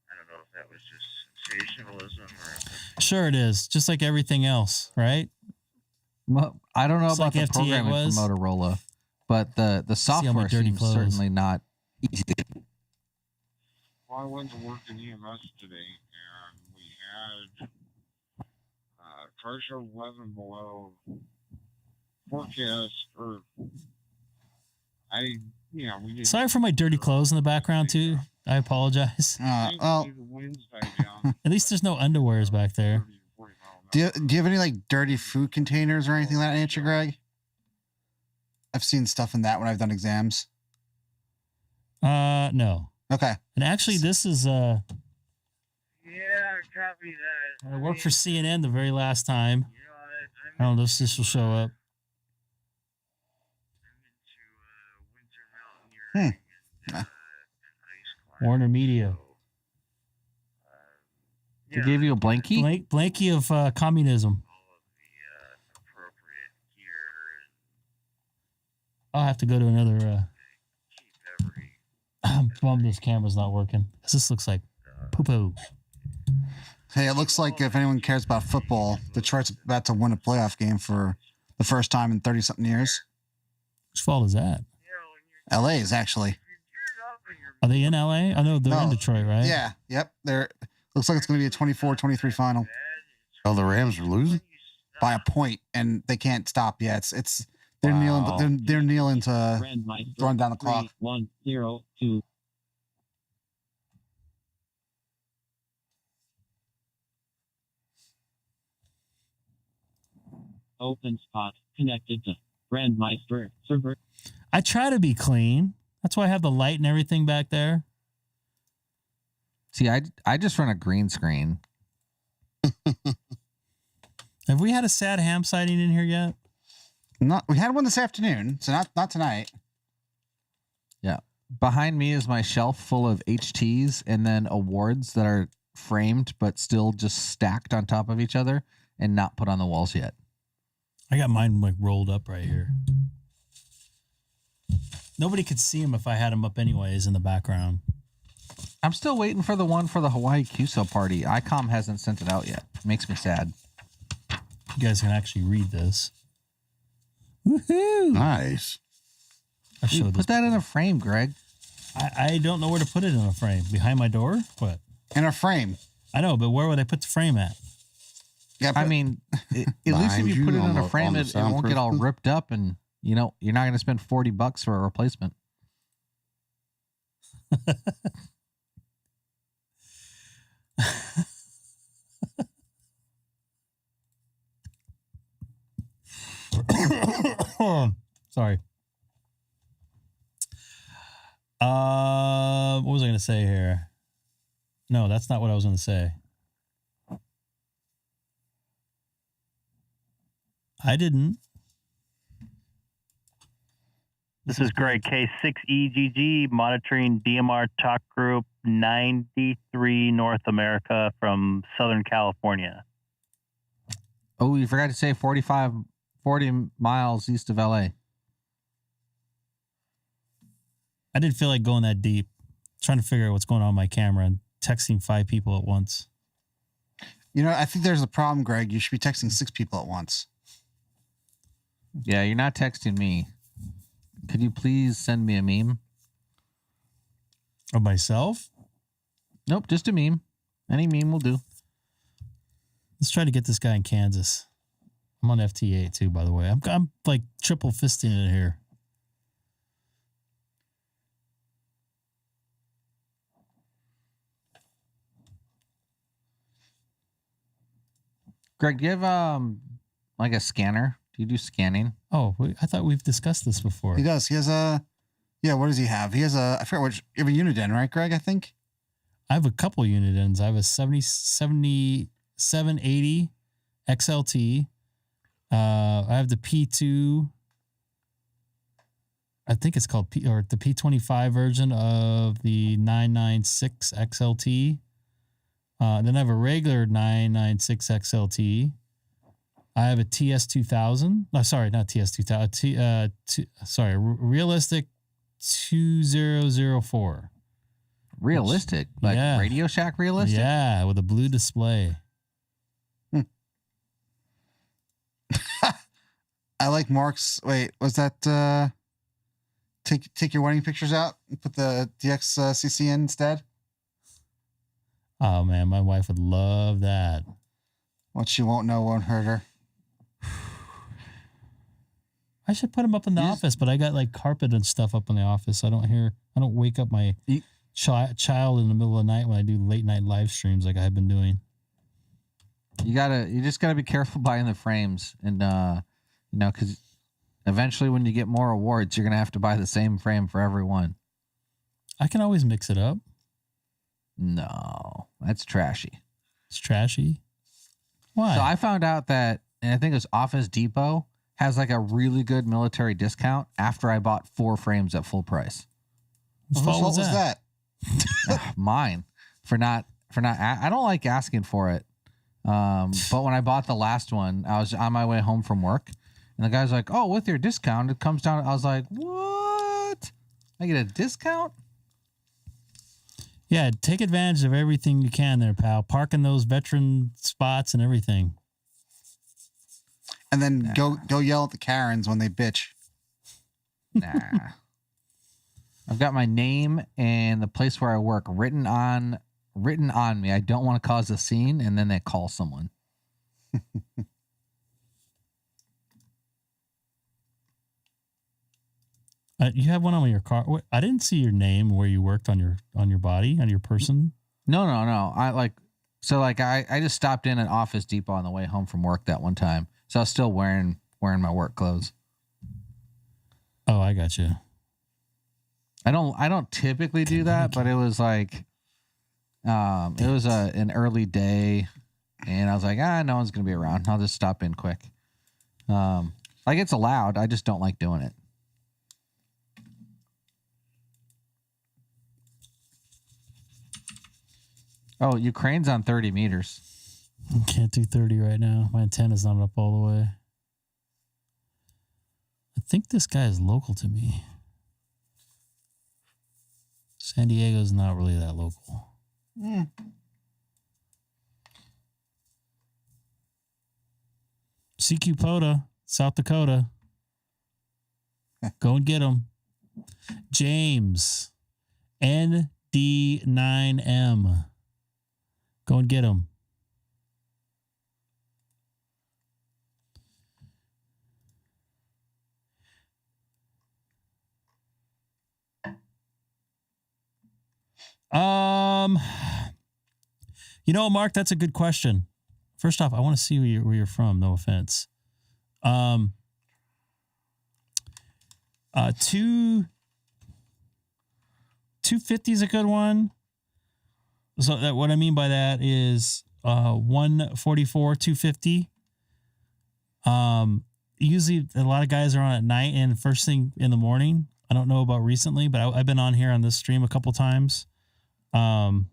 I don't know if that was just sensationalism or... Sure it is. Just like everything else, right? I don't know It's about like the FT8 programming was. for Motorola, but the software seems certainly not easy. Well, I went to work in EMS today, and we had partial 11 below forecast, or we just... Sorry for my dirty clothes in the background too. I apologize. Well, the winds died down. At least there's no underwears back there. do you have any like dirty food containers or anything of that nature, Greg? I've seen stuff in that when I've done exams. No. Okay. And actually, this is Yeah, copy that. I worked for CNN the very last time. I don't know if this will show up. Warner Media. They gave you a blankie? Blankie of communism. I'll have to go to another. I'm bummed this camera's not working. This looks like poo-poo. Hey, it looks like if anyone cares about football, Detroit's about to win a playoff game for the first time in 30-something years. Whose fault is that? LA is actually. Are they in LA? I know they're in Detroit, right? Yeah. Yep. Looks like it's going to be a 24-23 final. Oh, the Rams are losing by a point, and they can't stop. Yeah, they're kneeling. They're kneeling to run down the clock. 102. OpenSpot connected to Brandmeister server. I try to be clean. That's why I have the light and everything back there. See, I just run a green screen. Have we had a sad ham sighting in here yet? We had one this afternoon, so not tonight. Yeah. Behind me is my shelf full of HTs and then awards that are framed but still just stacked on top of each other and not put on the walls yet. I got mine like rolled up right here. Nobody could see them if I had them up anyways in the background. I'm still waiting for the one for the Hawaii QSO party. Icom hasn't sent it out yet. It makes me sad. You guys can actually read this. Woohoo! Nice. I showed Put that in a frame, Greg. I don't know where to put it in a frame. Behind my door? What? In a frame. I know, but where would I put the frame at? Yeah, I mean, at least if you put it in a frame, it won't get all ripped up, and you're not going to spend $40 for a replacement. Sorry. What was I going to say here? No, that's not what I was going to say. I didn't. This is Greg, K6EGG, monitoring DMR Talk Group 93 North America from Southern California. Oh, you forgot to say 40 miles east of LA. I didn't feel like going that deep. Trying to figure out what's going on my camera and texting 5 people at once. You know, I think there's a problem, Greg. You should be texting 6 people at once. Yeah, you're not texting me. Could you please send me a meme? Of myself? Nope, just a meme. Any meme will do. Let's try to get this guy in Kansas. I'm on FT8 too, by the way. I'm like triple fisting it here. Greg, do you have like a scanner? Do you do scanning? Oh, I thought we've discussed this before. He does. He has a, yeah, what does he have? He has a, I forget which, you have a Uniden, right, Greg, I think? I have a couple Unidens. I have a 7780 XLT. I have the P2. I think it's called the P25 version of the 996 XLT. Then I have a regular 996 XLT. I have a TS2000. No, sorry, not TS2000. Realistic 2004. Realistic? Like Radio Shack realistic? Yeah, with a blue display. I like Mark's. Wait, was that take your wedding pictures out and put the DXCC in instead? Oh man, my wife would love that. What she won't know won't hurt her. I should put them up in the office, but I got like carpet and stuff up in the office. I don't wake up my child in the middle of the night when I do late night live streams like I've been doing. You just gotta be careful buying the frames, and because eventually when you get more awards, you're gonna have to buy the same frame for every one. I can always mix it up. No, that's trashy. It's trashy. Why? So I found out that, and I think it was Office Depot has like a really good military discount after I bought 4 frames at full price. Whose fault was that? Mine for not. I don't like asking for it. But when I bought the last one, I was on my way home from work, and the guy's like, "Oh, with your discount, it comes down." I was like, "What? I get a discount?" Yeah, take advantage of everything you can there, pal. Park in those veteran spots and everything. And then go yell at the Karens when they bitch. Nah. I've got my name and the place where I work written on me. I don't want to cause a scene, and then they call someone. You have one on your car. I didn't see your name where you worked on your body, on your person. No. I just stopped in at Office Depot on the way home from work that one time. So I was still wearing my work clothes. Oh, I got you. I don't typically do that, but it was like it was an early day, and I was like, no one's gonna be around. I'll just stop in quick. Like it's allowed. I just don't like doing it. Oh, Ukraine's on 30 meters. Can't do 30 right now. My antenna's not up all the way. I think this guy is local to me. San Diego's not really that local. CQ Poda, South Dakota. Go and get him. James, ND9M. Go and get him. You know, Mark, that's a good question. First off, I want to see where you're from. No offense. 250 is a good one. So that what I mean by that is 144, 250. Usually a lot of guys are on at night and first thing in the morning. I don't know about recently, but I've been on here on this stream a couple times. 200's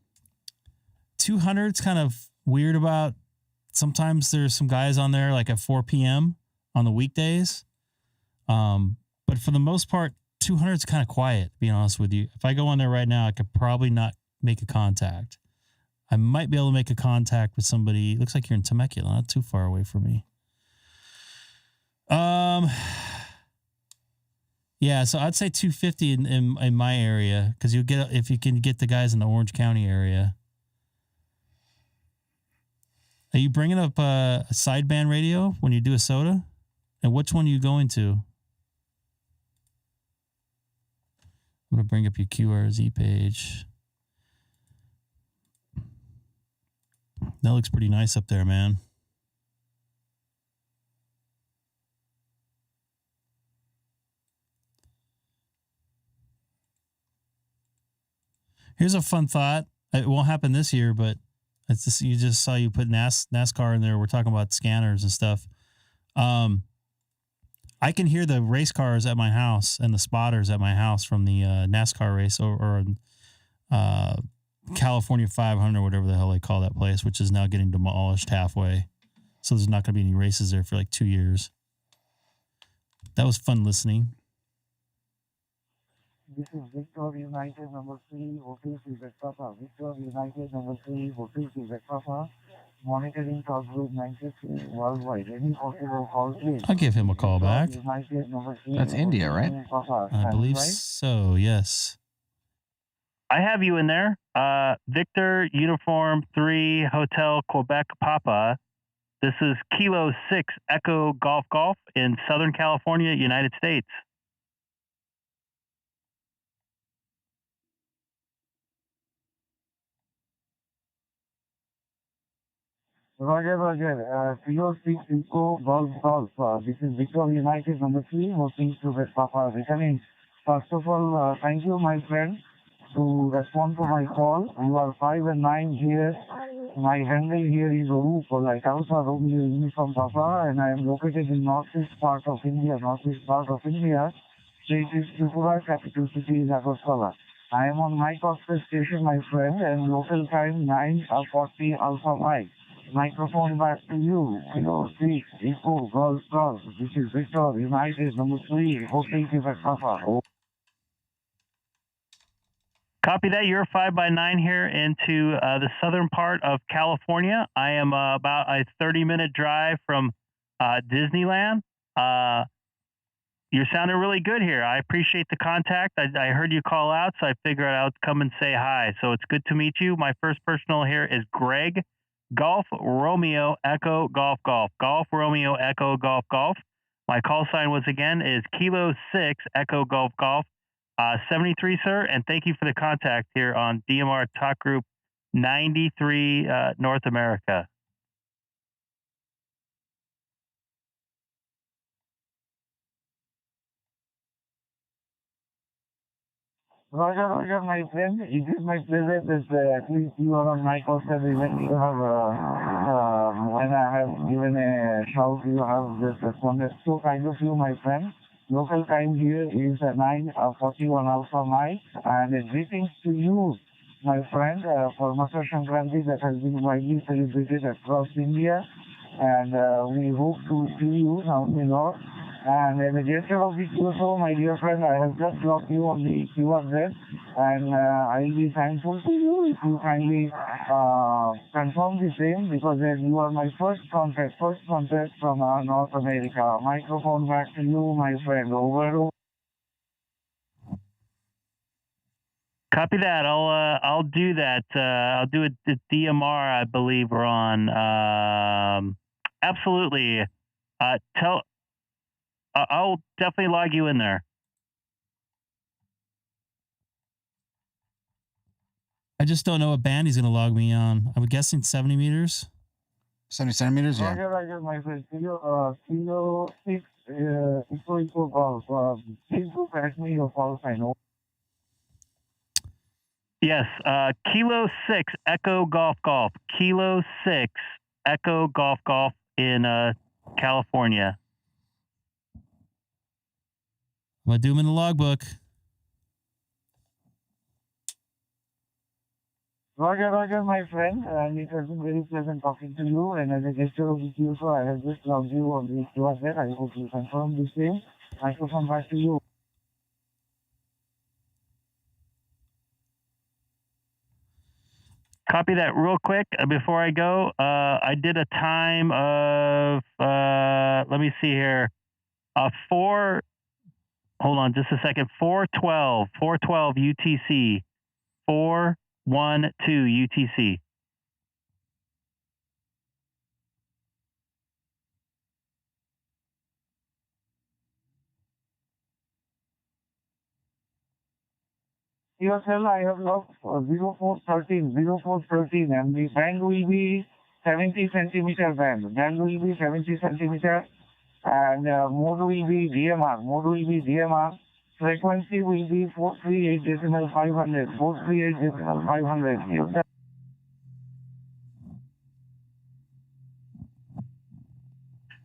kind of weird about. Sometimes there's some guys on there like at 4 p.m. on the weekdays. But for the most part, 200's kind of quiet, to be honest with you. If I go on there right now, I could probably not make a contact. I might be able to make a contact with somebody. Looks like you're in Temecula, not too far away from me. Yeah, so I'd say 250 in my area because you get if you can get the guys in the Orange County area. Are you bringing up a sideband radio when you do a soda? And which one are you going to? I'm going to bring up your QRZ page. That looks pretty nice up there, man. Here's a fun thought. It won't happen this year, but it's just, you just saw you put NASCAR in there. We're talking about scanners and stuff. I can hear the race cars at my house and the spotters at my house from the NASCAR race or California 500 or whatever the hell they call that place, which is now getting demolished halfway. So there's not going to be any races there for like 2 years. That was fun listening. This is Victor United number 3, Hotel Quebec Papa. Victor United number 3, Hotel Quebec Papa. Monitoring talk group 93 worldwide. Any possible call, please. I'll give him a call back. United number 3, That's India, right? Papa. I believe right? so, yes. I have you in there. Victor Uniform 3 Hotel Quebec Papa. This is Kilo 6 Echo Golf Golf in Southern California, United States. Roger. Kilo 6 Echo Golf Golf. This is Victor United number 3, hosting Quebec Papa. Returning. First of all, thank you, my friend, to respond to my call. You are 5 and 9 here. My handle here is Oru, like Alpha Romeo Uniform Papa, and I am located in northeast part of India. State is Tripura, capital city is Agartala. I am on Mike Oscar station, my friend, and local time 9:40 Alpha Mike. Microphone back to you. Kilo 6 Echo Golf Golf. This is Victor United number 3, hosting Quebec Papa. Copy that. You're 5 by 9 here into the southern part of California. I am about a 30-minute drive from Disneyland. You're sounding really good here. I appreciate the contact. I heard you call out, so I figured I'd come and say hi. So it's good to meet you. My first personal here is Greg, Golf Romeo Echo Golf Golf. Golf Romeo Echo Golf Golf. My call sign once again is Kilo 6 Echo Golf Golf. 73, sir, and thank you for the contact here on DMR Talk Group 93 North America. Roger, my friend. It is my pleasure that at least you are on my coaster event. You have, when I have given a shout, you have just responded. So kind of you, my friend. Local time here is 9:41 Alpha Mike, and greetings to you, my friend, for Makar Sankranti that has been widely celebrated across India, and we hope to see you down the north. And as a gesture of this also, my dear friend, I have just blocked you on the QRZ, and I'll be thankful to you if you kindly confirm the same, because you are my first contact from North America. Microphone back to you, my friend. Over. Copy that. I'll do that. I'll do it at DMR, I believe we're on. Absolutely. I'll definitely log you in there. I just don't know what band he's going to log me on. I'm guessing 70 meters. 70 centimeters, yeah. Roger, my friend. Kilo 6 Echo Golf. Please go back me your call sign. Yes, Kilo 6 Echo Golf Golf. Kilo 6 Echo Golf Golf in California. I'm going to do them in the logbook. Roger, my friend. And it has been very pleasant talking to you. And as a gesture of you, so I have just logged you on the QRZ. I hope you confirm the same. Microphone back to you. Copy that real quick before I go. I did a time of, let me see here, hold on just a second, 412 UTC, 412 UTC. USL, I have logged 0413, and the band will be 70 centimeter band. Band will be 70 centimeter, and mode will be DMR. Frequency will be 438.500, 438.500.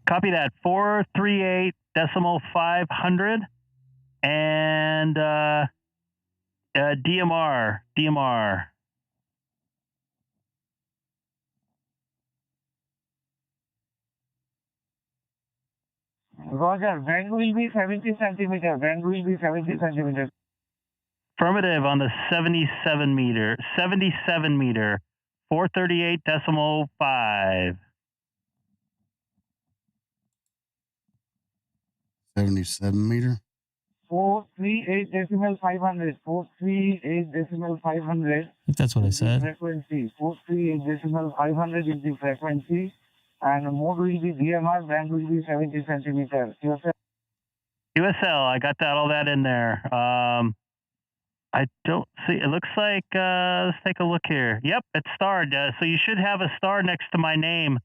Copy that, 438.500, and DMR. Roger, band will be 70 centimeter. Affirmative on the 77 meter, 438.5. 77 meter. 438.500. 438.500. I think that's what I said. Frequency 438.500 is the frequency, and mode will be DMR. Band will be 70 centimeters. USL, I got all that in there. I don't see. It looks like. Let's take a look here. Yep, it's starred. So you should have a star next to my name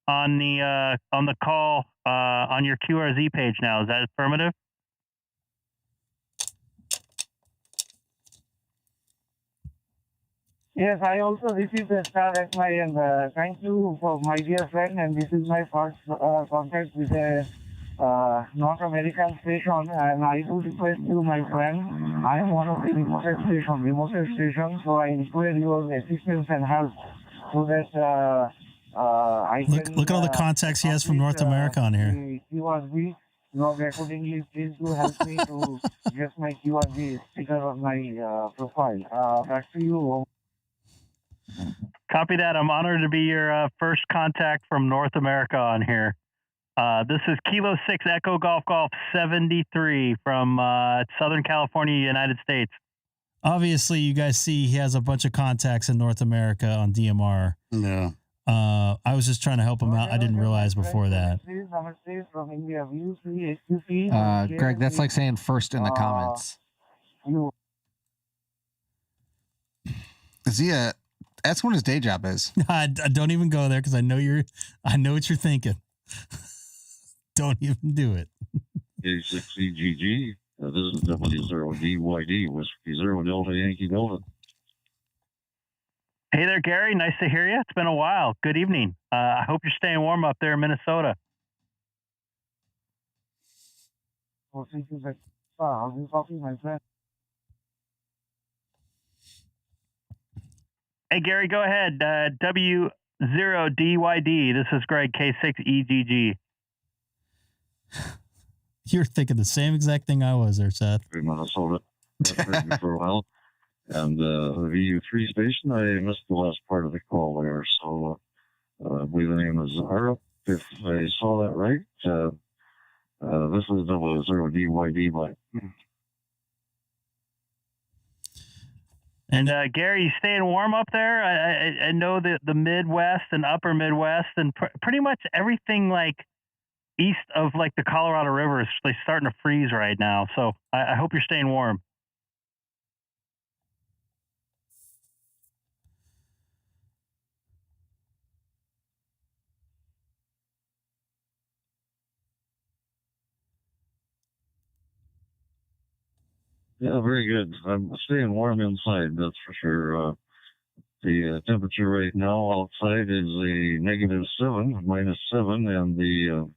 on the call on your QRZ page now. Is that affirmative? Yes, I also received a star at my end. Thank you for my dear friend, and this is my first contact with a North American station, and I do request you, my friend, I am one of the remote stations, so I require your assistance and help so that I can... Look at all the contacts he has from North America on here. QRZ, accordingly, please do help me to get my QRZ sticker on my profile. Back to you. Copy that. I'm honored to be your first contact from North America on here. This is Kilo 6 Echo Golf Golf 73 from Southern California, United States. Obviously, you guys see he has a bunch of contacts in North America on DMR. Yeah. I was just trying to help him out. I didn't realize before that. Greg, that's like saying first in the comments. Is he a... That's what his day job is. I don't even go there because I know what you're thinking. Don't even do it. K6EGG. This is W0DYD, Whiskey 0 Delta Yankee Delta. Hey there, Gary. Nice to hear you. It's been a while. Good evening. I hope you're staying warm up there in Minnesota. Hey, Gary, go ahead. W0DYD. This is Greg, K6EGG. You're thinking the same exact thing I was there, Seth. In Minnesota. I've heard you for a while. And the VU3 station, I missed the last part of the call there. So I believe the name is Zara. If I saw that right, this is W0DYD, but... And Gary, you staying warm up there? I know that the Midwest and upper Midwest and pretty much everything like east of like the Colorado River is like starting to freeze right now. So I hope you're staying warm. Yeah, very good. I'm staying warm inside, that's for sure. The temperature right now outside is a -7, -7, and the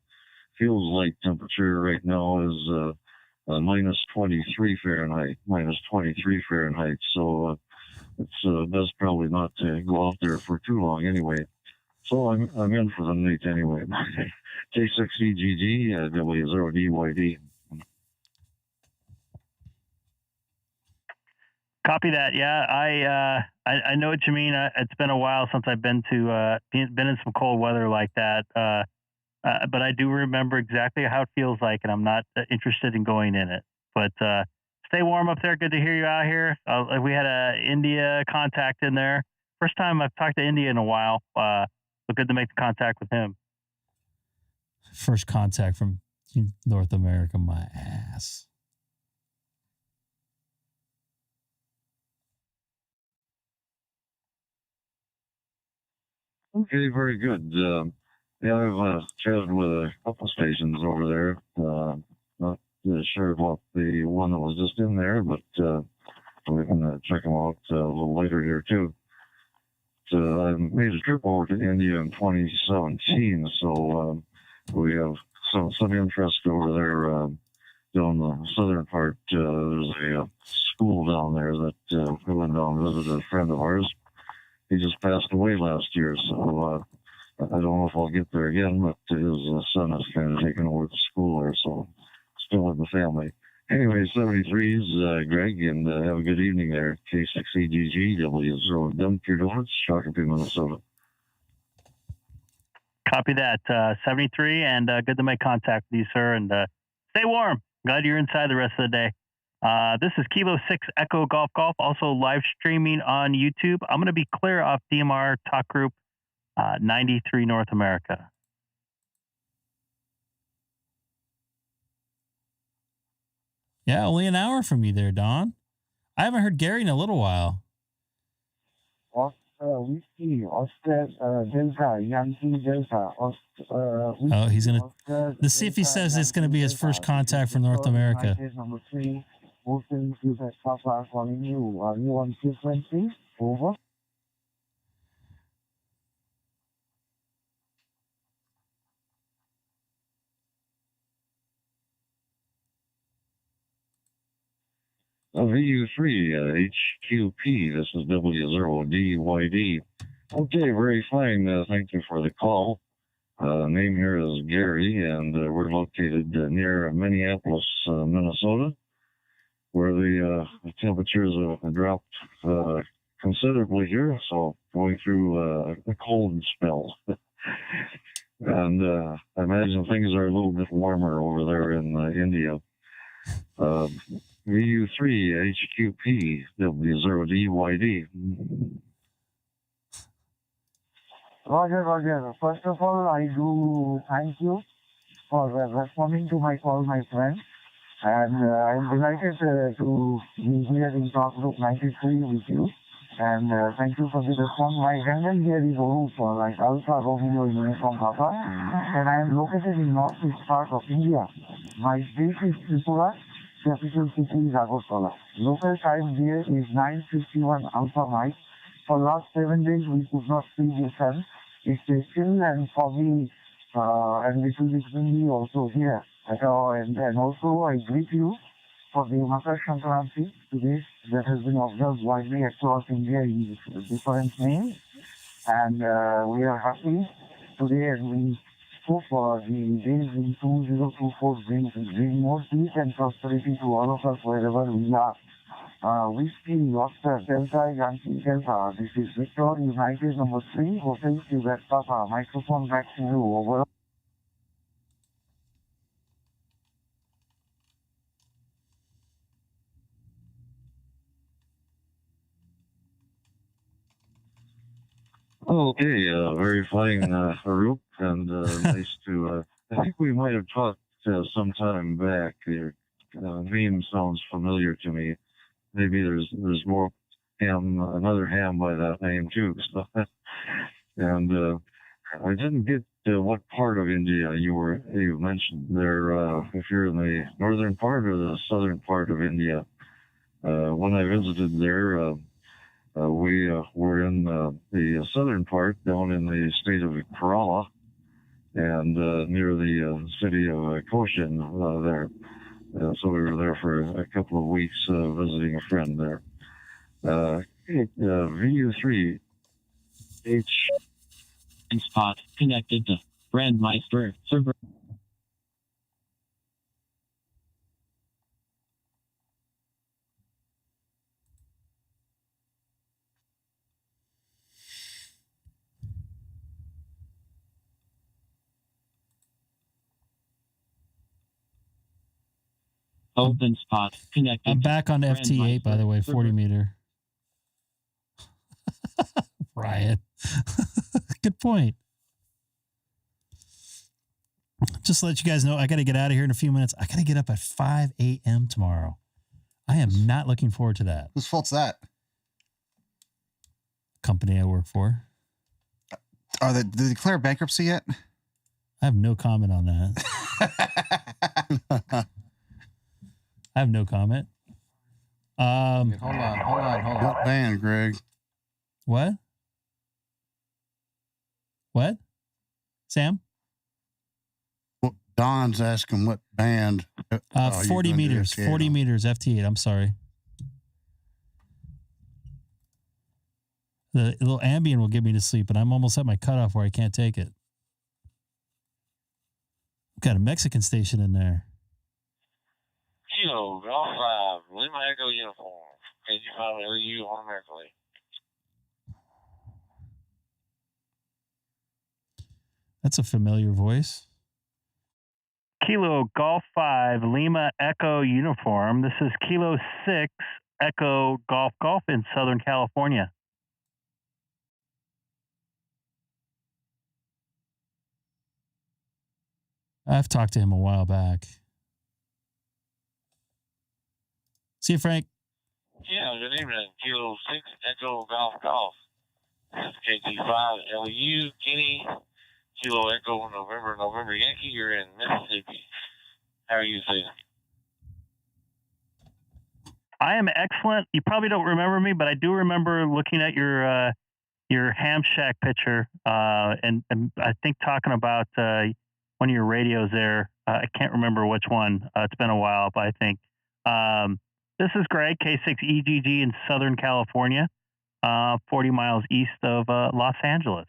feels like temperature right now is -23 Fahrenheit, -23 Fahrenheit. So it's best probably not to go out there for too long anyway. So I'm in for the night anyway. K6EGG, W0DYD. Copy that. Yeah, I know what you mean. It's been a while since I've been in some cold weather like that. But I do remember exactly how it feels like, and I'm not interested in going in it. But stay warm up there. Good to hear you out here. We had a India contact in there. First time I've talked to India in a while. But good to make the contact with him. First contact from North America, my ass. Okay, very good. Yeah, I've chatted with a couple stations over there. Not sure about the one that was just in there, but we can check them out a little later here too. I made a trip over to India in 2017, so we have some interest over there down the southern part. There's a school down there that we went down and visited a friend of ours. He just passed away last year, so I don't know if I'll get there again, but his son is kind of taking over the school there, so still in the family. Anyway, 73's Greg, and have a good evening there. K6EGG, W0 Dunker Donuts, Shakopee, Minnesota. Copy that. 73, and good to make contact with you, sir. And stay warm. Glad you're inside the rest of the day. This is Kilo 6 Echo Golf Golf, also live streaming on YouTube. I'm going to be clear off DMR Talk Group 93 North America. Yeah, only an hour from you there, Don. I haven't heard Gary in a little while. Whiskey, Oscar, Delta, Yankee Delta. Oh, he's going to... Let's see if he says it's going to be his first contact for North America. Number 3, Wilson, Quebec, Papa, calling you. Are you on frequency? Over. VU3, HQP, this is W0DYD. Okay, very fine. Thank you for the call. Name here is Gary, and we're located near Minneapolis, Minnesota, where the temperatures have dropped considerably here, so going through a cold spell. And I imagine things are a little bit warmer over there in India. VU3 HQP W0DYD. Roger, Roger. First of all, I do thank you for responding to my call, my friend. And I'm delighted to be here in Talk Group 93 with you. And thank you for the response. My handle here is Oru, like Alpha Romeo Uniform Papa. And I am located in northeast part of India. My base is Tripura. Capital city is Agartala. Local time here is 9:51 Alpha Mike. For last 7 days we could not see the sun. It's still and foggy and little bit windy also here. And also I greet you for the Makar Sankranti today that has been observed widely across India in different names. And we are happy today, and we hope for the days in 2024 bring more peace and prosperity to all of us wherever we are. Whiskey, Oscar, Delta, Yankee, Delta. This is Victor, United number 3, Hotel Quebec, Papa. Microphone back to you. Over. Okay, very fine, Farouk, and nice to. I think we might have talked some time back. Your name sounds familiar to me. Maybe there's more another ham by that name too. So, and I didn't get what part of India you mentioned there. If you're in the northern part or the southern part of India, when I visited there, we were in the southern part, down in the state of Kerala, and near the city of Cochin there. So we were there for a couple of weeks visiting a friend there. VU3 H spot connected to Brandmeister server. Open spot connected. I'm back on FT8, by the way, 40 meter. Ryan. Good point. Just to let you guys know, I got to get out of here in a few minutes. I got to get up at 5 a.m. tomorrow. I am not looking forward to that. Whose fault's that? Company I work for. Did they declare bankruptcy yet? I have no comment on that. I have no comment. Hold on. What band, Greg? What? What? Sam? Well, Don's asking what band. 40 meters. 40 meters, FT8. I'm sorry. The little Ambien will get me to sleep, but I'm almost at my cutoff where I can't take it. Got a Mexican station in there. Kilo, Golf 5, Lima Echo Uniform, KG5 LU automatically. That's a familiar voice. Kilo Golf 5 Lima Echo Uniform. This is Kilo 6 Echo Golf in Southern California. I've talked to him a while back. See you, Frank. Yeah, good evening. Kilo 6 Echo Golf. This is KG5 LU, Kenny. Kilo Echo November Yankee. You're in Mississippi. How are you feeling? I am excellent. You probably don't remember me, but I do remember looking at your ham shack picture, and I think talking about one of your radios there. I can't remember which one. It's been a while, but I think this is Greg, K6EGG in Southern California, 40 miles east of Los Angeles.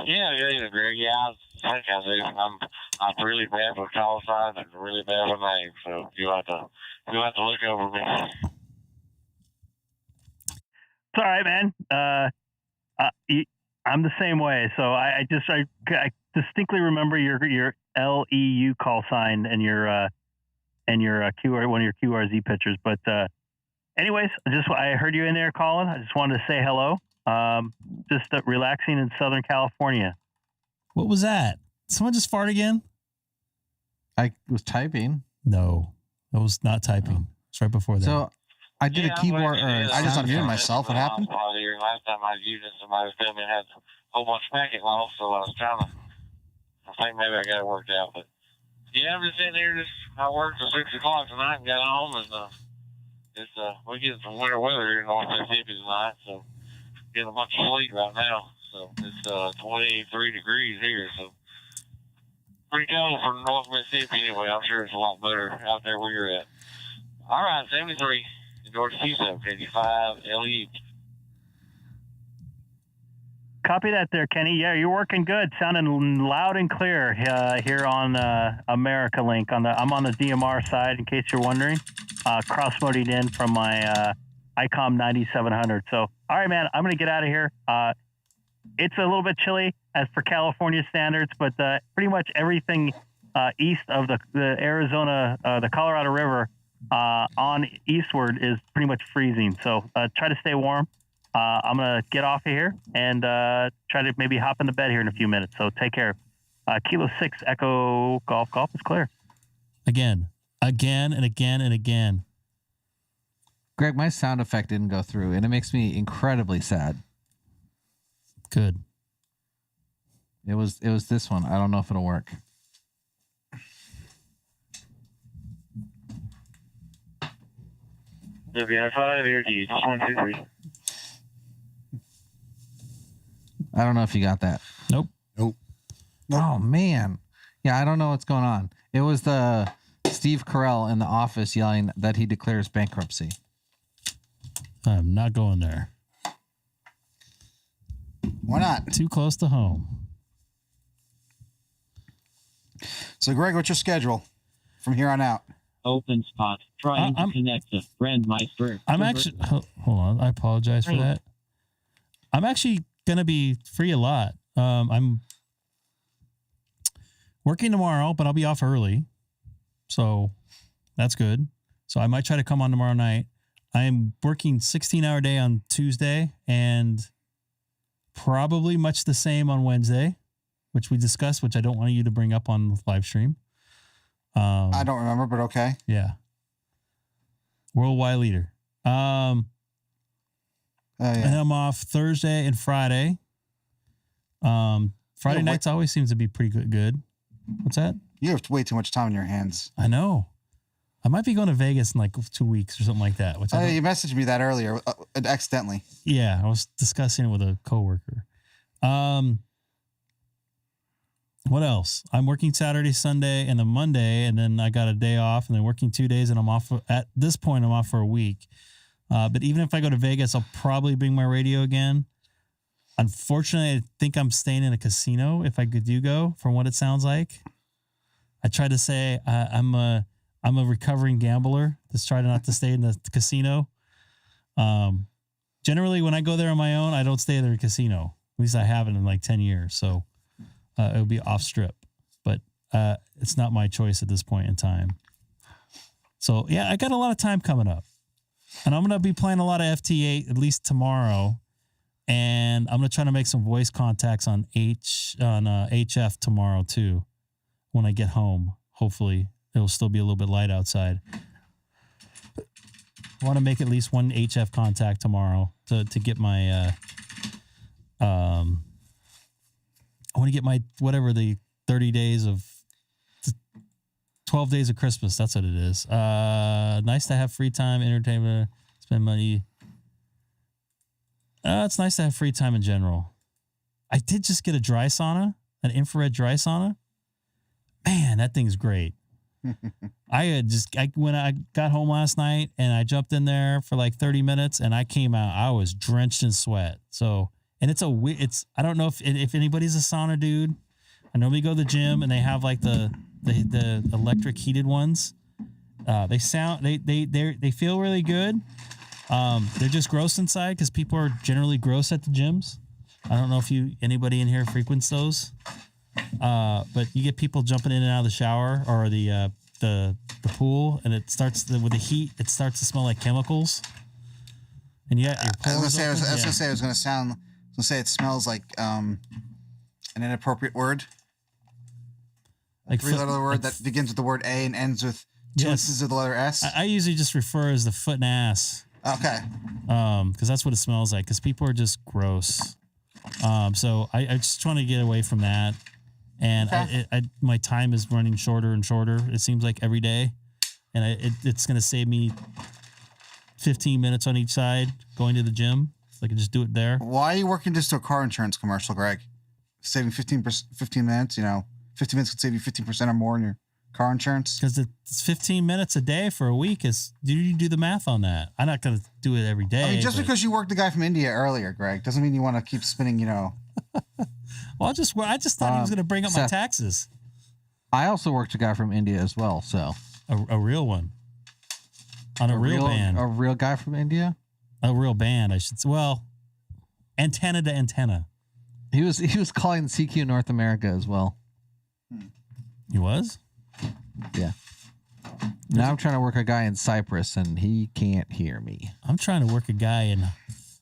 Yeah, Greg. Yeah, I think I do. I'm really bad with call signs and really bad with names, so you have to look over me. It's all right, man. I'm the same way. So I distinctly remember your LEU call sign and your QR, one of your QRZ pictures. But anyways, I heard you in there, Colin. I just wanted to say hello. Just relaxing in Southern California. What was that? Someone just fart again? I was typing. No, I was not typing. It's right before that. So I did a keyboard. I just unmuted myself. What happened? Last time I used it, somebody was telling me I had a whole bunch of packet loss, so I was trying to. I think maybe I got it worked out, but yeah, I'm just sitting here. I worked till 6 o'clock tonight and got home, and we get some winter weather here in North Mississippi tonight, so getting a bunch of sleep right now. So it's 23 degrees here, so pretty cold for North Mississippi anyway. I'm sure it's a lot better out there where you're at. All right, 73, George T-Sub, KG5 LU. Copy that there, Kenny. Yeah, you're working good. Sounding loud and clear here on America Link. I'm on the DMR side, in case you're wondering. Cross-moding in from my Icom 9700. So, all right, man, I'm going to get out of here. It's a little bit chilly as for California standards, but pretty much everything east of the Arizona, the Colorado River on eastward is pretty much freezing. So try to stay warm. I'm going to get off of here and try to maybe hop in the bed here in a few minutes. So take care. Kilo 6 Echo Golf is clear. Again, and again. Greg, my sound effect didn't go through, and it makes me incredibly sad. Good. It was this one. I don't know if it'll work. WI5, air D, 123. I don't know if you got that. Nope. Oh man. Yeah, I don't know what's going on. It was the Steve Carell in the office yelling that he declares bankruptcy. I'm not going there. Why not? Too close to home. So, Greg, what's your schedule from here on out? Open spot. Trying to connect the Brandmeister. I'm actually, hold on. I apologize for that. I'm actually going to be free a lot. I'm working tomorrow, but I'll be off early. So that's good. So I might try to come on tomorrow night. I am working 16-hour day on Tuesday and probably much the same on Wednesday, which we discussed, which I don't want you to bring up on the live stream. I don't remember, but okay. Yeah. Worldwide leader. Yeah. And I'm off Thursday and Friday. Friday nights always seems to be pretty good. What's that? You have way too much time in your hands. I know. I might be going to Vegas in like 2 weeks or something like that. Which you messaged me that earlier accidentally. Yeah, I was discussing it with a coworker. What else? I'm working Saturday, Sunday, and then Monday, and then I got a day off, and then working 2 days, and I'm off. At this point, I'm off for a week. But even if I go to Vegas, I'll probably bring my radio again. Unfortunately, I think I'm staying in a casino if I do go, from what it sounds like. I tried to say I'm a recovering gambler. Just try not to stay in the casino. Generally, when I go there on my own, I don't stay at the casino. At least I haven't in like 10 years. So it would be off strip. But it's not my choice at this point in time. So, yeah, I got a lot of time coming up. And I'm going to be playing a lot of FT8 at least tomorrow. And I'm going to try to make some voice contacts on HF tomorrow too. When I get home, hopefully it'll still be a little bit light outside. I want to make at least one HF contact tomorrow to get my, I want to get my, whatever the 30 days of 12 days of Christmas. That's what it is. Nice to have free time, entertainment, spend money. It's nice to have free time in general. I did just get a dry sauna, an infrared dry sauna. Man, that thing's great. When I got home last night and I jumped in there for like 30 minutes and I came out, I was drenched in sweat. So, and I don't know if anybody's a sauna dude. I normally go to the gym and they have like the electric heated ones. They feel really good. They're just gross inside because people are generally gross at the gyms. I don't know if anybody in here frequents those. But you get people jumping in and out of the shower or the pool, and it starts with the heat. It starts to smell like chemicals. And yeah, I was gonna say it smells like an inappropriate word. Like three-letter word that begins with the word A and ends with two instances of the letter S. I usually just refer as the foot and ass. Okay. Because that's what it smells like. Because people are just gross. So I just want to get away from that. And my time is running shorter and shorter. It seems like every day, and it's going to save me 15 minutes on each side going to the gym. So I can just do it there. Why are you working just to a car insurance commercial, Greg? Saving 15 minutes. 15 minutes could save you 15% or more in your car insurance. Because it's 15 minutes a day for a week. You do the math on that? I'm not going to do it every day. I mean, just because you worked the guy from India earlier, Greg, doesn't mean you want to keep spinning. Well, I just thought he was going to bring up my taxes. I also worked a guy from India as well, so a real one on a real band. A real guy from India. A real band, I should say. Well, antenna to antenna. He was calling CQ North America as well. He was? Yeah. Now I'm trying to work a guy in Cyprus, and he can't hear me. I'm trying to work a guy in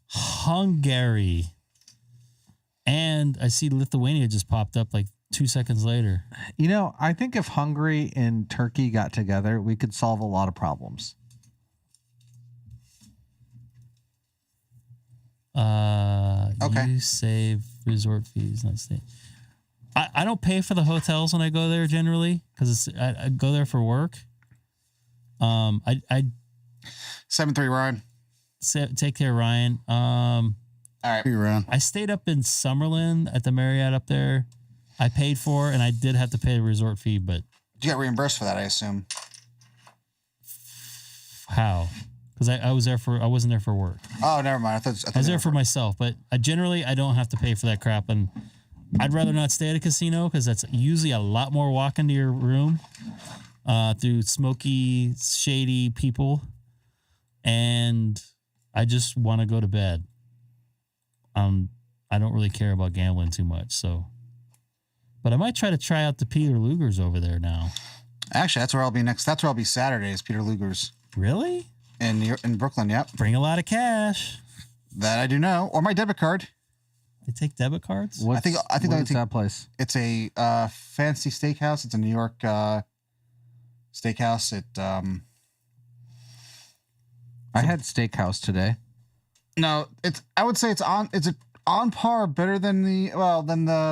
Hungary. And I see Lithuania just popped up like 2 seconds later. I think if Hungary and Turkey got together, we could solve a lot of problems. Okay. You save resort fees, not state. I don't pay for the hotels when I go there generally because I go there for work. I 7-3 Ryan. Take care, Ryan. All right, Ryan. I stayed up in Summerlin at the Marriott up there. I paid for, and I did have to pay a resort fee, but you got reimbursed for that, I assume. How? Because I wasn't there for work. Oh, never mind. I was there for myself, but I don't have to pay for that crap, and I'd rather not stay at a casino because that's usually a lot more walking to your room through smoky, shady people, and I just want to go to bed. I don't really care about gambling too much, so. But I might try out the Peter Luger's over there now. Actually, that's where I'll be next. That's where I'll be Saturday is Peter Luger's. Really? In Brooklyn, yep. Bring a lot of cash. That I do know, or my debit card. They take debit cards? I think what is that place? It's a fancy steakhouse. It's a New York steakhouse. I had steakhouse today. No, I would say it's on par, better than the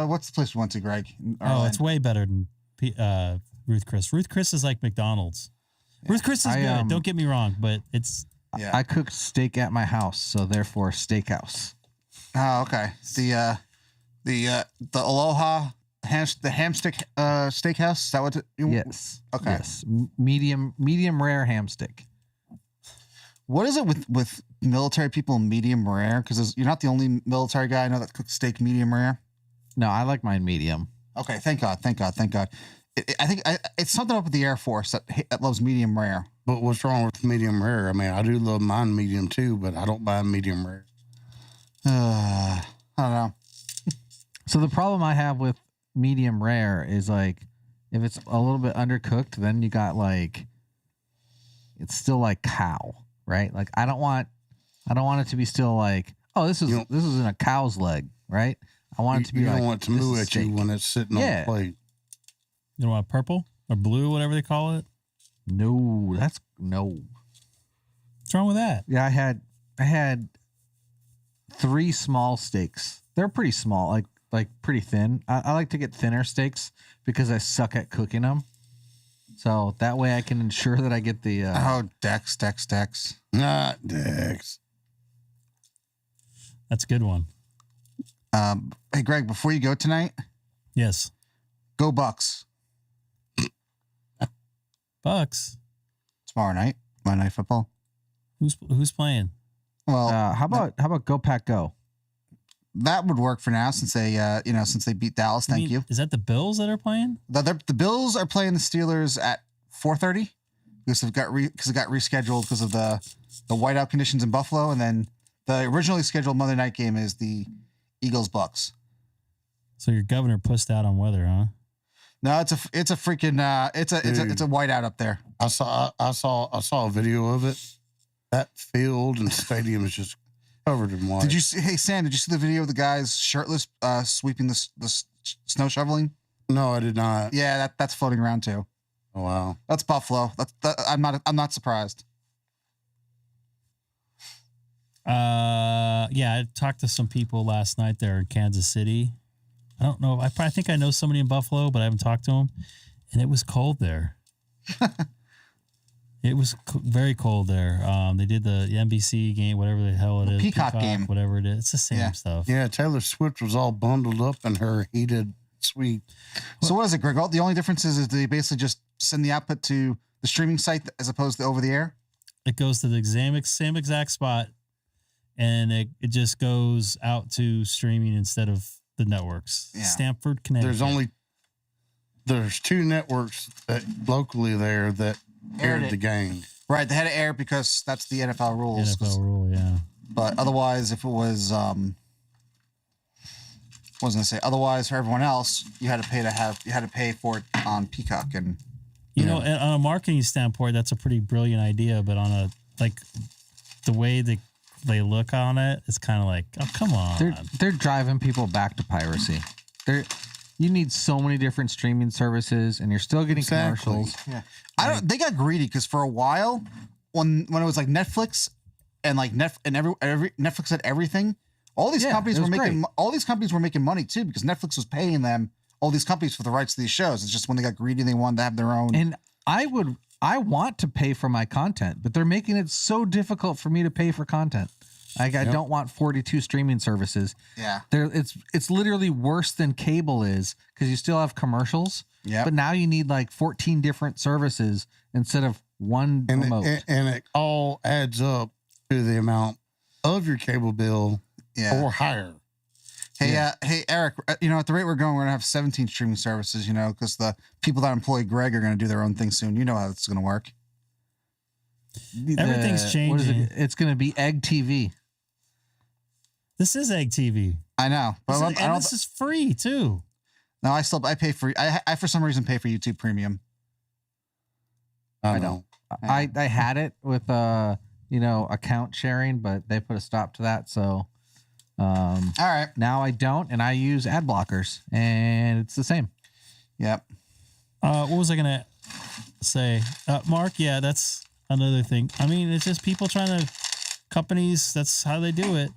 what's the place we went to, Greg? It's way better than Ruth Chris. Ruth Chris is like McDonald's. Yeah. Ruth Chris is good. Don't get me wrong, but it's. Yeah. I cook steak at my house, so therefore steakhouse. Oh, okay. The Aloha ham stick steakhouse. Is that what? Yes. Okay. Yes. Medium rare ham stick. What is it with military people medium rare? Because you're not the only military guy I know that cooks steak medium rare. No, I like mine medium. Okay, thank God. I think it's something up with the Air Force that loves medium rare. But what's wrong with medium rare? I mean, I do love mine medium too, but I don't buy medium rare. I don't know. So the problem I have with medium rare is like, if it's a little bit undercooked, then you got like, it's still like cow, right? Like I don't want it to be still like, oh, this is in a cow's leg, right? I want it to be. You don't want it to move at you when it's sitting on the plate. You don't want purple or blue, whatever they call it. No, no. What's wrong with that? Yeah, I had 3 small steaks. They're pretty small, like pretty thin. I like to get thinner steaks because I suck at cooking them. So that way I can ensure that I get the. Dex. Not Dex. That's a good one. Hey, Greg, before you go tonight. Yes. Go Bucks. Bucks. Tomorrow night. Monday Night Football. Who's playing? Well, how about Go Pack Go? That would work for now since they beat Dallas. Thank you. Is that the Bills that are playing? The Bills are playing the Steelers at 4:30 because it got rescheduled because of the whiteout conditions in Buffalo, and then the originally scheduled Monday night game is the Eagles Bucks. So your governor pushed out on weather, huh? No, it's a freaking it's a whiteout up there. I saw a video of it. That field and stadium is just covered in white. Hey Sam, did you see the video of the guys shirtless sweeping the snow shoveling? No, I did not. Yeah, that's floating around too. Oh wow, that's Buffalo. I'm not surprised. Yeah, I talked to some people last night there in Kansas City. I don't know. I think I know somebody in Buffalo, but I haven't talked to them. And it was cold there. It was very cold there. They did the NBC game, whatever the hell it is. Peacock game. Whatever it is. It's the same stuff. Yeah, Taylor Swift was all bundled up in her heated suite. So what is it, Greg? The only difference is they basically just send the output to the streaming site as opposed to over the air? It goes to the same exact spot, and it just goes out to streaming instead of the networks. Yeah. Stamford, Connecticut. There's 2 networks that locally there that aired the game. Right, they had to air because that's the NFL rules. NFL rule, yeah. But otherwise, if it was, otherwise for everyone else, you had to pay for it on Peacock, and you know, on a marketing standpoint, that's a pretty brilliant idea. But on the way they look on it, it's kind of like, oh, come on. They're driving people back to piracy. You need so many different streaming services, and you're still getting commercials. Yeah, they got greedy because for a while, when it was like Netflix and like Netflix had everything, all these companies were making money too because Netflix was paying them all these companies for the rights to these shows. It's just when they got greedy, they wanted to have their own. And I want to pay for my content, but they're making it so difficult for me to pay for content. Like I don't want 42 streaming services. Yeah. It's literally worse than cable is because you still have commercials. Yeah. But now you need like 14 different services instead of one remote. And it all adds up to the amount of your cable bill or higher. Hey, hey, Eric, at the rate we're going, we're going to have 17 streaming services, because the people that employ Greg are going to do their own thing soon. You know how it's going to work. Everything's changing. What is it? It's going to be Egg TV. This is Egg TV. I know. But this is free too. No, I pay for, I for some reason pay for YouTube Premium. I don't. I had it with, account sharing, but they put a stop to that. So, all right. Now I don't, and I use ad blockers, and it's the same. Yep. What was I gonna say, Mark? Yeah, that's another thing. I mean, it's just people trying to companies. That's how they do it.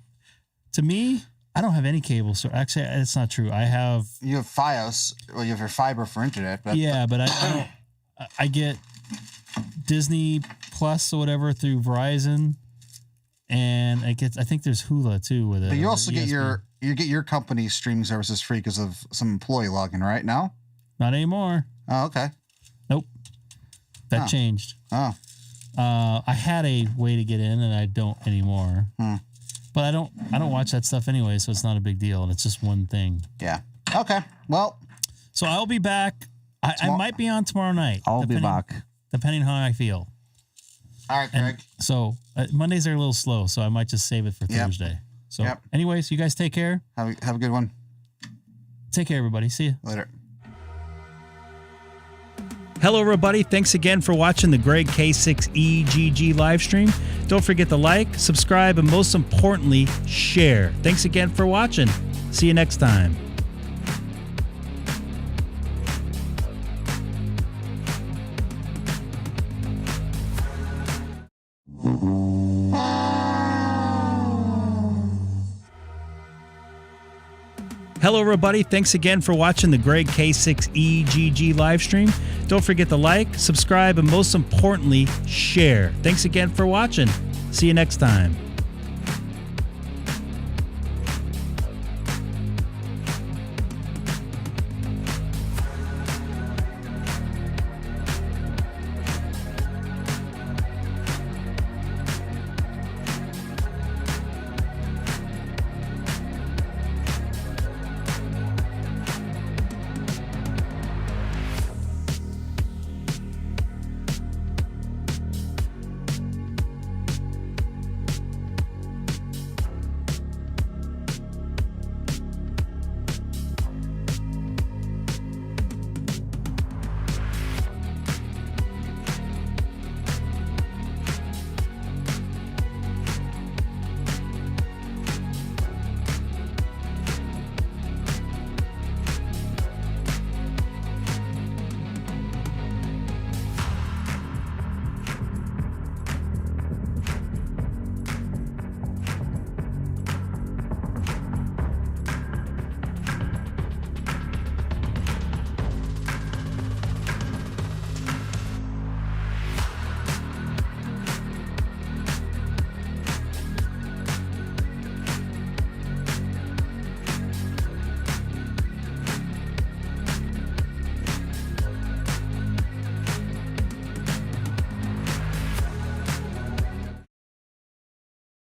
To me, I don't have any cable. So actually, it's not true. You have Fios. Well, you have your fiber for internet. But but I don't. I get Disney Plus or whatever through Verizon. And I think there's Hula too with it. But you also get your company's streaming services free because of some employee login, right? No? Not anymore. Oh, okay. Nope. That changed. Oh. I had a way to get in and I don't anymore. But I don't watch that stuff anyway, so it's not a big deal. And it's just one thing. Yeah. Okay. Well. So I'll be back. I might be on tomorrow night. I'll be back. Depending on how I feel. All right, Greg. So Mondays are a little slow, so I might just save it for Thursday. So anyways, you guys take care. Have a good one. Take care, everybody. See you. Later. Hello, everybody. Thanks again for watching the Greg K6EGG live stream. Don't forget to like, subscribe, and most importantly, share. Thanks again for watching. See you next time. Hello, everybody. Thanks again for watching the Greg K6EGG live stream. Don't forget to like, subscribe, and most importantly, share. Thanks again for watching. See you next time.